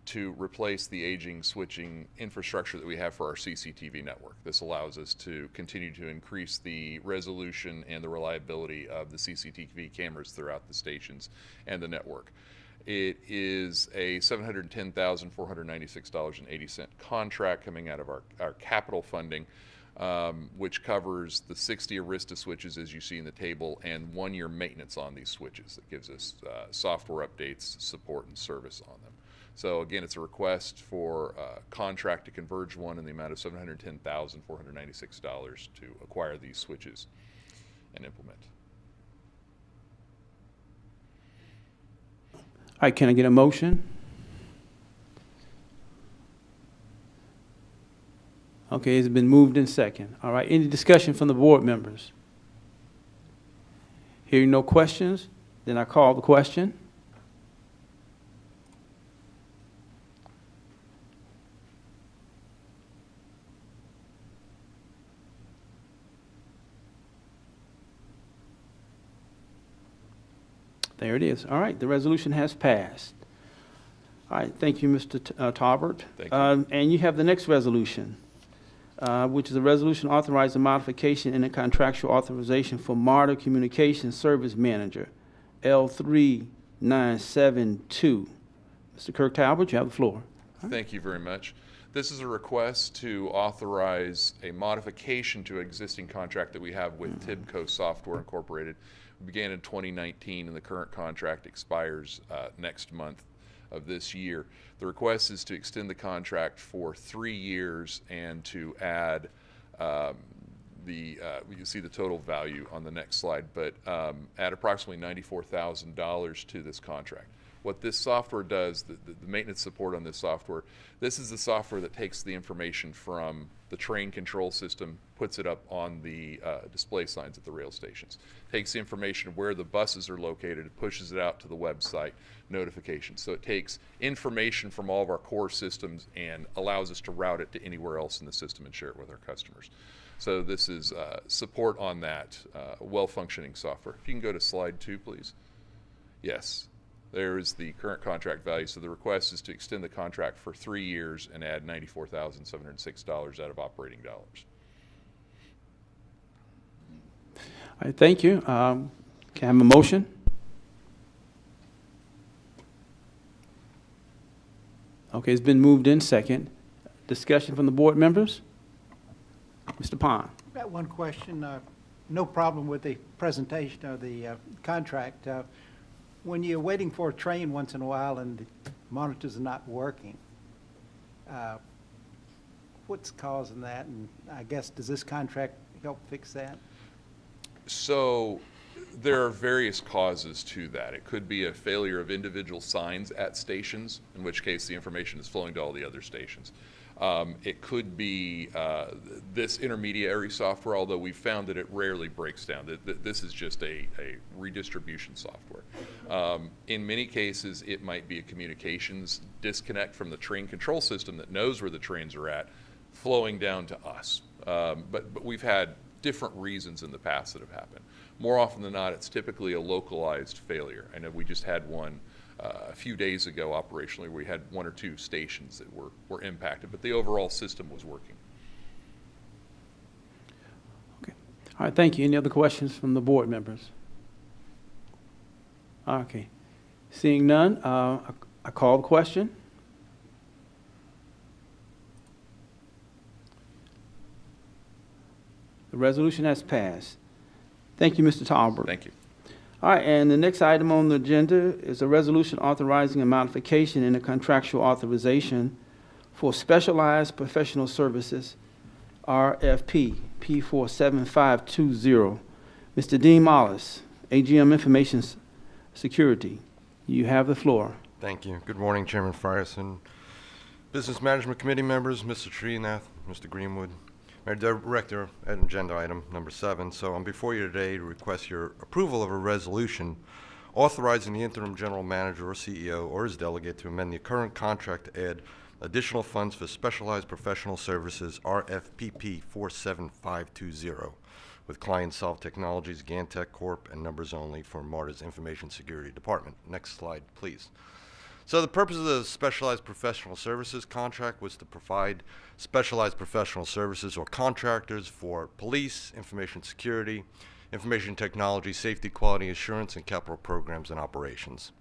to replace the aging switching infrastructure that we have for our CCTV network. This allows us to continue to increase the resolution and the reliability of the CCTV cameras throughout the stations and the network. It is a $710,496.80 contract coming out of our capital funding, which covers the 60 Arista switches, as you see in the table, and 1-year maintenance on these switches. That gives us software updates, support, and service on them. So again, it's a request for contract to Converge One in the amount of $710,496 to acquire these switches and implement. All right, can I get a motion? Okay, it's been moved in second. All right, any discussion from the board members? Hearing no questions, then I call the question. There it is. All right, the resolution has passed. All right, thank you, Mr. Talbert. Thank you. And you have the next resolution, which is a resolution authorizing modification in the contractual authorization for MARTA Communications Service Manager, L3972. Mr. Kirk Talbert, you have the floor. Thank you very much. This is a request to authorize a modification to an existing contract that we have with Tibco Software Incorporated. We began in 2019, and the current contract expires next month of this year. The request is to extend the contract for 3 years and to add you can see the total value on the next slide, but add approximately $94,000 to this contract. What this software does, the maintenance support on this software, this is the software that takes the information from the train control system, puts it up on the display signs at the rail stations, takes the information of where the buses are located, pushes it out to the website notifications. So it takes information from all of our core systems and allows us to route it to anywhere else in the system and share it with our customers. So this is support on that well-functioning software. If you can go to slide 2, please. Yes. There is the current contract value. So the request is to extend the contract for 3 years and add $94,706 out of operating dollars. All right, thank you. Can I have a motion? Okay, it's been moved in second. Discussion from the board members? Mr. Pond. Got one question. No problem with the presentation of the contract. When you're waiting for a train once in a while and the monitors are not working, what's causing that? And I guess, does this contract help fix that? So there are various causes to that. It could be a failure of individual signs at stations, in which case the information is flowing to all the other stations. It could be this intermediary software, although we've found that it rarely breaks down. This is just a redistribution software. In many cases, it might be a communications disconnect from the train control system that knows where the trains are at, flowing down to us. But we've had different reasons in the past that have happened. More often than not, it's typically a localized failure. I know we just had one a few days ago operationally where we had 1 or 2 stations that were impacted, but the overall system was working. Okay. All right, thank you. Any other questions from the board members? Okay. Seeing none, I call the question. The resolution has passed. Thank you, Mr. Talbert. Thank you. All right, and the next item on the agenda is a resolution authorizing a modification in the contractual authorization for specialized professional services, RFP, P47520. Mr. Dean Mollis, AGM Information Security, you have the floor. Thank you. Good morning, Chairman Frierson, Business Management Committee members, Mr. Srinath, Mr. Greenwood, Mayor Director, agenda item number 7. So I'm before you today to request your approval of a resolution authorizing the interim general manager or CEO or his delegate to amend the current contract to add additional funds for specialized professional services, RFPP 47520, with Client Solve Technologies, Gantech Corp., and numbers only for MARTA's Information Security Department. Next slide, please. So the purpose of the specialized professional services contract was to provide specialized professional services or contractors for police, information security, information technology, safety, quality assurance, and capital programs and operations.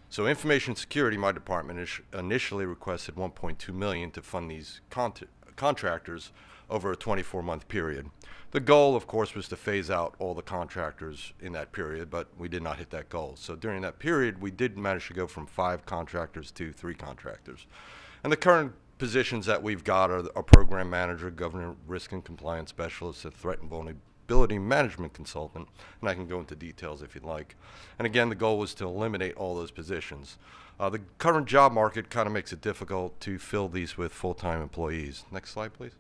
So information security, my department initially requested $1.2 million to fund these contractors over a 24-month period. The goal, of course, was to phase out all the contractors in that period, but we did not hit that goal. So during that period, we did manage to go from 5 contractors to 3 contractors. And the current positions that we've got are a program manager, governance risk and compliance specialist, a threat and vulnerability management consultant, and I can go into details if you'd like. And again, the goal was to eliminate all those positions. The current job market kind of makes it difficult to fill these with full-time employees. Next slide, please.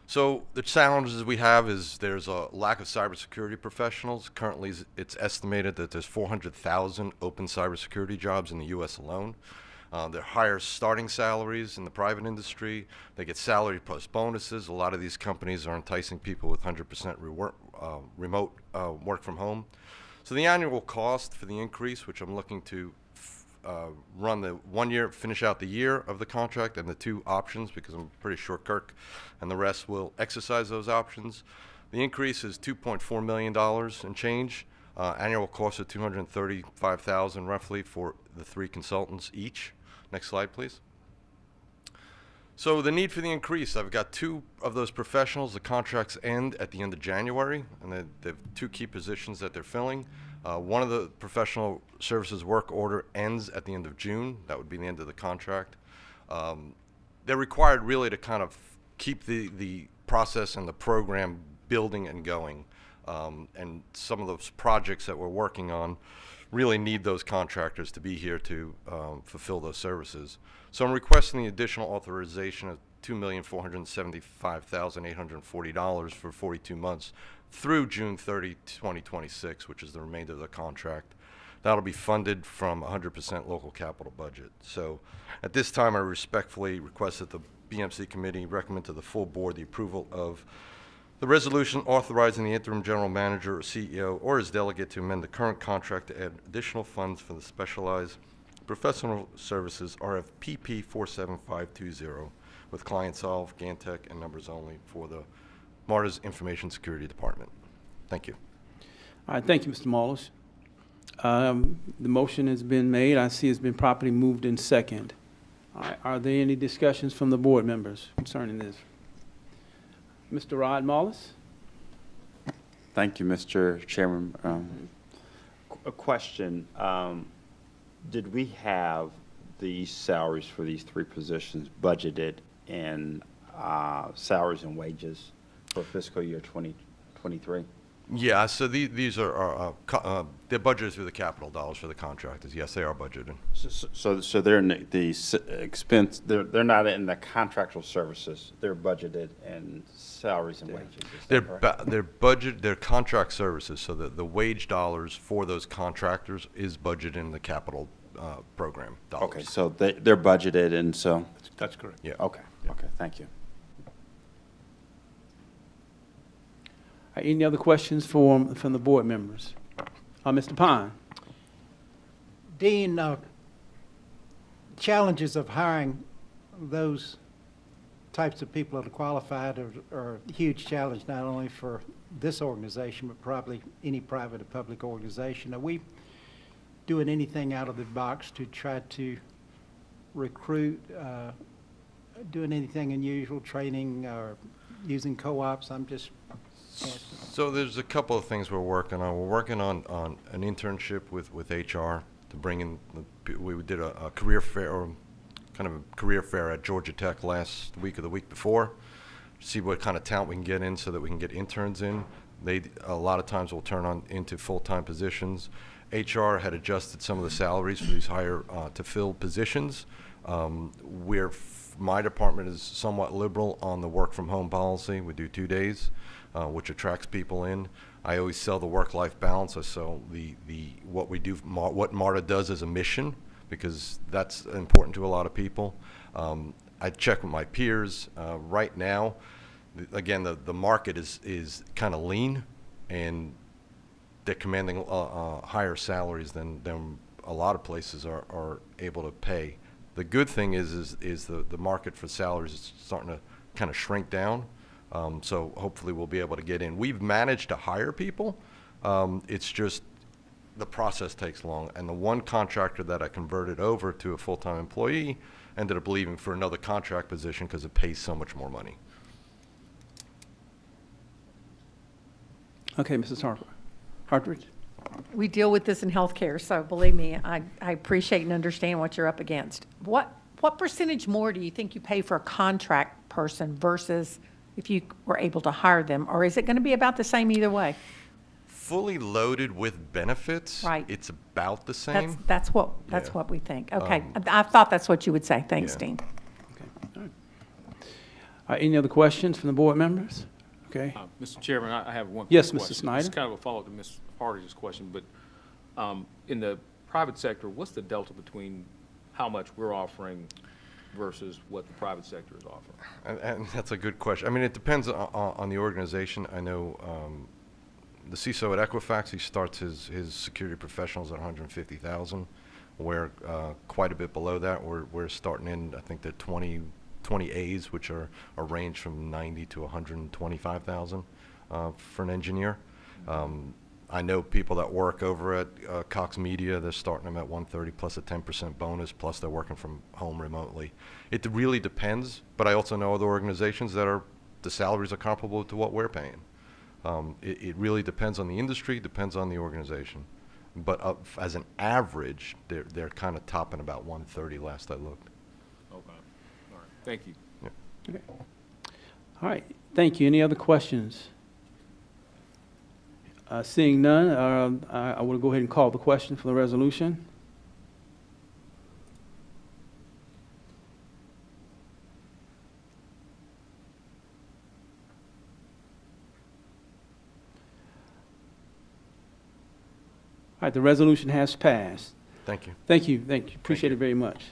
So the challenges we have is there's a lack of cybersecurity professionals. Currently, it's estimated that there's 400,000 open cybersecurity jobs in the U.S. alone. They're higher starting salaries in the private industry. They get salary plus bonuses. A lot of these companies are enticing people with 100% remote work from home. So the annual cost for the increase, which I'm looking to run the 1 year, finish out the year of the contract and the 2 options, because I'm pretty sure Kirk and the rest will exercise those options. The increase is $2.4 million and change. Annual cost of $235,000 roughly for the 3 consultants each. Next slide, please. So the need for the increase, I've got 2 of those professionals. The contracts end at the end of January, and they have 2 key positions that they're filling. One of the professional services work order ends at the end of June. That would be the end of the contract. They're required really to kind of keep the process and the program building and going. And some of those projects that we're working on really need those contractors to be here to fulfill those services. So I'm requesting the additional authorization of $2,475,840 for 42 months through June 30, 2026, which is the remainder of the contract. That'll be funded from 100% local capital budget. So at this time, I respectfully request that the BMC committee recommend to the full board the approval of the resolution authorizing the interim general manager or CEO or his delegate to amend the current contract to add additional funds for the specialized professional services RFPP 47520 with Client Solve, Gantech, and numbers only for the MARTA's Information Security Department. Thank you. All right, thank you, Mr. Mullis. The motion has been made. I see it's been properly moved in second. All right, are there any discussions from the board members concerning this? Mr. Rod Mullis? Thank you, Mr. Chairman. A question. Did we have these salaries for these three positions budgeted in salaries and wages for fiscal year 2023? Yeah, so these are they're budgeted through the capital dollars for the contractors. Yes, they are budgeted. So they're in the expense. They're not in the contractual services. They're budgeted in salaries and wages. They're contract services. So the wage dollars for those contractors is budgeted in the capital program dollars. Okay, so they're budgeted, and so That's correct. Yeah. okay, thank you. Any other questions from the board members? Mr. Pine? Dean, challenges of hiring those types of people that are qualified are a huge challenge, not only for this organization, but probably any private or public organization. Are we doing anything out of the box to try to recruit, doing anything unusual, training, or using co-ops? I'm just asking. So there's a couple of things we're working on. We're working on an internship with HR to bring in. We did a career fair, or kind of a career fair at Georgia Tech last week or the week before. See what kind of talent we can get in, so that we can get interns in. They a lot of times will turn on into full-time positions. HR had adjusted some of the salaries for these higher to fill positions. My department is somewhat liberal on the work from home policy. We do 2 days, which attracts people in. I always sell the work-life balance. I sell what we do, what MARTA does as a mission, because that's important to a lot of people. I check with my peers. Right now, again, the market is kind of lean, and they're commanding higher salaries than a lot of places are able to pay. The good thing is the market for salaries is starting to kind of shrink down. So hopefully we'll be able to get in. We've managed to hire people. It's just the process takes long. And the one contractor that I converted over to a full-time employee ended up leaving for another contract position because it pays so much more money. Okay, Mrs. Hartridge? We deal with this in healthcare, so believe me, I appreciate and understand what you're up against. What percentage more do you think you pay for a contract person versus if you were able to hire them? Or is it going to be about the same either way? Fully loaded with benefits, right, it's about the same. That's what we think. Okay, I thought that's what you would say. Thanks, yeah. Dean. Okay. All right. Any other questions from the board members? Okay. Mr. Chairman, I have one Yes, question. Mr. Snyder. It's kind of a follow-up to Ms. Hardy's question, but in the private sector, what's the delta between how much we're offering versus what the private sector is offering? And that's a good question. I mean, it depends on the organization. I know the CISO at Equifax, he starts his security professionals at $150,000. We're quite a bit below that. We're starting in, I think, the 20 A's, which are a range from 90 to 125,000 for an engineer. I know people that work over at Cox Media, they're starting them at 130 plus a 10% bonus, plus they're working from home remotely. It really depends, but I also know other organizations that the salaries are comparable to what we're paying. It really depends on the industry, depends on the organization. But as an average, they're kind of topping about 130 last I looked. Okay. All right. Thank you. Yeah. Okay. All right. Thank you. Any other questions? Seeing none, I will go ahead and call the question for the resolution. All right, the resolution has passed. Thank you. Thank you. Thank you. Appreciate it very much.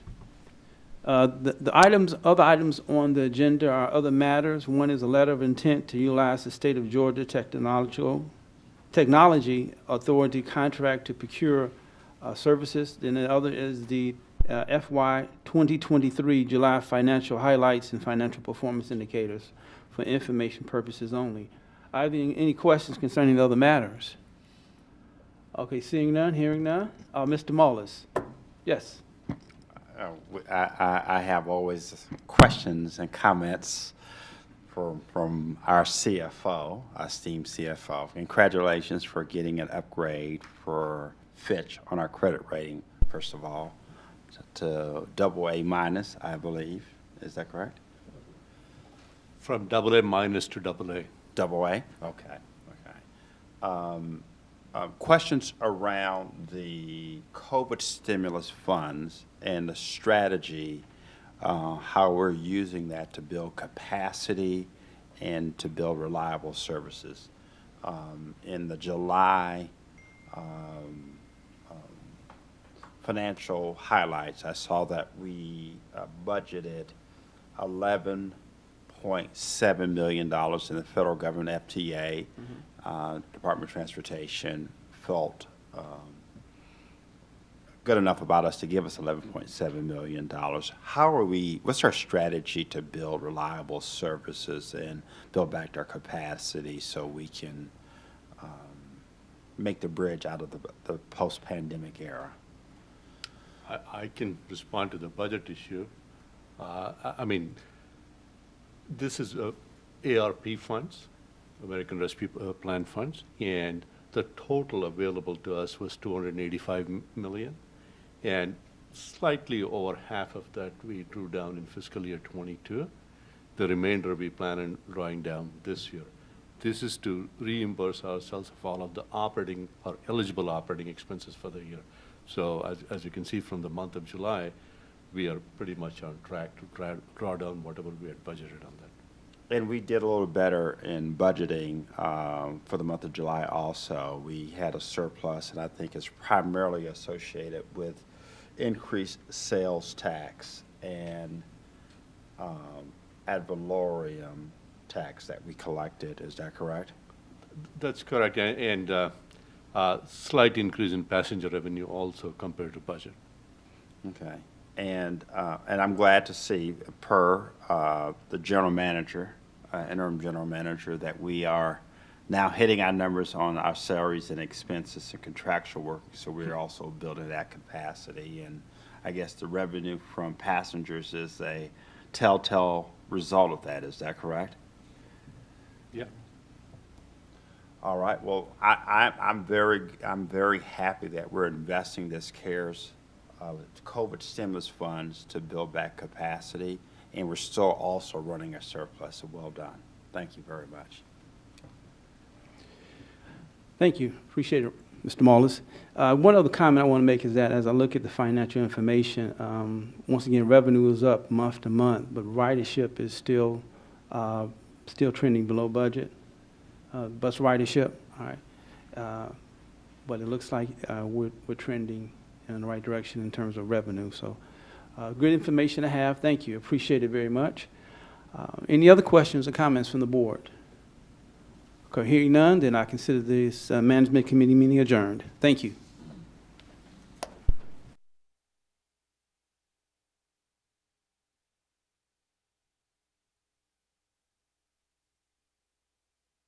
The other items on the agenda are other matters. One is a letter of intent to utilize the State of Georgia Technology Authority contract to procure services. Then the other is the FY 2023 July financial highlights and financial performance indicators for information purposes only. Are there any questions concerning the other matters? Okay, seeing none, hearing none. Mr. Mullis? Yes. I have always questions and comments from our CFO, our esteemed CFO. Congratulations for getting an upgrade for Fitch on our credit rating, first of all, to AA minus, I believe. Is that correct? From AA minus to AA. AA? Okay, okay. Questions around the COVID stimulus funds and the strategy, how we're using that to build capacity and to build reliable services. In the July financial highlights, I saw that we budgeted $11.7 million in the federal government FTA. Department of Transportation felt good enough about us to give us $11.7 million. How are we, what's our strategy to build reliable services and build back our capacity so we can make the bridge out of the post-pandemic era? I can respond to the budget issue. I mean, this is ARP funds, American Rescue Plan funds, and the total available to us was $285 million, and slightly over half of that we drew down in fiscal year 22. The remainder we plan on drawing down this year. This is to reimburse ourselves of all of the operating or eligible operating expenses for the year. So as you can see from the month of July, we are pretty much on track to draw down whatever we had budgeted on that. And we did a little better in budgeting for the month of July also. We had a surplus, and I think it's primarily associated with increased sales tax and ad valorem tax that we collected. Is that correct? That's correct, and slight increase in passenger revenue also compared to budget. Okay. And I'm glad to see, per the general manager, interim general manager, that we are now hitting our numbers on our salaries and expenses and contractual work. So we're also building that capacity. And I guess the revenue from passengers is a telltale result of that. Is that correct? Yeah. All right. Well, I'm very happy that we're investing this CARES COVID stimulus funds to build back capacity, and we're still also running a surplus. So well done. Thank you very much. Thank you. Appreciate it, Mr. Mullis. One other comment I want to make is that as I look at the financial information, once again, revenue is up month to month, but ridership is still trending below budget. Bus ridership, all right. But it looks like we're trending in the right direction in terms of revenue. So good information to have. Thank you. Appreciate it very much. Any other questions or comments from the board? Okay, hearing none, then I consider this management committee meeting adjourned. Thank you.